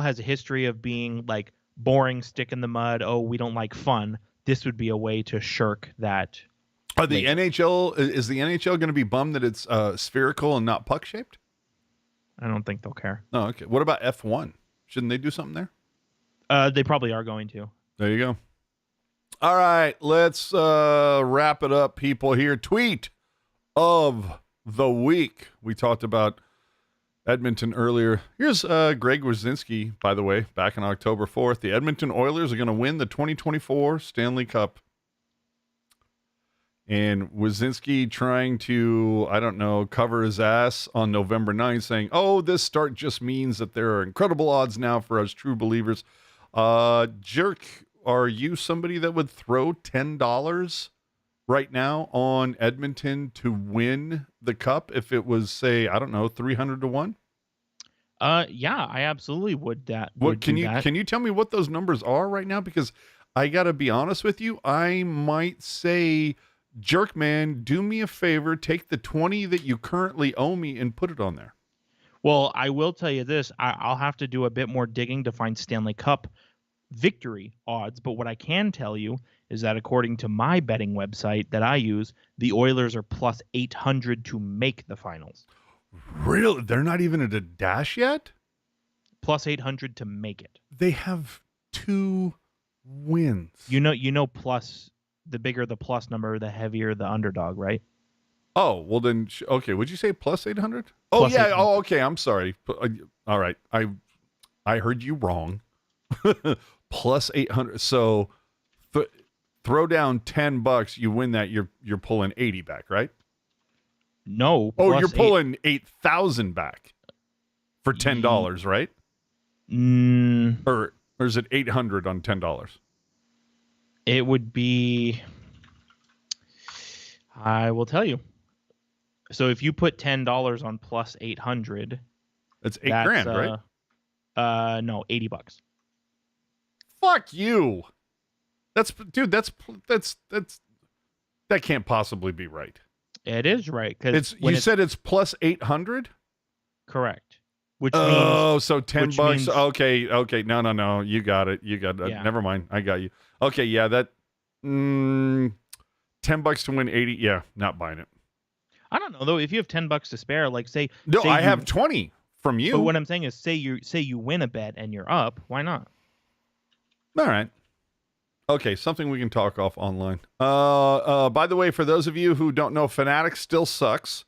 has a history of being like boring, stick in the mud. Oh, we don't like fun. This would be a way to shirk that. Is the NHL going to be bummed that it's spherical and not puck shaped? I don't think they'll care. Oh, okay. What about F1? Shouldn't they do something there? They probably are going to. There you go. All right, let's wrap it up, people. Here, tweet of the week. We talked about Edmonton earlier. Here's Greg Wyszynski, by the way, back on October 4th. The Edmonton Oilers are going to win the 2024 Stanley Cup. And Wyszynski trying to, I don't know, cover his ass on November 9th, saying, oh, this start just means that there are incredible odds now for us true believers. Jerk, are you somebody that would throw $10 right now on Edmonton to win the cup if it was, say, I don't know, 300 to 1? Yeah, I absolutely would. Can you tell me what those numbers are right now? Because I got to be honest with you, I might say, Jerk man, do me a favor, take the 20 that you currently owe me and put it on there. Well, I will tell you this. I'll have to do a bit more digging to find Stanley Cup victory odds, but what I can tell you is that according to my betting website that I use, the Oilers are plus 800 to make the finals. Really? They're not even at a dash yet? Plus 800 to make it. They have 2 wins. You know, plus the bigger the plus number, the heavier the underdog, right? Oh, well then, okay. Would you say plus 800? Oh, Plus yeah. 800. Oh, okay. I'm sorry. All right. I heard you wrong. Plus 800. So throw down $10. You win that. You're pulling 80 back, right? No. Oh, you're pulling 8,000 back for $10, right? Or is it 800 on $10? It would be, I will tell you. So if you put $10 on plus 800, that's $8,000, right? No, $80. Fuck you. That can't possibly be right. It is right because You said it's plus 800. Correct. Which means so $10. means, Okay. No. You got it. Yeah. Never mind. I got you. Okay, yeah, that $10 to win 80. Yeah, not buying it. I don't know though. If you have $10 to spare, like say I have 20 from you. But what I'm saying is, say you win a bet and you're up. Why not? All right. Okay, something we can talk off online. By the way, for those of you who don't know, Fanatics still sucks.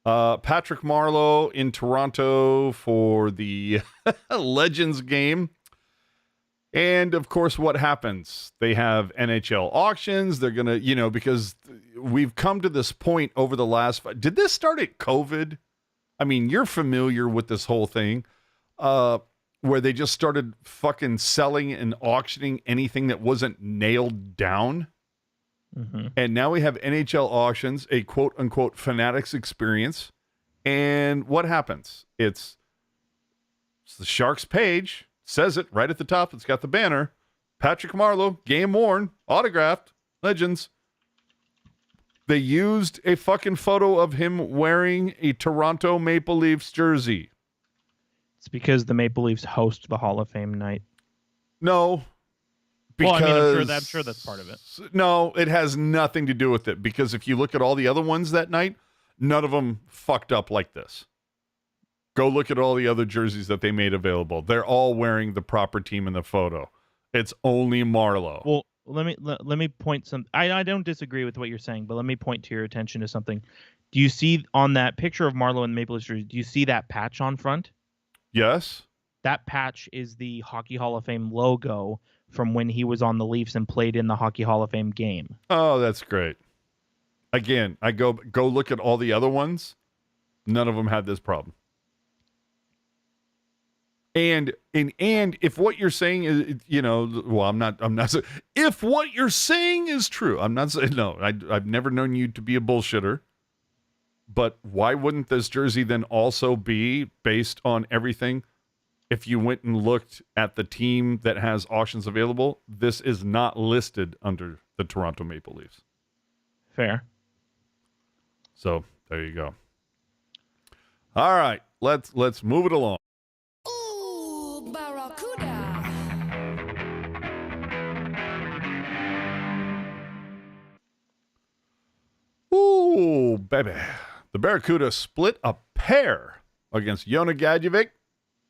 Patrick Marleau in Toronto for the Legends game. And, of course, what happens? They have NHL auctions. They're going to, because we've come to this point over the last... Did this start at COVID? I mean, you're familiar with this whole thing where they just started fucking selling and auctioning anything that wasn't nailed down. Mm-hmm. And now we have NHL auctions, a quote-unquote Fanatics experience. And what happens? It's the Sharks page. Says it right at the top. It's got the banner. Patrick Marleau, game worn, autographed, Legends. They used a fucking photo of him wearing a Toronto Maple Leafs jersey. It's because the Maple Leafs host the Hall of Fame night. No. Because, I'm sure that's part of it. No, it has nothing to do with it. Because if you look at all the other ones that night, none of them fucked up like this. Go look at all the other jerseys that they made available. They're all wearing the proper team in the photo. It's only Marleau. Well, let me point some. I don't disagree with what you're saying, but let me point to your attention to something. Do you see on that picture of Marleau in the Maple Leafs jersey? Do you see that patch on front? Yes. That patch is the Hockey Hall of Fame logo from when he was on the Leafs and played in the Hockey Hall of Fame game. Oh, that's great. Again, I go look at all the other ones. None of them had this problem. And if what you're saying is, I'm not. If what you're saying is true, I'm not saying no. I've never known you to be a bullshitter. But why wouldn't this jersey then also be based on everything? If you went and looked at the team that has auctions available, this is not listed under the Toronto Maple Leafs. Fair. So there you go. All right, let's move it along. Ooh, baby. The Barracuda split a pair against Jona Gadjevic,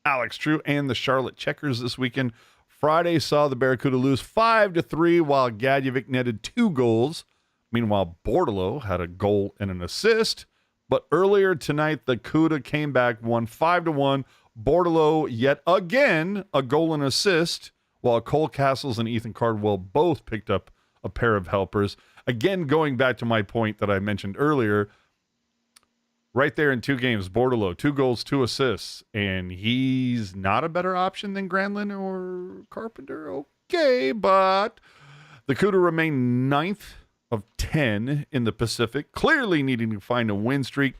Alex True, and the Charlotte Checkers this weekend. Friday saw the Barracuda lose 5-3 while Gadjevic netted 2 goals. Meanwhile, Bordelot had a goal and an assist. But earlier tonight, the Cuda came back, won 5-1. Bordelot yet again a goal and assist, while Cole Castles and Ethan Cardwell both picked up a pair of helpers. Again, going back to my point that I mentioned earlier, right there in 2 games, Bordelot, 2 goals, 2 assists, and he's not a better option than Granlund or Carpenter. Okay, but the Cuda remain 9th of 10 in the Pacific, clearly needing to find a win streak.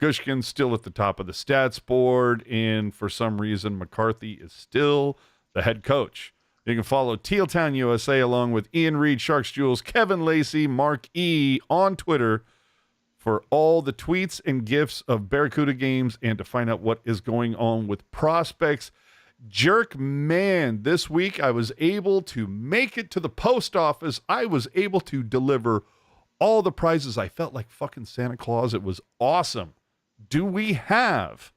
Gushkin's still at the top of the stats board, and for some reason, McCarthy is still the head coach. You can follow Teal Town USA along with Ian Reed, Sharks Jules, Kevin Lacey, Mark E. on Twitter for all the tweets and gifs of Barracuda games and to find out what is going on with prospects. Jerk man, this week I was able to make it to the post office. I was able to deliver all the prizes. I felt like fucking Santa Claus. It was awesome. Do we have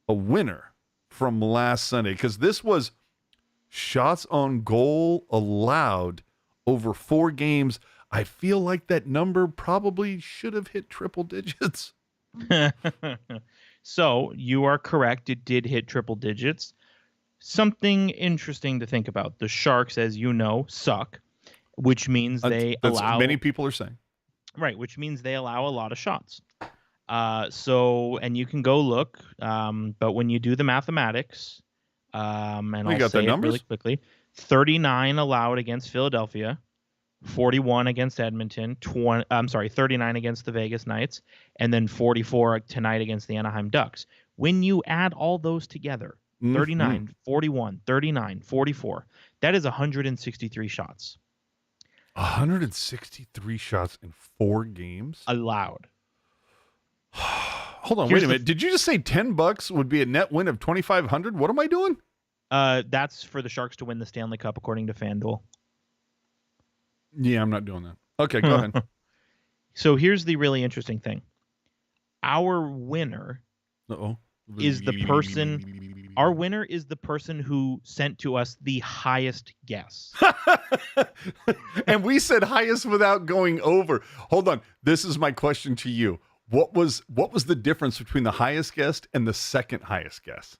a winner from last Sunday? Because this was shots on goal allowed over 4 games. I feel like that number probably should have hit triple digits. So you are correct. It did hit triple digits. Something interesting to think about. The Sharks, as you know, suck, which means they allow... Many people are saying. Right, which means they allow a lot of shots. And you can go look, but when you do the mathematics, and I'll say it really quickly, 39 allowed against Philadelphia, 41 against Edmonton, 39 against the Vegas Knights, and then 44 tonight against the Anaheim Ducks. When you add all those together, 39, 41, 39, 44, that is 163 shots. 163 shots in 4 games? Allowed. Hold on, wait a minute. Did you just say $10 would be a net win of 2,500? What am I doing? That's for the Sharks to win the Stanley Cup, according to FanDuel. Yeah, I'm not doing that. Okay, go ahead. So here's the really interesting thing. Our winner is the person. Our winner is the person who sent to us the highest guess. And we said highest without going over. Hold on. This is my question to you. What was the difference between the highest guess and the second highest guess?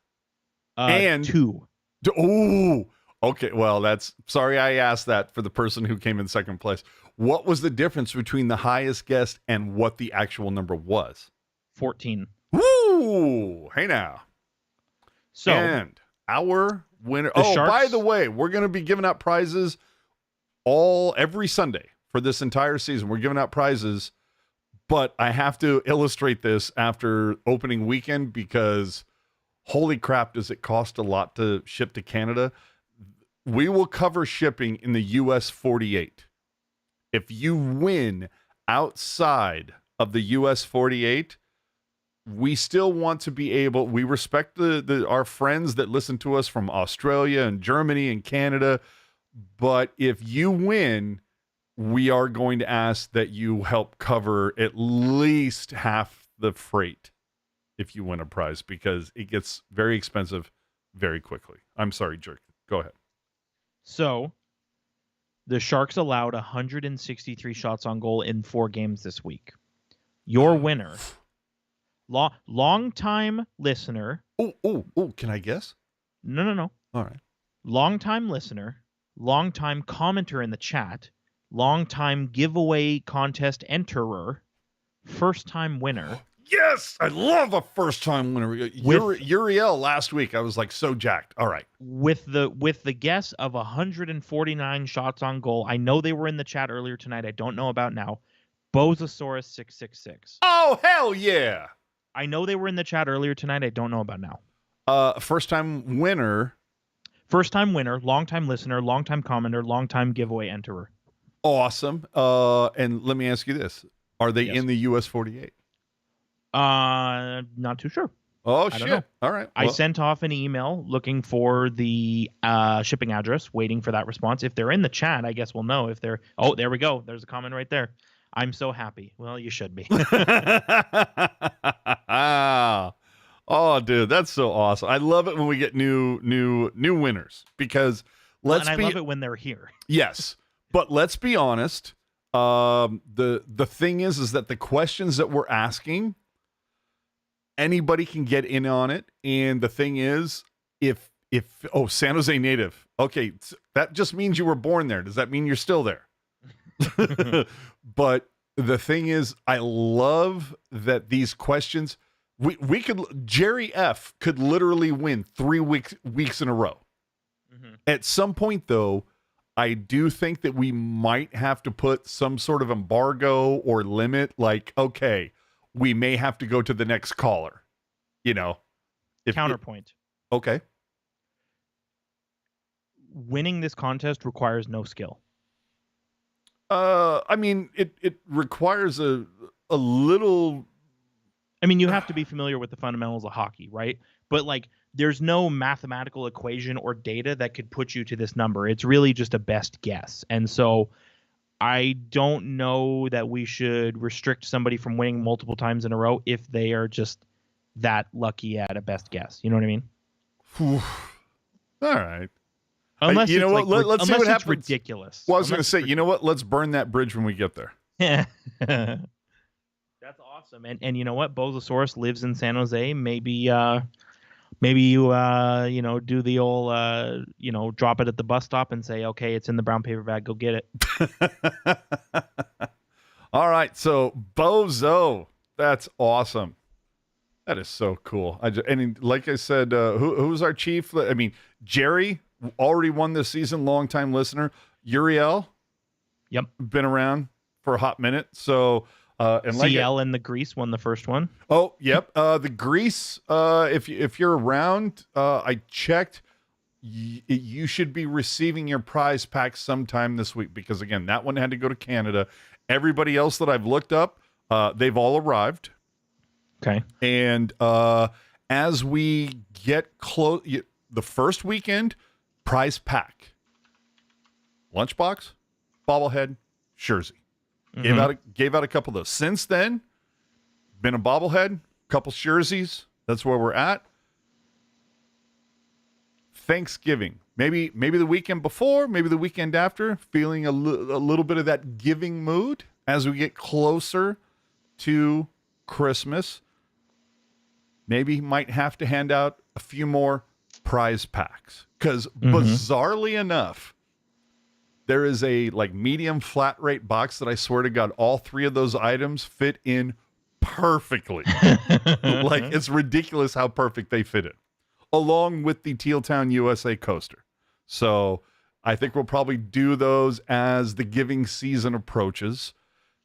And 2. Oh, okay. Well, sorry I asked that for the person who came in second place. What was the difference between the highest guess and what the actual number was? 14. Woo! Hey now. So, and our winner. Sharks, by the way, we're going to be giving out prizes every Sunday for this entire season. We're giving out prizes, but I have to illustrate this after opening weekend because holy crap, does it cost a lot to ship to Canada? We will cover shipping in the US 48. If you win outside of the US 48, we still want to be able, we respect our friends that listen to us from Australia and Germany and Canada, but if you win, we are going to ask that you help cover at least half the freight if you win a prize, because it gets very expensive very quickly. I'm sorry, Jerk. Go ahead. So, the Sharks allowed 163 shots on goal in 4 games this week. Your winner, long-time listener. Oh, can I guess? No. All right. Long-time listener, long-time commenter in the chat, long-time giveaway contest enterer, first-time winner. Yes, I love a first-time winner. Uriel last week, I was like so jacked. All right. With the guess of 149 shots on goal. I know they were in the chat earlier tonight. I don't know about now. Bozosaurus 666. Oh, hell yeah. I know they were in the chat earlier tonight. I don't know about now. First-time winner. First-time winner, long-time listener, long-time commenter, long-time giveaway enterer. Awesome. And let me ask you this. Are they in the US 48? Not too sure. Oh, shit. All right. Well, I sent off an email looking for the shipping address, waiting for that response. If they're in the chat, I guess we'll know. If they're... Oh, there we go. There's a comment right there. I'm so happy. Well, you should be. Oh, dude, that's so awesome. I love it when we get new winners because I love it when they're here. Yes. But let's be honest. The thing is that the questions that we're asking, anybody can get in on it. And the thing is, if San Jose native, okay, that just means you were born there. Does that mean you're still there? But the thing is, I love that these questions, Jerry F could literally win 3 weeks in a row. Mm-hmm. At some point, though, I do think that we might have to put some sort of embargo or limit, like, okay, we may have to go to the next caller, Counterpoint. Okay. Winning this contest requires no skill. I mean, it requires a little... I mean, you have to be familiar with the fundamentals of hockey, right? But, there's no mathematical equation or data that could put you to this number. It's really just a best guess. And so I don't know that we should restrict somebody from winning multiple times in a row if they are just that lucky at a best guess. You know what I mean? All right. Unless let's see what happens. Ridiculous. Well, I was going to say, you know what? Let's burn that bridge when we get there. That's awesome. And you know what? Bozosaurus lives in San Jose. Maybe you do the old drop it at the bus stop and say, okay, it's in the brown paper bag, go get it. All right, so Bozo, that's awesome. That is so cool. Like I said, who's our chief? I mean, Jerry already won this season, longtime listener. Uriel, yep, been around for a hot minute. So and CL and the Grease won the first one. Oh, yep. The Grease, if you're around, I checked. you should be receiving your prize pack sometime this week, because again, that one had to go to Canada. Everybody else that I've looked up, they've all arrived. Okay. And as we get close, the first weekend, prize pack, lunchbox, bobblehead, jersey. Gave out a couple of those. Since then, been a bobblehead, couple jerseys. That's where we're at. Thanksgiving, maybe the weekend before, maybe the weekend after, feeling a little bit of that giving mood as we get closer to Christmas. Maybe might have to hand out a few more prize packs, because bizarrely enough, there is a like medium flat rate box that I swear to God, all three of those items fit in perfectly. Like, it's ridiculous how perfect they fit in, along with the Teal Town USA coaster. So I think we'll probably do those as the giving season approaches.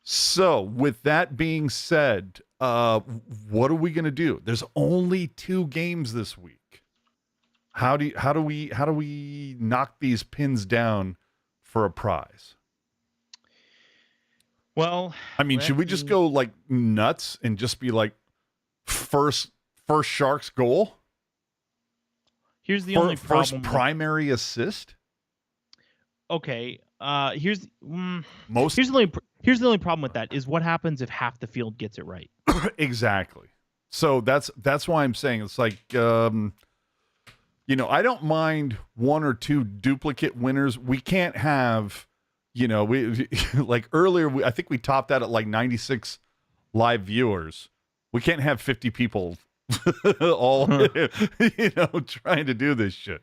So with that being said, what are we going to do? There's only 2 games this week. How do we knock these pins down for a prize? Well, I mean, should we just go like nuts and just be like first Sharks goal? Here's the only problem. First primary assist? Okay. Here's the only problem with that is what happens if half the field gets it right. Exactly. So that's why I'm saying it's like I don't mind 1 or 2 duplicate winners. We can't have, we like earlier. I think we topped that at like 96 live viewers. We can't have 50 people all trying to do this shit.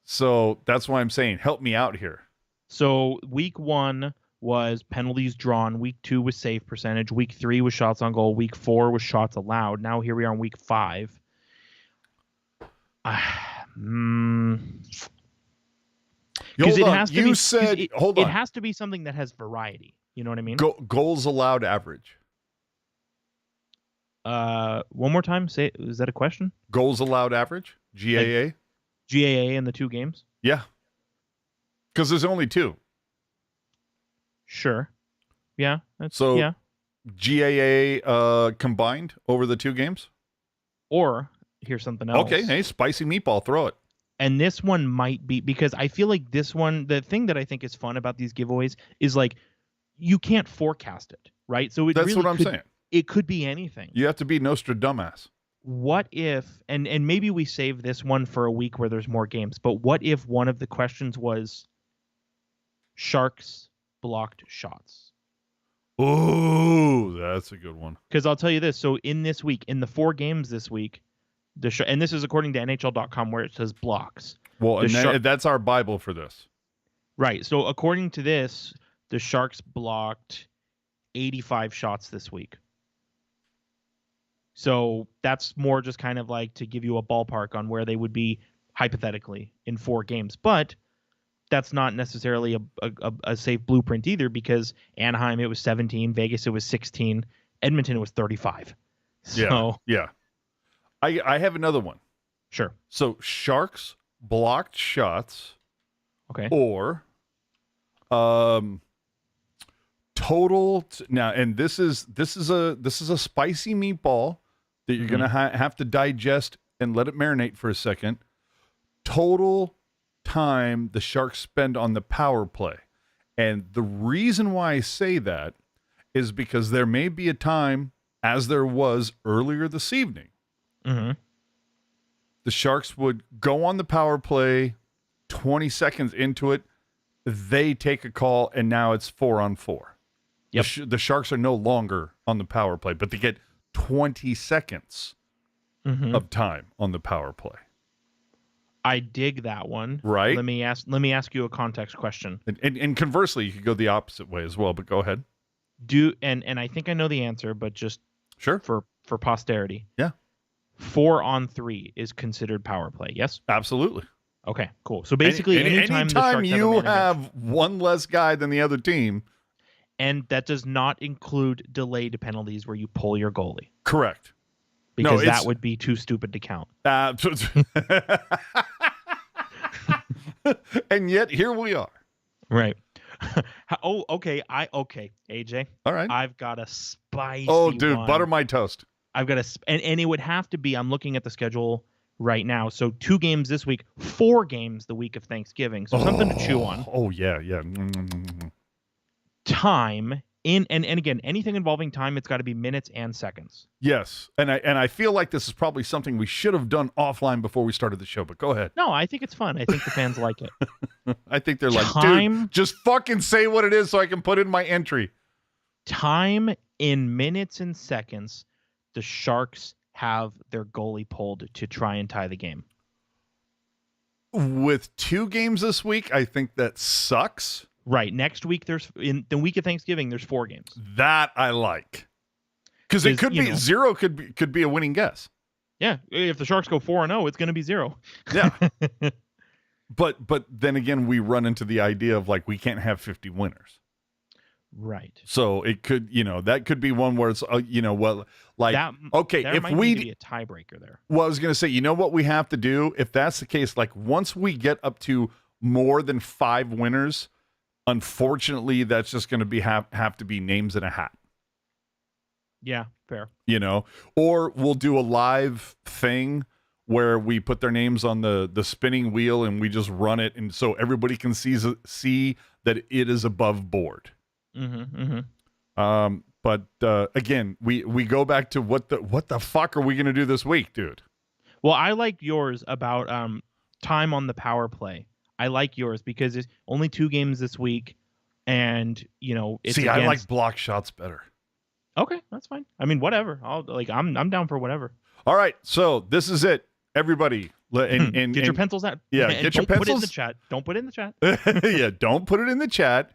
So that's why I'm saying, help me out here. So week 1 was penalties drawn. Week 2 was save percentage. Week 3 was shots on goal. Week 4 was shots allowed. Now here we are in week 5. Because it has to be. Hold on. It has to be something that has variety. You know what I mean? Goals allowed average. One more time. Say, is that a question? Goals allowed average. GAA. Like GAA in the 2 games. Yeah. Because there's only 2. Sure. Yeah. Yeah. GAA combined over the 2 games. Or here's something else. Okay. Hey, spicy meatball. Throw it. And this one might be, because I feel like this one, the thing that I think is fun about these giveaways is like you can't forecast it, right? So that's really what I'm saying. It could be anything. You have to be Nostradamus. What if, and maybe we save this one for a week where there's more games, but what if one of the questions was Sharks blocked shots? Oh, that's a good one. Because I'll tell you this. So in this week, in the 4 games this week, and this is according to NHL.com where it says blocks. Well, and that's our Bible for this. Right. So according to this, the Sharks blocked 85 shots this week. So that's more just kind of like to give you a ballpark on where they would be hypothetically in 4 games. But that's not necessarily a safe blueprint either, because Anaheim, it was 17. Vegas, it was 16. Edmonton, it was 35. So, yeah. I have another one. Sure. So Sharks blocked shots. Okay. Or total now, and this is a spicy meatball that you're gonna have to digest and let it marinate for a second. Total time the Sharks spend on the power play, and the reason why I say that is because there may be a time, as there was earlier this evening, the Sharks would go on the power play, 20 seconds into it, they take a call, and now it's 4-on-4. Yep. The Sharks are no longer on the power play, but they get 20 seconds of time on the power play. I dig that one. Right. Let me ask you a context question. And conversely, you could go the opposite way as well, but go ahead. And I think I know the answer, but just sure for posterity. Yeah. 4-on-3 is considered power play. Yes. Absolutely. Okay. Cool. So basically, anytime you have one less guy than the other team, and that does not include delayed penalties where you pull your goalie. Correct. Because that would be too stupid to count. And yet here we are. Right. Okay. Okay, AJ. All right. I've got a spicy Oh, dude, one. butter my toast. I've got and it would have to be. I'm looking at the schedule right now. So 2 games this week, 4 games the week of Thanksgiving. So something to chew on. Oh yeah. Time and again, anything involving time, it's got to be minutes and seconds. Yes, and I feel like this is probably something we should have done offline before we started the show. But go ahead. No, I think it's fun. I think the fans like it. I think they're like, Time- dude, just fucking say what it is so I can put in my entry. Time in minutes and seconds, the Sharks have their goalie pulled to try and tie the game. With 2 games this week, I think that sucks. Right. Next week, in the week of Thanksgiving, there's 4 games. That I like. Because it could be 0 could be a winning guess. Yeah. If the Sharks go 4-0, it's going to be 0. Yeah. But then again, we run into the idea of like we can't have 50 winners. Right. So it could, that could be one where it's, like, okay, there if might we need to be a tiebreaker there. Well, I was going to say, you know what we have to do? If that's the case, like once we get up to more than 5 winners, unfortunately, that's just going to have to be names in a hat. Yeah, fair. Or we'll do a live thing where we put their names on the spinning wheel and we just run it, and so everybody can see that it is above board. But again, we go back to what the fuck are we going to do this week, dude? Well, I like yours about time on the power play. I like yours because it's only 2 games this week, and it's I like block shots better. Okay, that's fine. I mean, whatever. I'm down for whatever. All right, so this is it, everybody. And get your pencils out. Yeah, and get your don't pencils. Put it in the chat. Don't put it in the chat. Yeah, don't put it in the chat.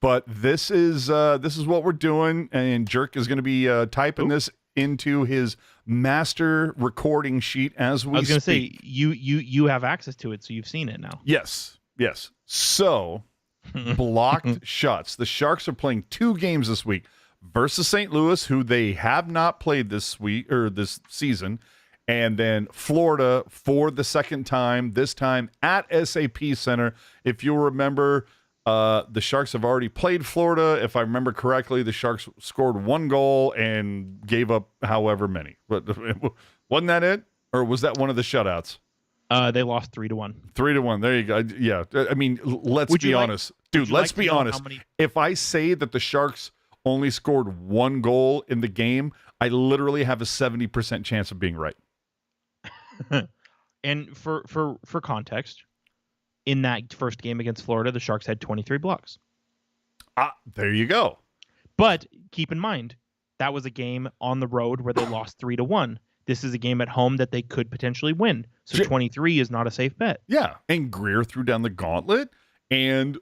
But this is what we're doing, and Jerk is going to be typing this into his master recording sheet as we. I was going to say you have access to it, so you've seen it now. Yes. So blocked shots. The Sharks are playing 2 games this week versus St. Louis, who they have not played this week or this season, and then Florida for the second time. This time at SAP Center. If you'll remember. The Sharks have already played Florida. If I remember correctly, the Sharks scored 1 goal and gave up however many. But wasn't that it? Or was that one of the shutouts? They lost 3-1. 3-1. There you go. Yeah. I mean, let's be honest. Dude, let's be honest. If I say that the Sharks only scored 1 goal in the game, I literally have a 70% chance of being right. And for context, in that first game against Florida, the Sharks had 23 blocks. There you go. But keep in mind, that was a game on the road where they lost 3-1. This is a game at home that they could potentially win. So 23 is not a safe bet. Yeah. And Grier threw down the gauntlet. And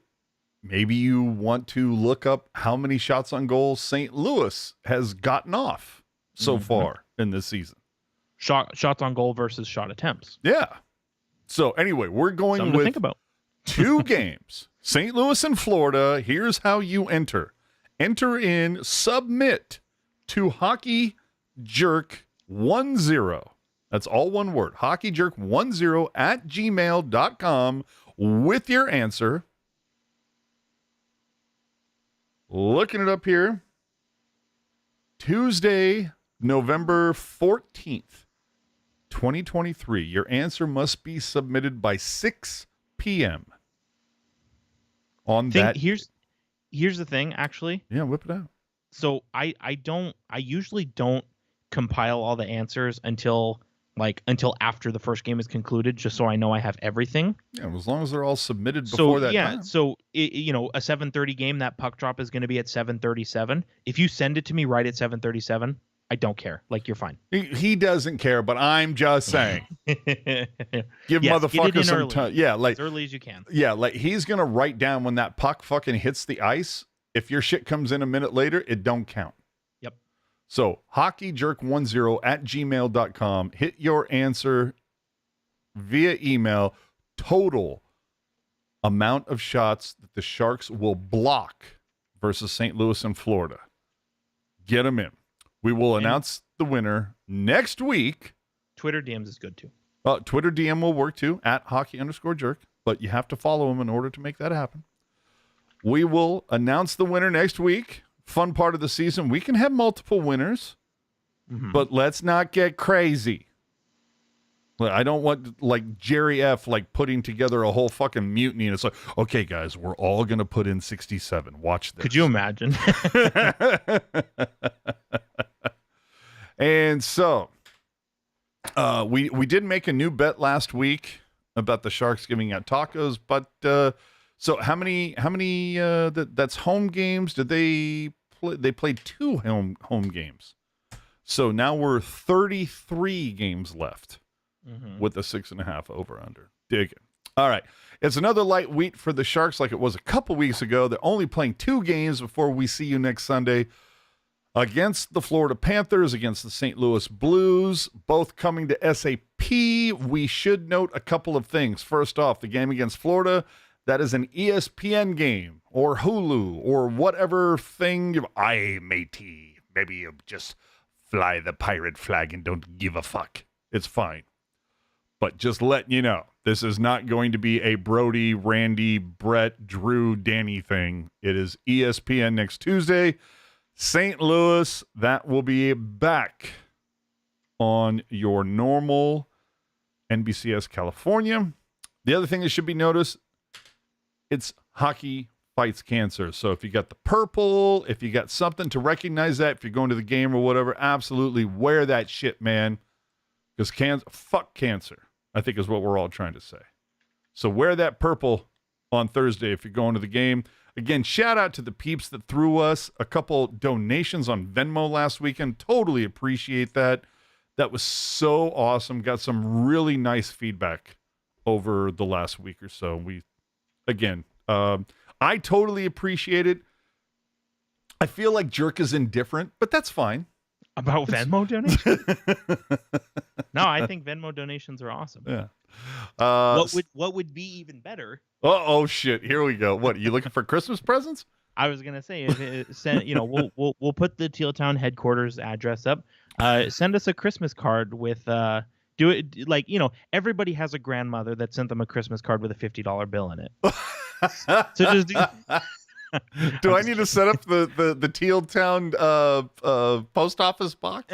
maybe you want to look up how many shots on goal St. Louis has gotten off so far in this season. Shots on goal versus shot attempts. Yeah. So anyway, we're going Something to with think about. 2 games. St. Louis and Florida. Here's how you enter. Enter in submit to hockeyjerk10. That's all one word. hockeyjerk10 at gmail.com with your answer. Looking it up here. Tuesday, November 14th. 2023. Your answer must be submitted by 6 p.m. on that. Here's the thing, actually. Yeah, whip it out. So I usually don't compile all the answers until after the first game is concluded, just so I know I have everything. Yeah, as long as they're all submitted before that time. So a 7:30 game, that puck drop is going to be at 7:37. If you send it to me right at 7:37, I don't care. Like, you're fine. He doesn't care, but I'm just saying. Give motherfuckers some time. Yeah, like as early as you can. Yeah, like he's gonna write down when that puck fucking hits the ice. If your shit comes in a minute later, it don't count. Yep. So hockeyjerk10 at gmail.com. Hit your answer via email. Total amount of shots that the Sharks will block versus St. Louis and Florida. Get them in. We will announce the winner next week. Twitter DMs is good too. Twitter DM will work too, at hockey_jerk. but you have to follow them in order to make that happen. We will announce the winner next week. Fun part of the season. We can have multiple winners, but let's not get crazy. I don't want like Jerry F. like putting together a whole fucking mutiny and it's like, okay, guys, we're all going to put in 67. Watch this. Could you imagine? And so we did make a new bet last week about the Sharks giving out tacos, but so how many that's home games did they play? They played 2 home games. So now we're 33 games left with the 6.5 over under. Dig it. All right. It's another light week for the Sharks like it was a couple weeks ago. They're only playing 2 games before we see you next Sunday against the Florida Panthers, against the St. Louis Blues, both coming to SAP. We should note a couple of things. First off, the game against Florida, that is an ESPN game or Hulu or whatever thing. Aye, matey. Maybe you just fly the pirate flag and don't give a fuck. It's fine. But just letting you know, this is not going to be a Brody, Randy, Brett, Drew, Danny thing. It is ESPN next Tuesday. St. Louis, that will be back on your normal NBCS California. The other thing that should be noticed, it's Hockey Fights Cancer. So if you got the purple, if you got something to recognize that, if you're going to the game or whatever, absolutely wear that shit, man. Because fuck cancer, I think is what we're all trying to say. So wear that purple on Thursday if you're going to the game. Again, shout out to the peeps that threw us a couple donations on Venmo last weekend. Totally appreciate that. That was so awesome. Got some really nice feedback over the last week or so. I totally appreciate it. I feel like Jerk is indifferent, but that's fine. About Venmo donations? No, I think Venmo donations are awesome. Yeah. What would be even better? Oh shit! Here we go. What, are you looking for Christmas presents? I was gonna say, we'll put the Teal Town headquarters address up. Send us a Christmas card with do it like everybody has a grandmother that sent them a Christmas card with a $50 bill in it. So just do I need to set up the Teal Town post office box?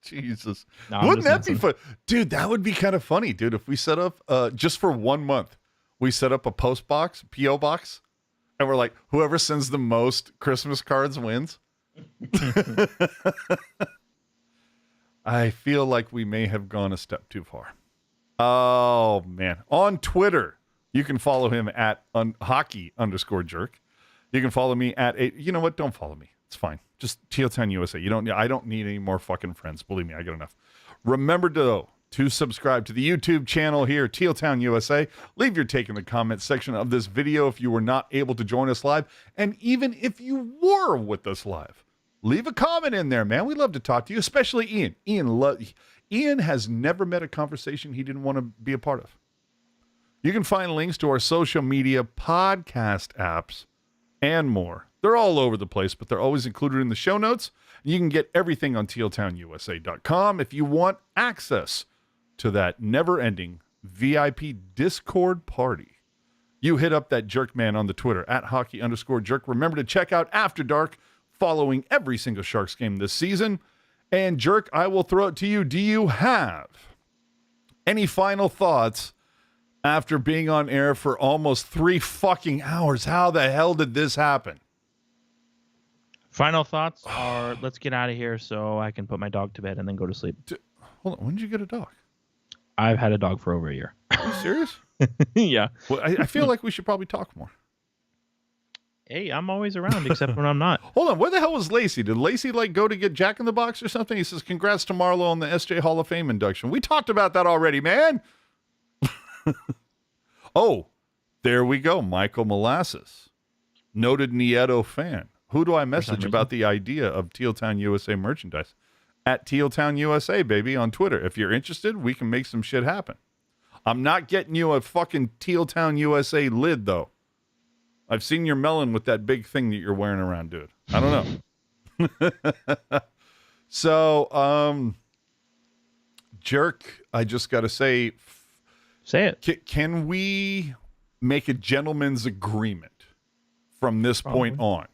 Jesus. No, wouldn't that be fun? Dude, that would be kind of funny, dude. If we set up, just for 1 month, we set up a post box, P.O. box, and we're like, whoever sends the most Christmas cards wins. I feel like we may have gone a step too far. Oh, man. On Twitter, you can follow him at hockey_jerk. You can follow me at you know what? Don't follow me. It's fine. Just Teal Town USA. I don't need any more fucking friends. Believe me, I got enough. Remember to subscribe to the YouTube channel here, Teal Town USA. Leave your take in the comments section of this video if you were not able to join us live. And even if you were with us live, leave a comment in there, man. We love to talk to you, especially Ian. Ian has never met a conversation he didn't want to be a part of. You can find links to our social media, podcast apps, and more. They're all over the place, but they're always included in the show notes. You can get everything on tealtownusa.com if you want access to that never-ending VIP Discord party. You hit up that jerk man on the Twitter at hockey_jerk. Remember to check out After Dark following every single Sharks game this season. And Jerk, I will throw it to you. Do you have any final thoughts after being on air for almost 3 fucking hours? How the hell did this happen? Final thoughts are, let's get out of here so I can put my dog to bed and then go to sleep. Hold on. When did you get a dog? I've had a dog for over a year. Are you serious? Yeah. Well, I feel like we should probably talk more. Hey, I'm always around except when I'm not. Hold on. Where the hell was Lacey? Did Lacey go to get Jack in the Box or something? He says, congrats to Marleau on the SJ Hall of Fame induction. We talked about that already, man. Oh, there we go. Michael Molasses, noted Nieto fan. Who do I message about the idea of Teal Town USA merchandise? At Teal Town USA, baby, on Twitter. If you're interested, we can make some shit happen. I'm not getting you a fucking Teal Town USA lid, though. I've seen your melon with that big thing that you're wearing around, dude. I don't know. So, Jerk, I just got to say, Say it. Can we make a gentleman's agreement from this point on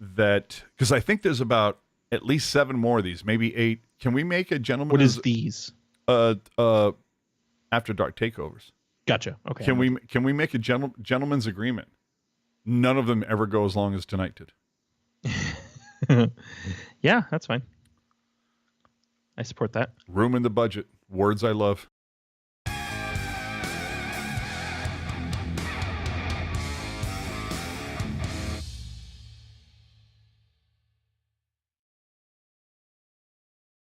that, because I think there's about at least 7 more of these, maybe 8. Can we make a gentleman's... What is these? After dark takeovers. Gotcha. Okay. Can we make a gentleman's agreement? None of them ever go as long as tonight did. Yeah, that's fine. I support that. Room in the budget. Words I love.